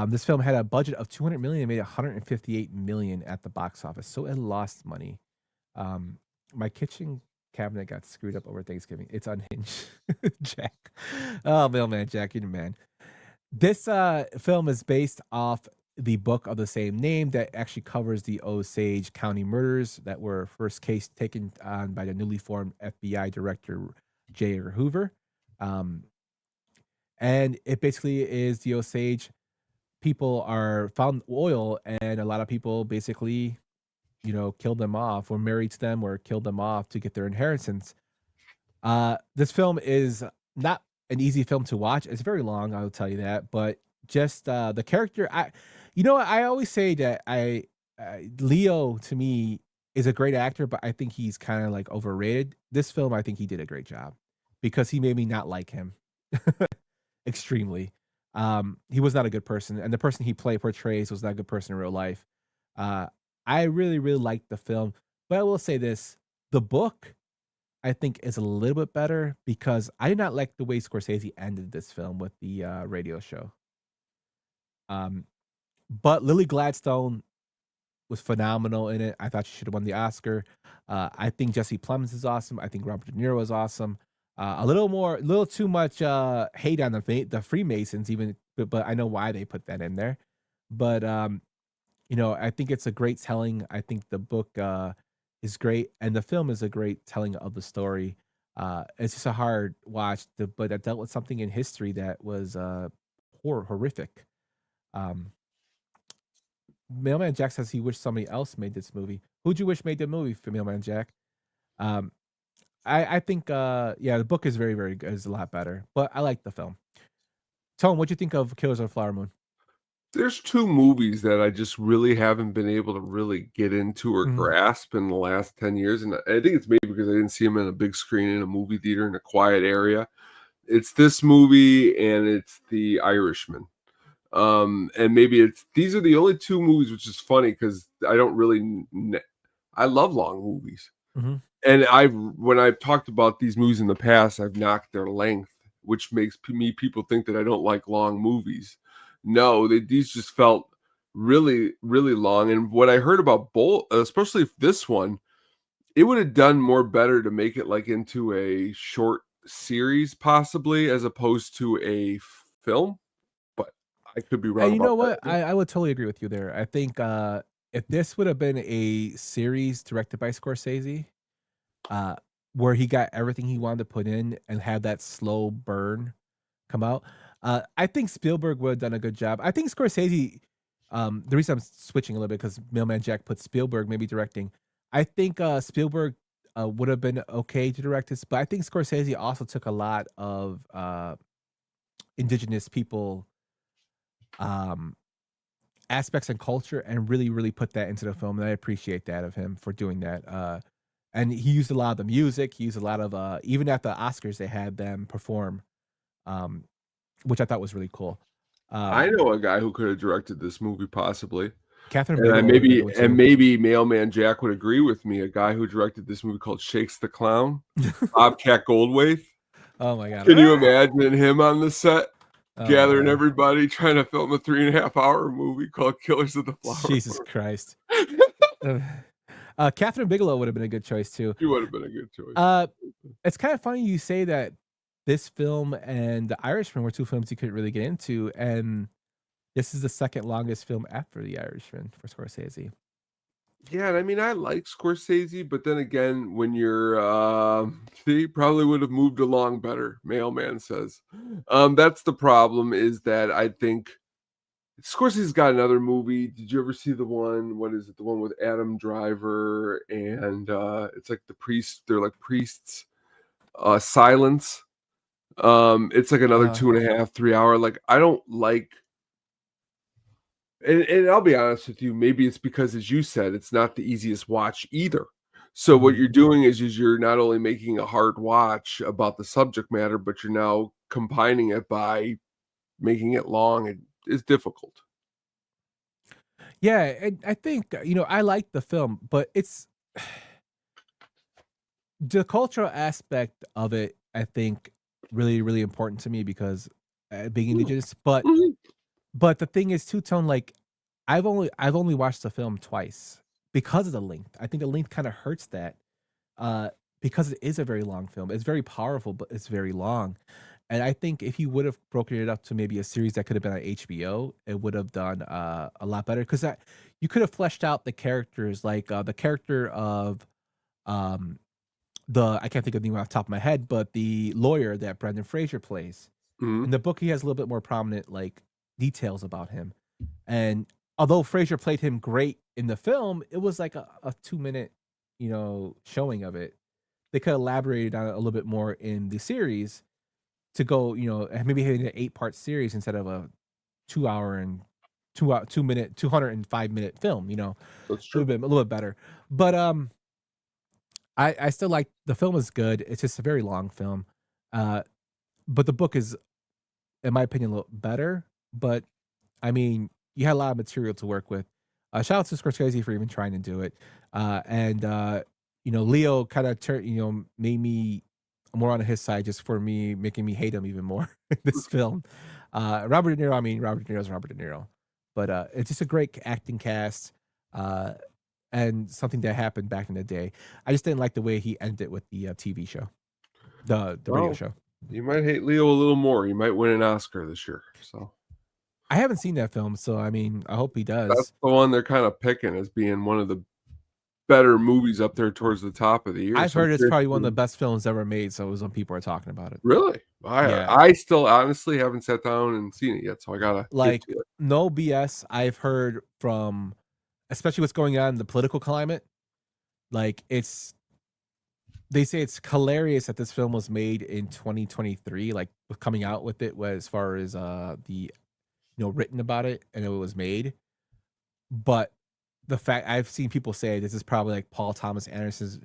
D: this film had a budget of $200 million and made $158 million at the box office, so it lost money. My kitchen cabinet got screwed up over Thanksgiving. It's unhinged. Jack. Oh, mailman Jack, you're the man. This film is based off the book of the same name that actually covers the Osage County murders that were first case taken on by the newly formed FBI director J. Edgar Hoover. And it basically is the Osage people are found oil, and a lot of people basically, killed them off, or married to them, or killed them off to get their inheritance. This film is not an easy film to watch. It's very long, I will tell you that, but just the character, I always say that Leo to me is a great actor, but I think he's kind of like overrated. This film, I think he did a great job because he made me not like him extremely. He was not a good person, and the person he portrays was not a good person in real life. I really, really liked the film, but I will say this: the book, I think, is a little bit better because I did not like the way Scorsese ended this film with the radio show. But Lily Gladstone was phenomenal in it. I thought she should have won the Oscar. I think Jesse Plemons is awesome. I think Robert De Niro is awesome. A little too much hate on the Freemasons, even, but I know why they put that in there. But I think it's a great telling. I think the book is great, and the film is a great telling of the story. It's just a hard watch, but it dealt with something in history that was horrific. Um, Mailman Jack says he wished somebody else made this movie. Who'd you wish made the movie for Mailman Jack? Um, I think the book is very, very good. It's a lot better, but I like the film. Tone, what'd you think of Killers of the Flower Moon?
E: There's two movies that I just really haven't been able to really get into or
D: Mhm.
E: grasp in the last 10 years. And I think it's maybe because I didn't see them in a big screen in a movie theater in a quiet area. It's this movie and it's The Irishman. And maybe these are the only two movies, which is funny because I don't really, I love long movies.
D: Mhm.
E: And when I've talked about these movies in the past, I've knocked their length, which makes people think that I don't like long movies. No, these just felt really, really long. And what I heard about both, especially this one, it would have done more better to make it like into a short series, possibly, as opposed to a film. But I could be wrong.
D: And you know
E: about
D: what?
E: that.
D: I would totally agree with you there. I think if this would have been a series directed by Scorsese, where he got everything he wanted to put in and have that slow burn come out, I think Spielberg would have done a good job. I think Scorsese, the reason I'm switching a little bit because Mailman Jack put Spielberg maybe directing. I think Spielberg would have been okay to direct this, but I think Scorsese also took a lot of indigenous people aspects and culture and really, really put that into the film. And I appreciate that of him for doing that. And he used a lot of the music. He used a lot of even at the Oscars they had them perform, which I thought was really cool.
E: I know a guy who could have directed this movie, possibly.
D: Catherine
E: And
D: Bigelow would be a good one, too.
E: maybe Mailman Jack would agree with me. A guy who directed this movie called Shakes the Clown, Bobcat Goldthwait.
D: Oh my god!
E: Can you imagine him on the set, gathering
D: God.
E: everybody, trying to film a 3.5-hour movie called Killers of the Flower
D: Jesus
E: Moon?
D: Christ. Catherine Bigelow would have been a good choice too.
E: She would have been a good choice.
D: It's kind of funny you say that this film and The Irishman were two films you couldn't really get into, and this is the second longest film after The Irishman for Scorsese.
E: Yeah, and I mean, I like Scorsese, but then again, when you're, he probably would have moved along better, Mailman says. That's the problem, is that I think Scorsese's got another movie. Did you ever see the one, what is it, the one with Adam Driver, and it's like the priest, they're like priests, Silence. It's like another 2.5, 3 hour. Like, I don't like, and I'll be honest with you, maybe it's because, as you said, it's not the easiest watch either. So what you're doing is you're not only making a hard watch about the subject matter, but you're now combining it by making it long. And it's difficult.
D: Yeah, and I think I like the film, but it's the cultural aspect of it. I think really, really important to me because being indigenous. But the thing is, too, Tone, like I've only watched the film twice because of the length. I think the length kind of hurts that because it is a very long film. It's very powerful, but it's very long. And I think if you would have broken it up to maybe a series that could have been on HBO, it would have done a lot better because you could have fleshed out the characters, like the character of I can't think of the name off the top of my head, but the lawyer that Brendan Fraser plays.
E: Mhm.
D: In the book, he has a little bit more prominent like details about him. And although Fraser played him great in the film, it was like a 2-minute, showing of it. They could have elaborated on it a little bit more in the series to go, maybe having an 8-part series instead of a 2-hour and 205-minute film.
E: That's true.
D: A little bit better. But I still like the film is good. It's just a very long film. But the book is, in my opinion, a little better. But I mean, you had a lot of material to work with. Shout out to Scorsese for even trying to do it. And Leo kind of made me more on his side just for making me hate him even more in this film. Robert De Niro is Robert De Niro. But it's just a great acting cast. and something that happened back in the day. I just didn't like the way he ended with the TV show, the radio show.
E: You might hate Leo a little more. He might win an Oscar this year. So
D: I haven't seen that film, so I mean, I hope he does.
E: that's the one they're kind of picking as being one of the better movies up there towards the top of the year.
D: I've heard it's probably one of the best films ever made, so it was when people are talking about it.
E: Really? I still honestly haven't sat down and seen it yet, so I gotta
D: like
E: get to it.
D: No BS. I've heard from, especially what's going on in the political climate. Like they say it's hilarious that this film was made in 2023. Like coming out with it was as far as written about it and it was made, but the fact I've seen people say this is probably like Paul Thomas Anderson's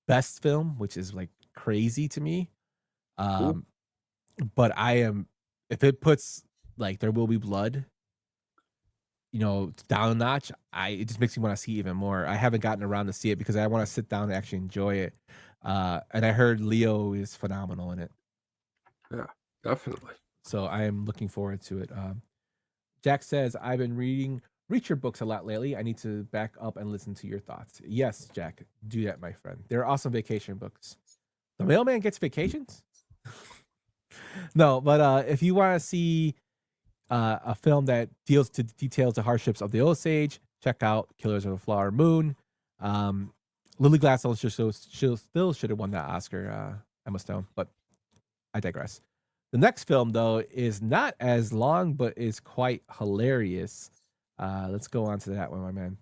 D: best film, which is like crazy to me. But if it puts like There Will Be Blood, down a notch, it just makes me want to see even more. I haven't gotten around to see it because I want to sit down and actually enjoy it. And I heard Leo is phenomenal in it.
E: Yeah, definitely.
D: So I am looking forward to it. Jack says, I've been reading Reacher books a lot lately. I need to back up and listen to your thoughts. Yes, Jack, do that, my friend. They're awesome vacation books. The mailman gets vacations? No, but if you want to see a film that details the hardships of the Osage, check out Killers of the Flower Moon. Lily Gladstone still should have won that Oscar, Emma Stone, but I digress. The next film, though, is not as long, but is quite hilarious. Let's go on to that one, my man.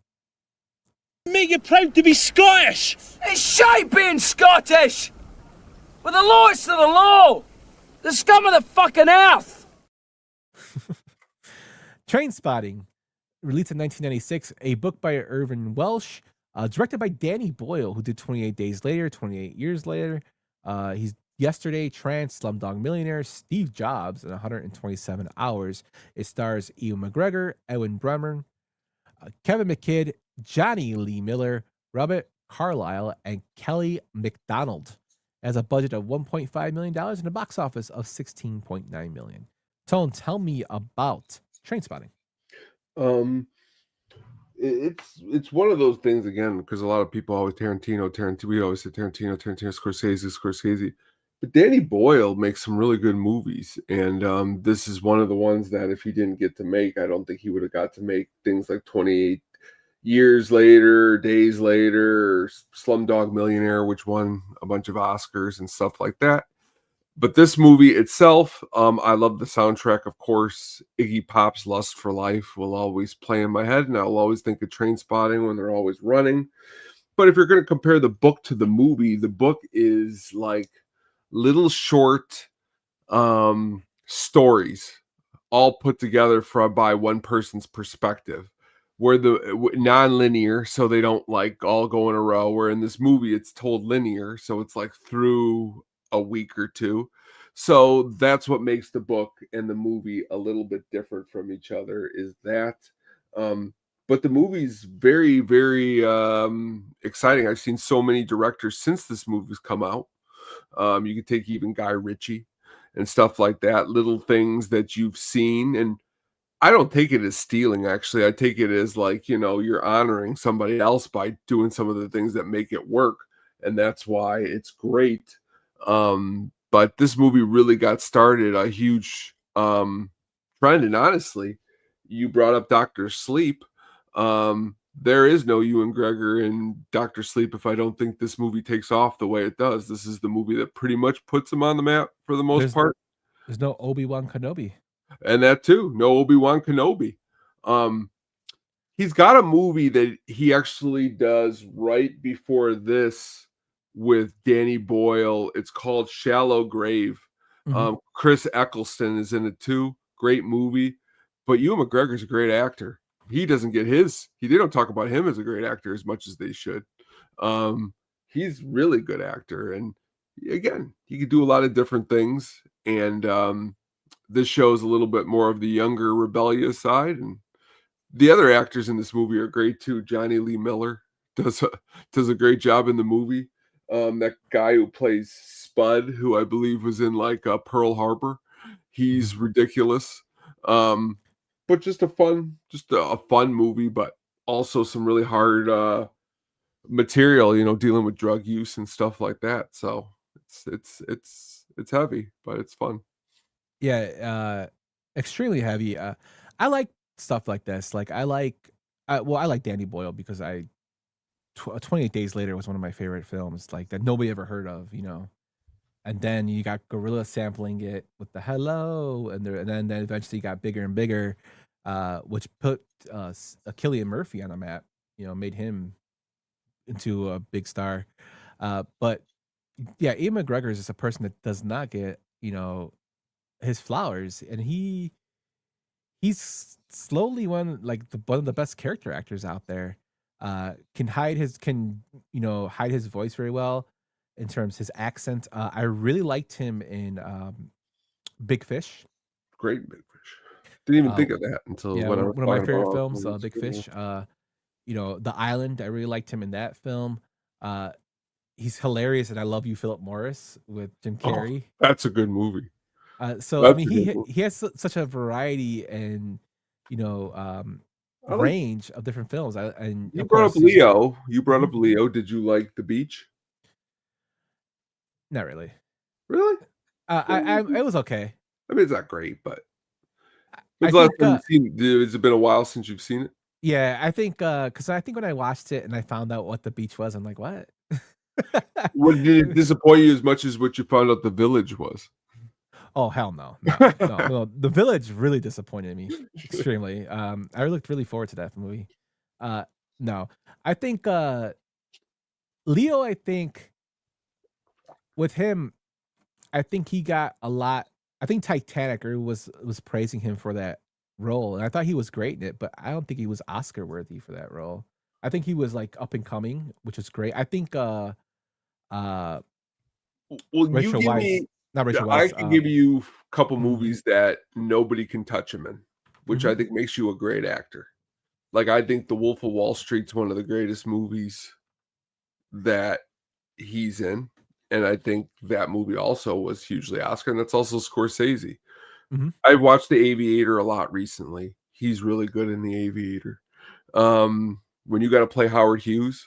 M: Make you proud to be Scottish! It's shite being Scottish! With the lowest of the low! The scum of the fucking earth!
D: Trainspotting, released in 1996, a book by Irvin Welsh, directed by Danny Boyle, who did 28 Days Later, 28 Years Later. He's Yesterday, Trance, Slumdog Millionaire, Steve Jobs in 127 Hours. It stars Ewan McGregor, Edwin Bremer, Kevin McKidd, Johnny Lee Miller, Robert Carlyle, and Kelly MacDonald. It has a budget of $1.5 million and a box office of $16.9 million. Tone, tell me about Trainspotting.
E: It's one of those things again, because a lot of people always Tarantino. We always say Tarantino, Scorsese. But Danny Boyle makes some really good movies, and this is one of the ones that if he didn't get to make, I don't think he would have got to make things like 28 Years Later, Days Later, or Slumdog Millionaire, which won a bunch of Oscars and stuff like that. But this movie itself, I love the soundtrack, of course. Iggy Pop's Lust for Life will always play in my head, and I'll always think of Trainspotting when they're always running. But if you're going to compare the book to the movie, the book is like little short stories all put together by one person's perspective, where the non-linear, so they don't like all go in a row, where in this movie it's told linear, so it's like through a week or two. So that's what makes the book and the movie a little bit different from each other, is that but the movie's very, very exciting. I've seen so many directors since this movie's come out. You can take even Guy Ritchie and stuff like that, little things that you've seen. And I don't take it as stealing, actually. I take it as like, you're honoring somebody else by doing some of the things that make it work. And that's why it's great. But this movie really got started a huge trend. And honestly, you brought up Dr. Sleep. There is no Ewan McGregor in Dr. Sleep if I don't think this movie takes off the way it does. This is the movie that pretty much puts him on the map for the most part.
D: There's no Obi-Wan Kenobi.
E: And that too, no Obi-Wan Kenobi. He's got a movie that he actually does right before this with Danny Boyle. It's called Shallow Grave. Mm-hmm. Chris Eccleston is in it too. Great movie. But Ewan McGregor's a great actor. He doesn't get they don't talk about him as a great actor as much as they should. He's really good actor. And again, he could do a lot of different things. And this shows a little bit more of the younger, rebellious side. And the other actors in this movie are great too. Johnny Lee Miller does a great job in the movie. That guy who plays Spud, who I believe was in like Pearl Harbor, he's ridiculous. But just a fun movie. But also some really hard material, dealing with drug use and stuff like that. So it's heavy, but it's fun.
D: Yeah, extremely heavy. I like stuff like this. Like I like Danny Boyle because 28 Days Later was one of my favorite films, like that nobody ever heard of, And then you got Gorilla sampling it with the hello, and then eventually got bigger and bigger, which put Cillian Murphy on the map. Made him into a big star. But yeah, Ian McGregor is just a person that does not get his flowers, and he's slowly one of the best character actors out there. Can hide his voice very well in terms of his accent. I really liked him in Big Fish.
E: Great Big Fish. Didn't even think of that until
D: Yeah,
E: when I
D: one
E: was
D: of my
E: talking
D: favorite
E: about
D: films,
E: movies.
D: Big Fish. The Island. I really liked him in that film. He's hilarious, and I Love You, Philip Morris with Jim Carrey.
E: That's a good movie.
D: So
E: That's
D: I mean,
E: a good movie.
D: he has such a variety and range of different films. And
E: You
D: of
E: brought up
D: course,
E: Leo. You brought up Leo. Did you like The Beach?
D: not really.
E: Really?
D: It was okay.
E: I mean, it's not great, but
D: I
E: when's the last
D: think,
E: time you've seen it? Has it been a while since you've seen it?
D: Yeah, I think because I think when I watched it and I found out what The Beach was, I'm like, what?
E: Did it disappoint you as much as what you found out The Village was?
D: Oh hell no. No. The Village really disappointed me extremely. I looked really forward to that movie. No, I think Leo. I think with him, I think he got a lot. I think Titanic was praising him for that role, and I thought he was great in it, but I don't think he was Oscar worthy for that role. I think he was like up and coming, which is great. I think
E: Well,
D: Rachel Weisz, not Rachel Weisz.
E: I can give you a couple
D: mhm.
E: movies that nobody can touch him in, which I think makes you a great actor. Like, I think The Wolf of Wall Street's one of the greatest movies that he's in. And I think that movie also was hugely Oscar, and that's also Scorsese. I watched The Aviator a lot recently. He's really good in The Aviator. When you got to play Howard Hughes,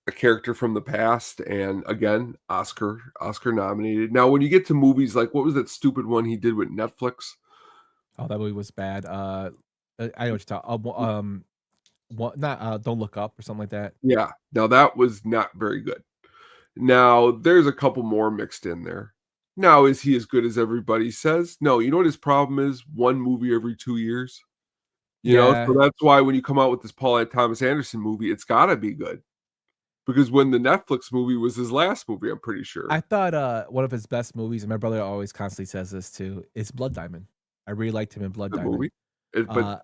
E: a character from the past, and again, Oscar nominated. Now, when you get to movies like, what was that stupid one he did with Netflix?
D: Oh, that movie was bad. I know what you're talking. Not Don't Look Up or something like that.
E: Yeah, now that was not very good. Now, there's a couple more mixed in there. Now, is he as good as everybody says? No. You know what his problem is? One movie every 2 years. You know, so that's why when you come out with this Paul Thomas Anderson movie, it's got to be good. Because when the Netflix movie was his last movie, I'm pretty sure.
D: I thought one of his best movies, and my brother always constantly says this too, is Blood Diamond. I really liked him in Blood Diamond.
E: Movie. But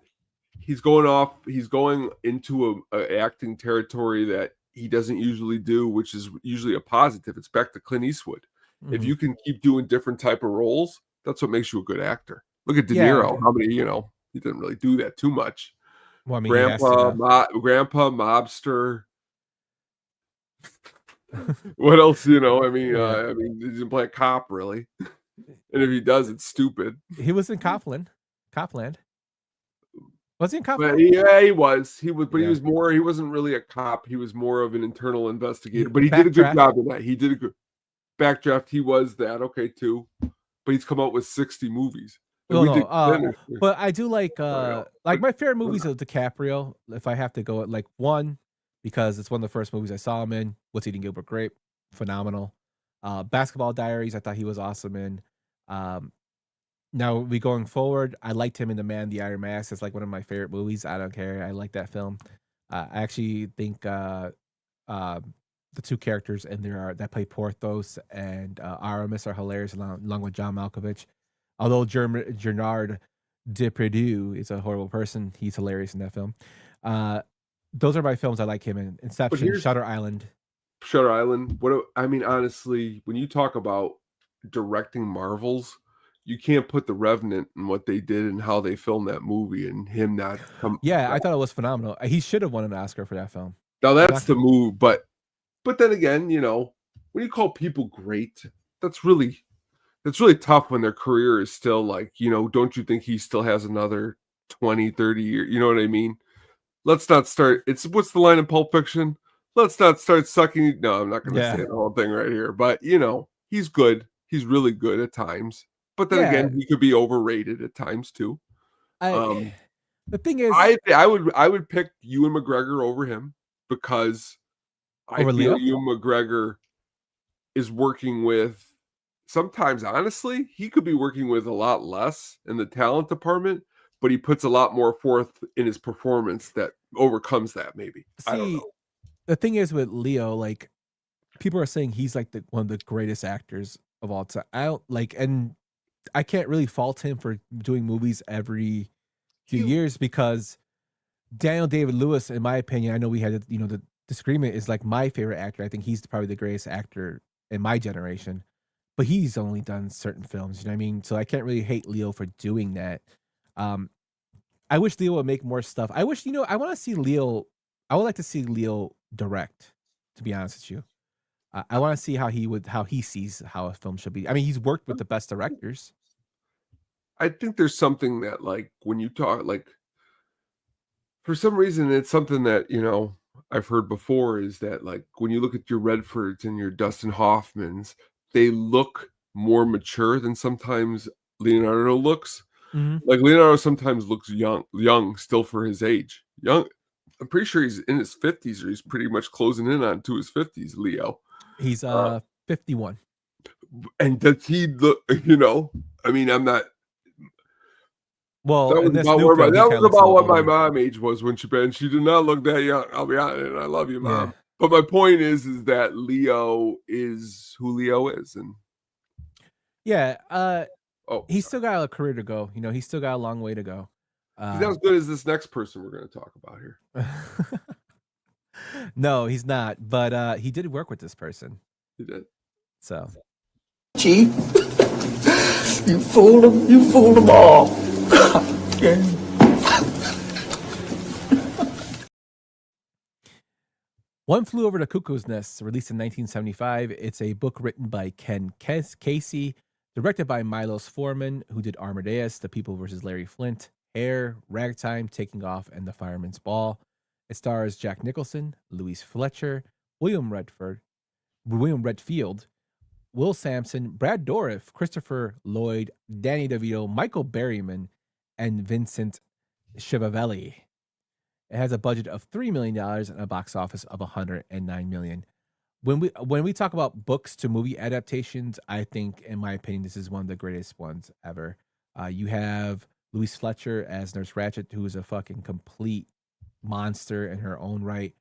E: he's going into a acting territory that he doesn't usually do, which is usually a positive. It's back to Clint Eastwood. If you can keep doing different type of roles, that's what makes you a good actor. Look at De Niro. How many, he didn't really do that too much.
D: Well, I mean,
E: grandpa, mobster. What else? I mean, he didn't play a cop really, and if he does, it's stupid.
D: He was in Copland. Was he in Copland?
E: Yeah, he was. He was, but he was more. He wasn't really a cop. He was more of an internal investigator. But he did a good job in that. He did a good Backdraft. He was that too. But he's come out with 60 movies.
D: But I do like my favorite movies of DiCaprio. If I have to go at one, because it's one of the first movies I saw him in. What's Eating Gilbert Grape? Phenomenal. Basketball Diaries. I thought he was awesome in. Now going forward, I liked him in The Man in the Iron Mask. It's like one of my favorite movies. I don't care. I like that film. I actually think the two characters in there that play Porthos and Aramis are hilarious, along with John Malkovich. Although Gerard Depardieu is a horrible person, he's hilarious in that film. Those are my films I like him in. Inception, Shutter Island.
E: Honestly, when you talk about directing Marvels, you can't put The Revenant and what they did and how they filmed that movie and him not come.
D: Yeah, I thought it was phenomenal. He should have won an Oscar for that film.
E: Now that's the move, but then again, when you call people great, that's really tough when their career is still don't you think he still has another 20, 30 years? You know what I mean? let's not start. What's the line in Pulp Fiction? Let's not start sucking. No, I'm not going to say the whole thing right here. But he's good. He's really good at times. But then again, he could be overrated at times too.
D: The thing is,
E: I would pick Ewan McGregor over him because I feel Ewan McGregor is working with. Sometimes, honestly, he could be working with a lot less in the talent department, but he puts a lot more forth in his performance that overcomes that. Maybe. I don't know.
D: The thing is with Leo, like people are saying he's like one of the greatest actors of all time. And I can't really fault him for doing movies every few years because Daniel Day-Lewis, in my opinion, I know we had the disagreement, is like my favorite actor. I think he's probably the greatest actor in my generation, but he's only done certain films. You know what I mean? So I can't really hate Leo for doing that. I wish Leo would make more stuff. I wish I want to see Leo. I would like to see Leo direct. To be honest with you, I want to see how he sees how a film should be. I mean, he's worked with the best directors.
E: I think there's something that, like, when you talk, like, for some reason, it's something that, I've heard before is that, like, when you look at your Redfords and your Dustin Hoffmans, they look more mature than sometimes Leonardo looks.
D: Mm-hmm.
E: Like, Leonardo sometimes looks young still for his age. Young. I'm pretty sure he's in his 50s, or he's pretty much closing in on to his 50s, Leo.
D: He's 51.
E: And does he look, I mean, I'm not.
D: Well,
E: that was about what my mom age was when she did not look that young. I'll be honest, and I love you, Mom. Yeah. But my point is that Leo is who Leo is, and
D: he's still got a career to go. He's still got a long way to go.
E: He's not as good as this next person we're going to talk about here.
D: No, he's not. But he did work with this person.
E: He did.
D: So,
N: Chief, you fooled him. You fooled them all.
D: One Flew Over the Cuckoo's Nest, released in 1975. It's a book written by Ken Casey, directed by Milos Forman, who did Amadeus, The People vs. Larry Flint, Hair, Ragtime, Taking Off, and The Fireman's Ball. It stars Jack Nicholson, Louise Fletcher, William Redfield, Will Sampson, Brad Dourif, Christopher Lloyd, Danny DeVito, Michael Berryman, and Vincent Schiavelli. It has a budget of $3 million and a box office of $109 million. When we talk about books to movie adaptations, I think, in my opinion, this is one of the greatest ones ever. You have Louise Fletcher as Nurse Ratched, who is a fucking complete monster in her own right.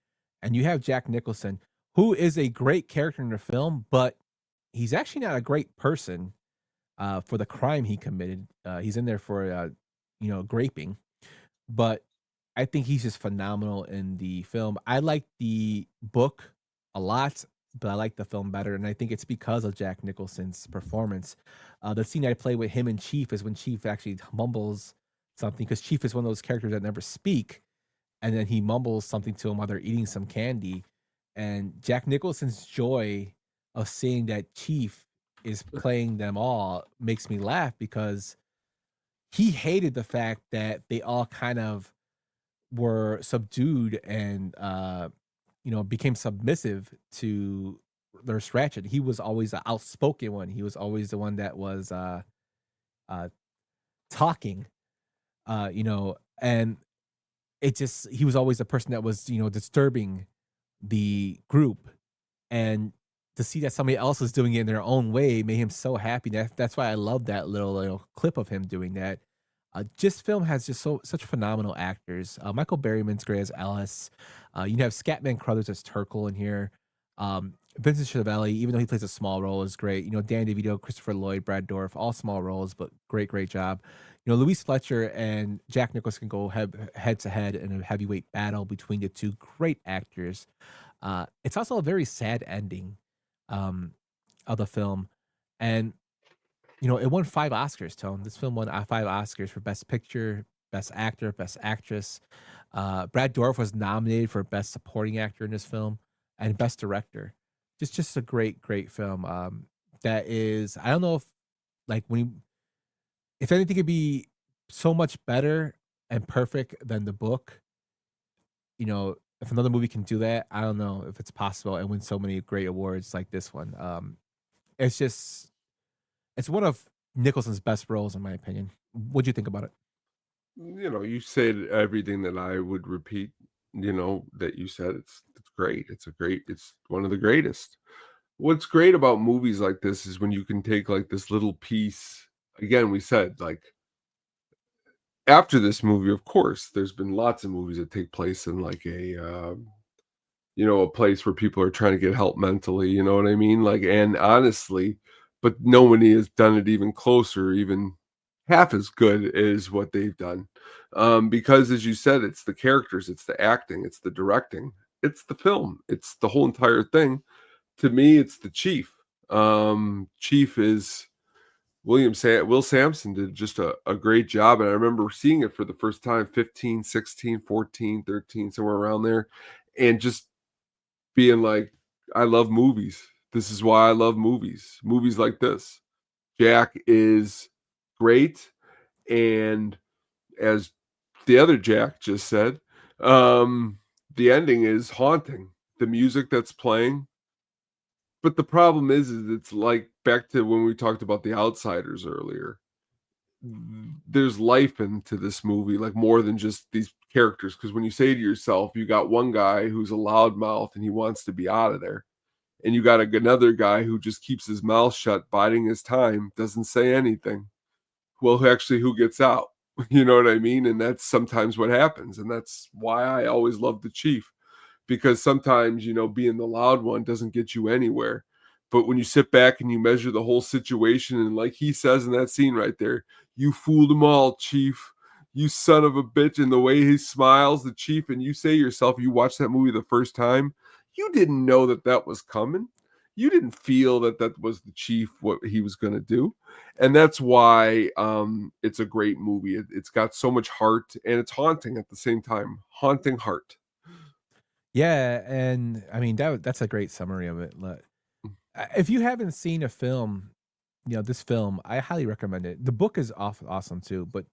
D: And you have Jack Nicholson, who is a great character in the film, but he's actually not a great person for the crime he committed. He's in there for, graping. But I think he's just phenomenal in the film. I like the book a lot, but I like the film better. And I think it's because of Jack Nicholson's performance. The scene I play with him and Chief is when Chief actually mumbles something, because Chief is one of those characters that never speak. And then he mumbles something to him while they're eating some candy. And Jack Nicholson's joy of seeing that Chief is playing them all makes me laugh, because he hated the fact that they all kind of were subdued and became submissive to Nurse Ratched. He was always the outspoken one. He was always the one that was talking, and he was always the person that was disturbing the group. And to see that somebody else is doing it in their own way made him so happy. That's why I love that little clip of him doing that. This film has just such phenomenal actors. Michael Berryman's great as Alice. You have Scatman Crothers as Turkle in here. Vincent Schiavelli, even though he plays a small role, is great. Danny DeVito, Christopher Lloyd, Brad Dourif, all small roles, but great job. Louise Fletcher and Jack Nicholson can go head to head in a heavyweight battle between the two great actors. It's also a very sad ending of the film. And it won 5 Oscars, Tone. This film won 5 Oscars for Best Picture, Best Actor, Best Actress. Brad Dourif was nominated for Best Supporting Actor in this film and Best Director. Just a great film. That is, I don't know if anything could be so much better and perfect than the book, if another movie can do that, I don't know if it's possible and win so many great awards like this one. It's just it's one of Nicholson's best roles in my opinion. What'd you think about it?
E: You said everything that I would repeat, that you said. It's great. It's one of the greatest. What's great about movies like this is when you can take like this little piece. Again, we said like after this movie, of course, there's been lots of movies that take place in like a place where people are trying to get help mentally, you know what I mean? Like, and honestly, but nobody has done it even closer, even half as good as what they've done. Because as you said, it's the characters, it's the acting, it's the directing, it's the film, it's the whole entire thing. To me, it's the Chief. Chief is Will Sampson did just a great job. And I remember seeing it for the first time, 15, 16, 14, 13, somewhere around there. And just being like, I love movies. This is why I love movies. Movies like this. Jack is great. And as the other Jack just said, the ending is haunting. The music that's playing. But the problem is it's like back to when we talked about the Outsiders earlier. There's life into this movie, like more than just these characters. Because when you say to yourself, you got one guy who's a loudmouth and he wants to be out of there. And you got another guy who just keeps his mouth shut, biding his time, doesn't say anything. Well, who gets out? You know what I mean? And that's sometimes what happens. And that's why I always love the Chief. Because sometimes, being the loud one doesn't get you anywhere. But when you sit back and you measure the whole situation, and like he says in that scene right there, you fooled them all, Chief. You son of a bitch. And the way he smiles, the Chief, and you say to yourself, you watch that movie the first time, you didn't know that was coming. You didn't feel that was the Chief, what he was going to do. And that's why it's a great movie. It's got so much heart, and it's haunting at the same time. Haunting heart.
D: Yeah, and I mean that's a great summary of it. If you haven't seen a film, this film, I highly recommend it. The book is awesome too, but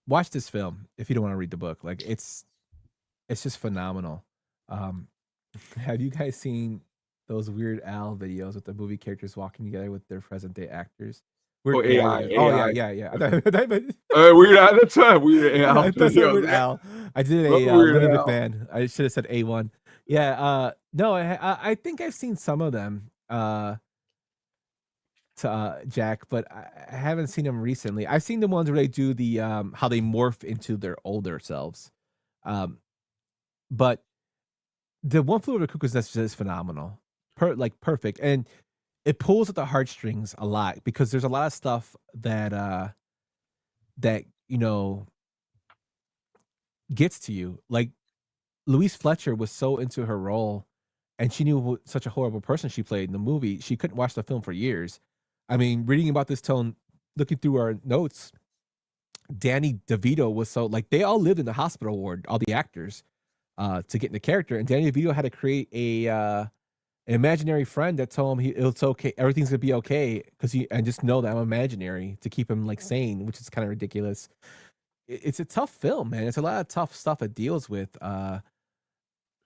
D: watch this film if you don't want to read the book. Like it's just phenomenal. Have you guys seen those Weird Al videos with the movie characters walking together with their present day actors?
E: AI.
D: Yeah.
E: Weird Al. That's Weird Al.
D: That's Weird Al. I did a Little McMahon. I should have said A1. Yeah. No, I think I've seen some of them. Jack, but I haven't seen them recently. I've seen the ones where they do the how they morph into their older selves. But the One Flew Over the Cuckoo's Nest is phenomenal. Perfect. And it pulls at the heartstrings a lot because there's a lot of stuff that gets to you. Like Louise Fletcher was so into her role, and she knew such a horrible person she played in the movie. She couldn't watch the film for years. I mean, reading about this tone, looking through our notes, Danny DeVito was so like they all lived in the hospital ward, all the actors, to get in the character, and Danny DeVito had to create an imaginary friend that told him it's okay, everything's gonna be okay, and just know that I'm imaginary to keep him like sane, which is kind of ridiculous. It's a tough film, man. It's a lot of tough stuff it deals with. And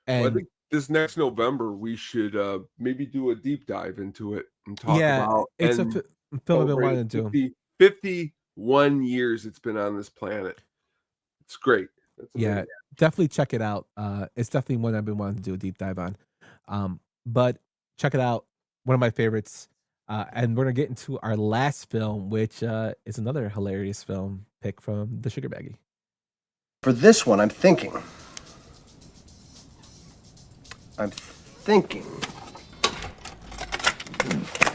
E: I think this next November we should maybe do a deep dive into it and talk about.
D: It's a film I've been wanting to do.
E: 51 years it's been on this planet. It's great.
D: Yeah, definitely check it out. It's definitely one I've been wanting to do a deep dive on. But check it out. One of my favorites. And we're gonna get into our last film, which is another hilarious film pick from the Sugar Baggie.
O: For this one, I'm thinking.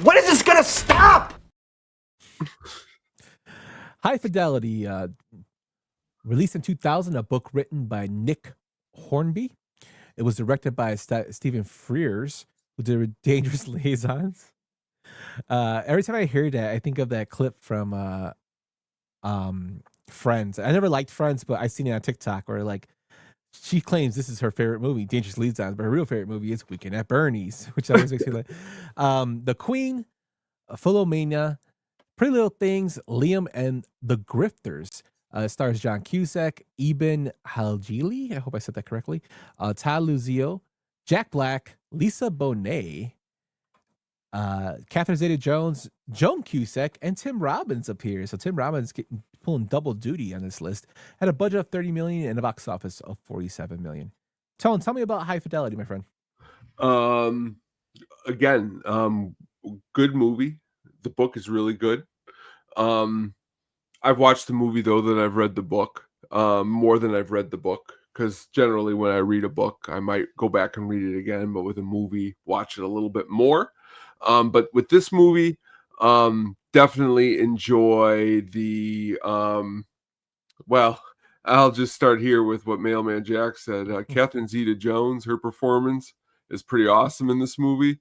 O: When is this gonna stop?
D: High Fidelity, released in 2000, a book written by Nick Hornby. It was directed by Stephen Frears, who did Dangerous Liaisons. Every time I hear that, I think of that clip from Friends. I never liked Friends, but I've seen it on TikTok where like she claims this is her favorite movie, Dangerous Liaisons, but her real favorite movie is Weekend at Bernie's, which always makes me like The Queen, Philomena, Pretty Little Things, Liam, and The Grifters. It stars John Cusack, Ibn Haljili, I hope I said that correctly, Todd Luzio, Jack Black, Lisa Bonet, Catherine Zeta-Jones, Joan Cusack, and Tim Robbins appears. So Tim Robbins pulling double duty on this list. Had a budget of $30 million and a box office of $47 million. Tone, tell me about High Fidelity, my friend.
E: Again, good movie. The book is really good. I've watched the movie though than I've read the book, more than I've read the book. Because generally when I read a book, I might go back and read it again. But with a movie, watch it a little bit more. But with this movie, definitely enjoy the, well, I'll just start here with what Mailman Jack said. Catherine Zeta-Jones, her performance is pretty awesome in this movie.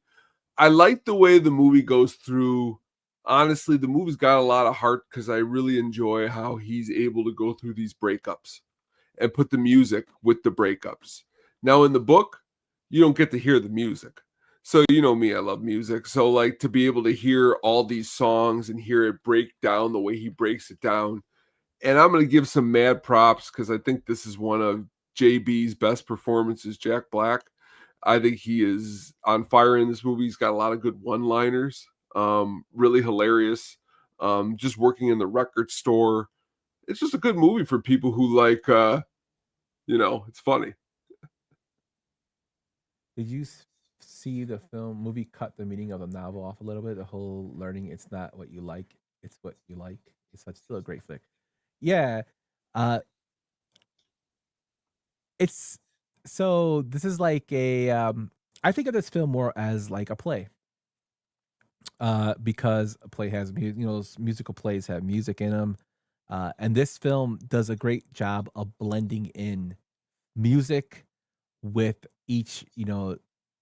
E: I like the way the movie goes through. Honestly, the movie's got a lot of heart because I really enjoy how he's able to go through these breakups and put the music with the breakups. Now, in the book, you don't get to hear the music. So, you know me, I love music. So, like, to be able to hear all these songs and hear it break down the way he breaks it down. And I'm going to give some mad props because I think this is one of JB's best performances, Jack Black. I think he is on fire in this movie. He's got a lot of good one-liners, really hilarious. Just working in the record store. It's just a good movie for people who like, it's funny.
D: Did you see the movie cut the meaning of the novel off a little bit? The whole learning it's not what you like, it's what you like. It's still a great flick. Yeah. It's so this is like a I think of this film more as like a play. Because a play has musical plays have music in them. And this film does a great job of blending in music with each,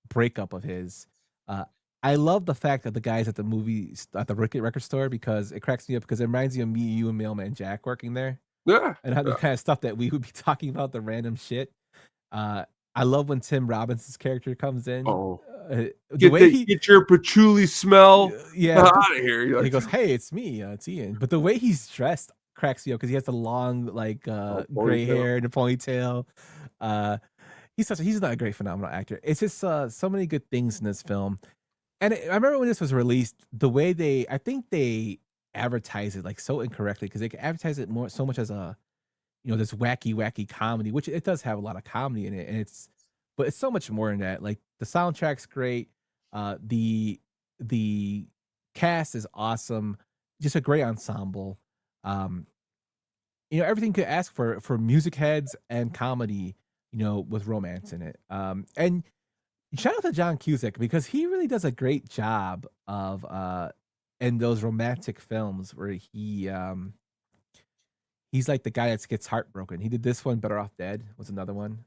D: breakup of his. I love the fact that the guys at the record store, because it cracks me up because it reminds me of me, you, and Mailman Jack working there.
E: Yeah.
D: And how the kind of stuff that we would be talking about, the random shit. I love when Tim Robbins' character comes in.
E: Oh,
D: get
E: your patchouli smell
D: yeah,
E: out of here.
D: He goes, "Hey, it's me, it's Ian." But the way he's dressed cracks me up because he has the long, gray hair and a ponytail. He's not a great phenomenal actor. It's just so many good things in this film. And I remember when this was released, the way I think they advertise it like so incorrectly because they advertise it so much as a, this wacky comedy, which it does have a lot of comedy in it, but it's so much more than that. Like the soundtrack's great, the cast is awesome, just a great ensemble. Everything you could ask for music heads and comedy, with romance in it. And shout out to John Cusack because he really does a great job of in those romantic films where he's like the guy that gets heartbroken. He did this one, Better Off Dead was another one.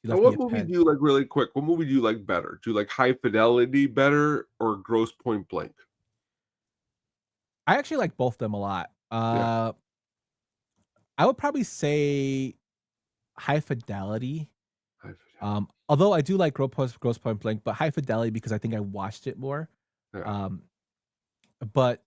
E: What movie do you like really quick? What movie do you like better? Do you like High Fidelity better or Gross Point Blank?
D: I actually like both of them a lot. I would probably say High Fidelity. Although I do like Gross Point Blank, but High Fidelity because I think I watched it more.
E: Yeah.
D: But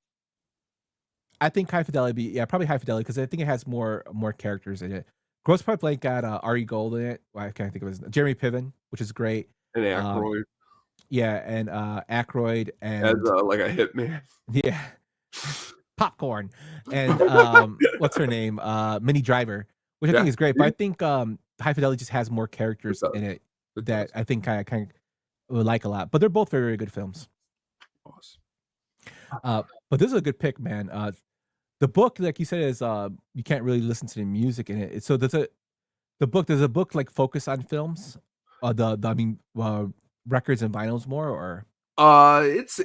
D: I think High Fidelity, probably High Fidelity because I think it has more characters in it. Gross Point Blank got Ari Gold in it. I can't think of his name. Jeremy Piven, which is great.
E: And Aykroyd.
D: And Aykroyd and
E: as like a hitman.
D: Yeah. Popcorn and what's her name? Minnie Driver, which I think is great. But I think High Fidelity just has more characters in it that I think I kind of would like a lot. But they're both very, very good films.
E: Awesome.
D: But this is a good pick, man. The book, like you said, is you can't really listen to the music in it. So there's a book like focus on films, records and vinyls more, or
E: it's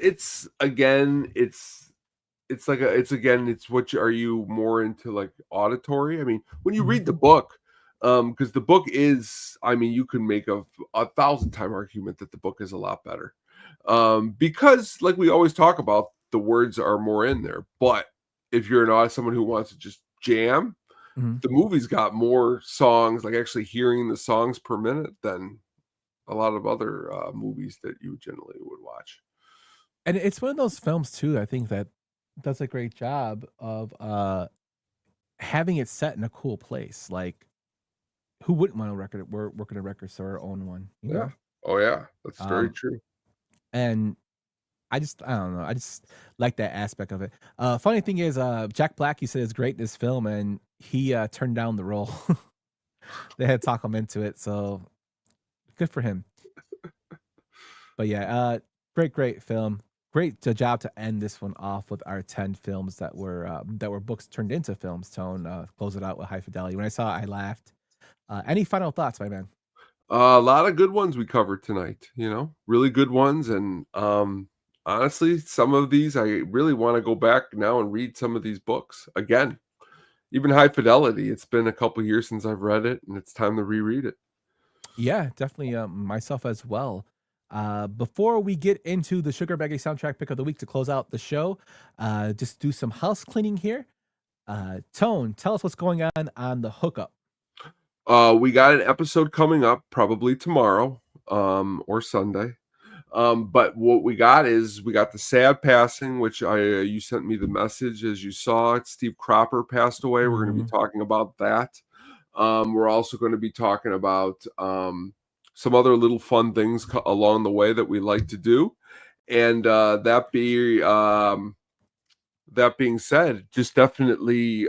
E: what are you more into, like auditory? I mean, when you read the book, because the book is, you can make a 1,000-time argument that the book is a lot better, because like we always talk about, the words are more in there. But if you're someone who wants to just jam, the movie's got more songs, like actually hearing the songs per minute than a lot of other movies that you generally would watch.
D: And it's one of those films too, I think that does a great job of having it set in a cool place. Like, who wouldn't want to work at a record store or own one? You
E: Yeah.
D: know?
E: Oh yeah, that's very true.
D: And I don't know. I just like that aspect of it. Funny thing is, Jack Black, you said is great in this film, and he turned down the role. They had to talk him into it, so good for him. But yeah, great film. Great job to end this one off with our 10 films that were books turned into films. Tone, close it out with High Fidelity. When I saw it, I laughed. Any final thoughts, my man?
E: A lot of good ones we covered tonight. Really good ones, and honestly, some of these I really want to go back now and read some of these books again. Even High Fidelity. It's been a couple years since I've read it, and it's time to reread it.
D: Yeah, definitely myself as well. Before we get into the Sugar Baggy soundtrack pick of the week to close out the show, just do some house cleaning here. Tone, tell us what's going on the hookup.
E: We got an episode coming up probably tomorrow or Sunday. But what we got is we got the sad passing, which you sent me the message as you saw it. Steve Cropper passed away. We're going to be talking about that. We're also going to be talking about some other little fun things along the way that we like to do. And that being said, just definitely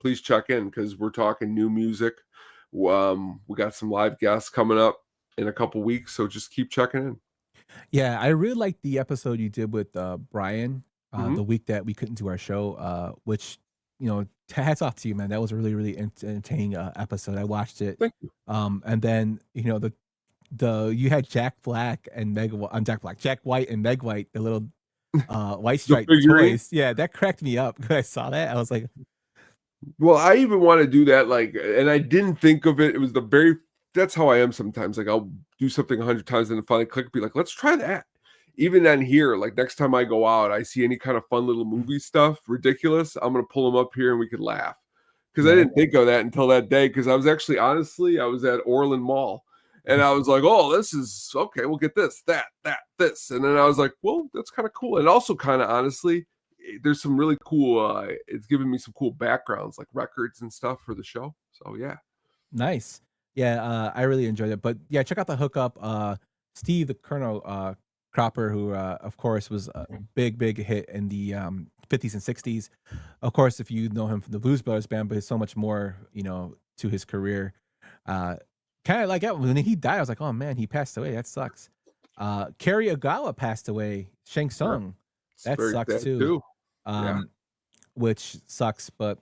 E: please check in because we're talking new music. We got some live guests coming up in a couple weeks, so just keep checking in.
D: Yeah, I really liked the episode you did with Brian the week that we couldn't do our show, which, hats off to you, man. That was a really, really entertaining episode. I watched it.
E: Thank you.
D: And then, you had Jack White and Meg White, the little white stripe toys. Yeah, that cracked me up when I saw that. I was like,
E: well, I even want to do that, and I didn't think of it. It was that's how I am sometimes. Like, I'll do something 100 times and then finally click, be like, let's try that. Even on here, like next time I go out, I see any kind of fun little movie stuff, ridiculous, I'm going to pull them up here and we could laugh. Because I didn't think of that until that day. Because I was actually, honestly, I was at Orland Mall. And I was like, oh, this is, okay, we'll get this, that, this. And then I was like, well, that's kind of cool. And also kind of, honestly, there's some really cool, it's giving me some cool backgrounds, like records and stuff for the show. So, yeah.
D: Nice. Yeah, I really enjoyed it. But yeah, check out the hookup. Steve, the Colonel Cropper, who, of course, was a big hit in the 50s and 60s. Of course, if you know him from the Blues Brothers band, but there's so much more, to his career. Kind of like when he died, I was like, oh man, he passed away. That sucks. Carrie Ogawa passed away. Shang Tsung. That sucks too. Which sucks, but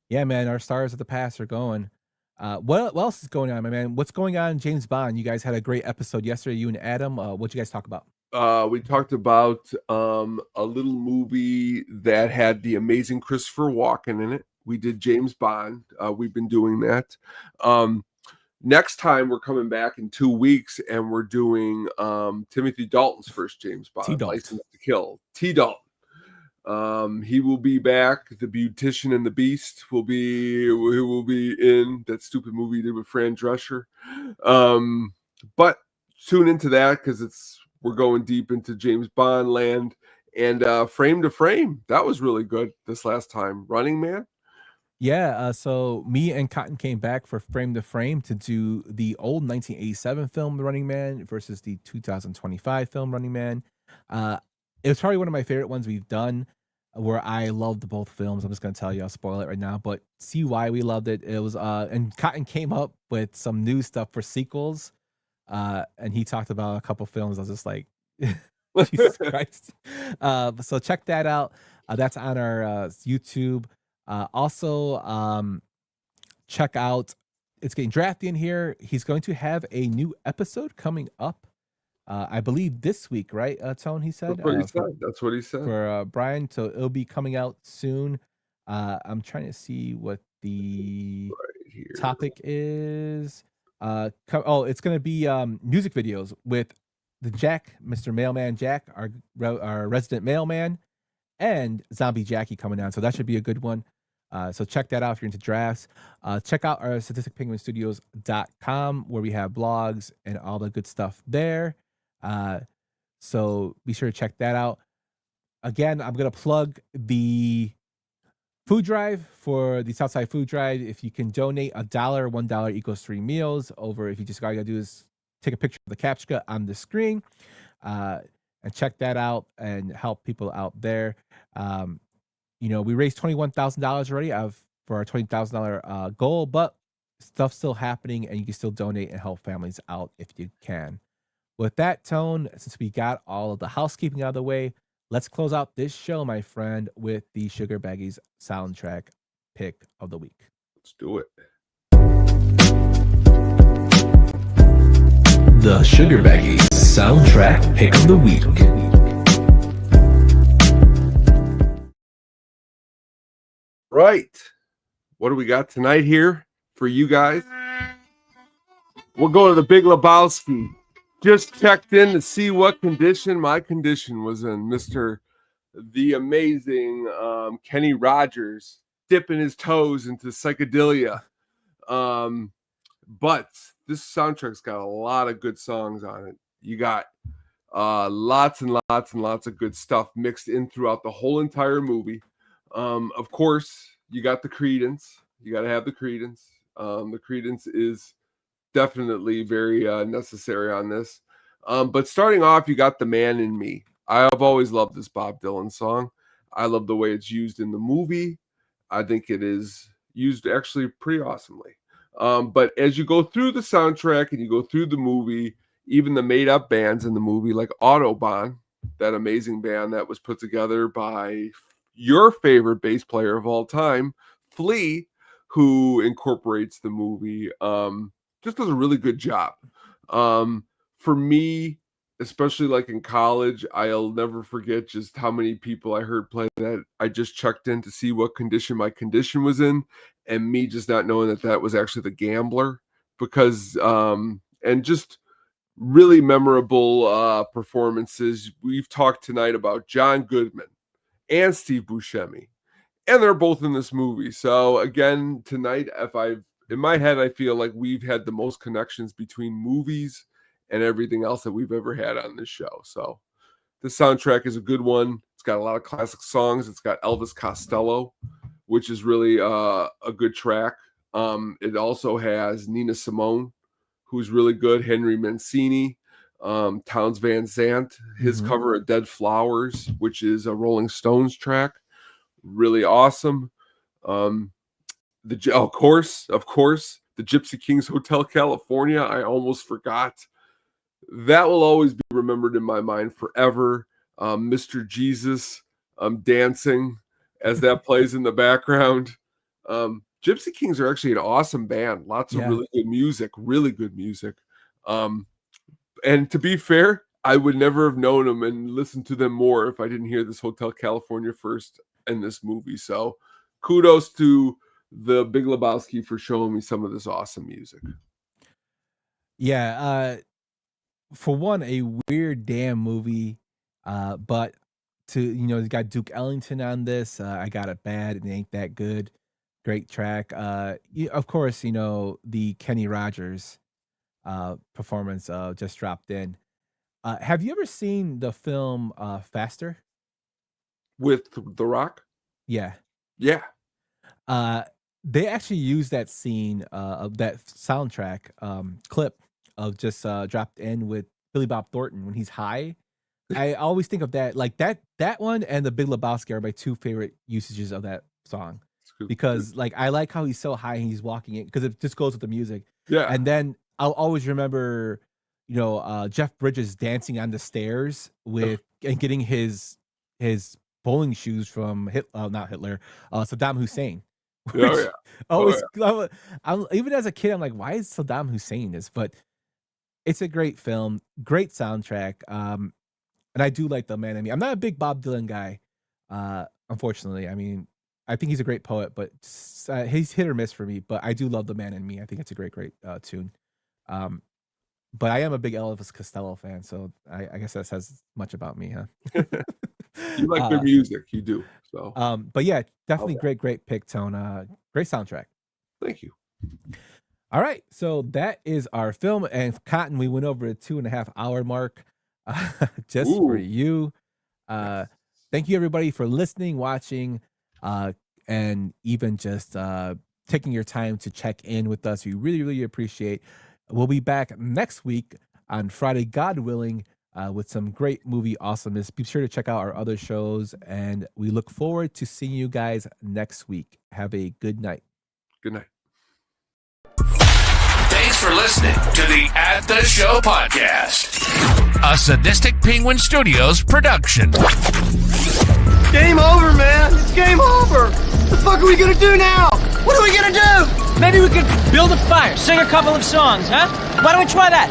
D: yeah, man, our stars of the past are going. What else is going on, my man? What's going on, James Bond? You guys had a great episode yesterday, you and Adam. What'd you guys talk about?
E: We talked about a little movie that had the amazing Christopher Walken in it. We did James Bond. We've been doing that. Next time we're coming back in 2 weeks and we're doing Timothy Dalton's first James Bond, License to Kill. T. Dalton. He will be back. The Beautician and the Beast will be in that stupid movie he did with Fran Drescher. But tune into that because we're going deep into James Bond land. And Frame to Frame, that was really good this last time. Running Man.
D: Yeah, so me and Cotton came back for Frame to Frame to do the old 1987 film The Running Man versus the 2025 film Running Man. It was probably one of my favorite ones we've done, where I loved both films. I'm just going to tell you, I'll spoil it right now, but see why we loved it. It was, and Cotton came up with some new stuff for sequels, and he talked about a couple films. I was just like, Jesus Christ. So check that out. That's on our YouTube. Also, check out, it's getting drafty in here. He's going to have a new episode coming up. I believe this week, right, Tone? He said.
E: That's what he said.
D: For Brian, so it'll be coming out soon. I'm trying to see what the topic is. It's going to be music videos with the Mr. Mailman Jack, our resident mailman, and Zombie Jackie coming on. So that should be a good one. So check that out if you're into drafts. Check out our statisticpenguinstudios.com where we have blogs and all the good stuff there. So be sure to check that out. Again, I'm going to plug the food drive for the Southside Food Drive. If you can donate $1, $1 equals 3 meals. Over, if you just all you gotta do is take a picture of the captcha on the screen, and check that out and help people out there. We raised $21,000 already for our $20,000 goal, but stuff's still happening, and you can still donate and help families out if you can. With that, Tone, since we got all of the housekeeping out of the way, let's close out this show, my friend, with the Sugar Baggies soundtrack pick of the week.
E: Let's do it.
A: The Sugar Baggies soundtrack pick of the week.
E: Right. What do we got tonight here for you guys? We'll go to the Big Lebowski. Just checked in to see what condition my condition was in. The amazing Kenny Rogers dipping his toes into psychedelia. But this soundtrack's got a lot of good songs on it. You got lots and lots and lots of good stuff mixed in throughout the whole entire movie. Of course, you got the Creedence. You got to have the Creedence. The Creedence is definitely very necessary on this. But starting off, you got The Man in Me. I've always loved this Bob Dylan song. I love the way it's used in the movie. I think it is used actually pretty awesomely. But as you go through the soundtrack and you go through the movie, even the made-up bands in the movie, like Autobahn, that amazing band that was put together by your favorite bass player of all time, Flea, who incorporates the movie, just does a really good job. For me, especially like in college, I'll never forget just how many people I heard play that. I just checked in to see what condition my condition was in, and me just not knowing that was actually the Gambler, because and just really memorable performances. We've talked tonight about John Goodman and Steve Buscemi, and they're both in this movie. So again, tonight, in my head, I feel like we've had the most connections between movies and everything else that we've ever had on this show. So the soundtrack is a good one. It's got a lot of classic songs. It's got Elvis Costello, which is really a good track. It also has Nina Simone, who's really good, Henry Mancini, Townes Van Zandt, his cover of Dead Flowers, which is a Rolling Stones track, really awesome. Of course, the Gypsy Kings Hotel California, I almost forgot. That will always be remembered in my mind forever. Mr. Jesus dancing as that plays in the background. Gypsy Kings are actually an awesome band. Lots of really good music. And to be fair, I would never have known them and listened to them more if I didn't hear this Hotel California first in this movie. So kudos to the Big Lebowski for showing me some of this awesome music.
D: Yeah, for one, a weird damn movie, but you got Duke Ellington on this. I Got It Bad, It Ain't That Good. Great track. Of course, the Kenny Rogers performance just dropped in. Have you ever seen the film Faster?
E: With The Rock?
D: Yeah.
E: Yeah.
D: They actually used that scene of that soundtrack clip of just dropped in with Billy Bob Thornton when he's high. I always think of that, like that one and the Big Lebowski are my two favorite usages of that song, because like I like how he's so high and he's walking it, because it just goes with the music.
E: Yeah.
D: And then I'll always remember, Jeff Bridges dancing on the stairs and getting his bowling shoes from Saddam Hussein. Even as a kid, I'm like, why is Saddam Hussein this? But it's a great film, great soundtrack. And I do like The Man in Me. I'm not a big Bob Dylan guy, unfortunately. I mean, I think he's a great poet, but he's hit or miss for me. But I do love The Man in Me. I think it's a great tune. But I am a big Elvis Costello fan, so I guess that says much about me, huh?
E: You like good music, you do. So,
D: but yeah, definitely great pick, Tone. Great soundtrack.
E: Thank you.
D: All right, so that is our film, and Cotton, we went over the 2.5 hour mark just for you. Thank you everybody for listening, watching. and even just taking your time to check in with us. We really, really appreciate. We'll be back next week on Friday, God willing, with some great movie awesomeness. Be sure to check out our other shows, and we look forward to seeing you guys next week. Have a good night.
E: Good night.
A: Thanks for listening to the At the Show podcast, a Sadistic Penguin Studios production.
O: Game over, man. It's game over. What the fuck are we gonna do now? What are we gonna do?
M: Maybe we could build a fire, sing a couple of songs, huh? Why don't we try that?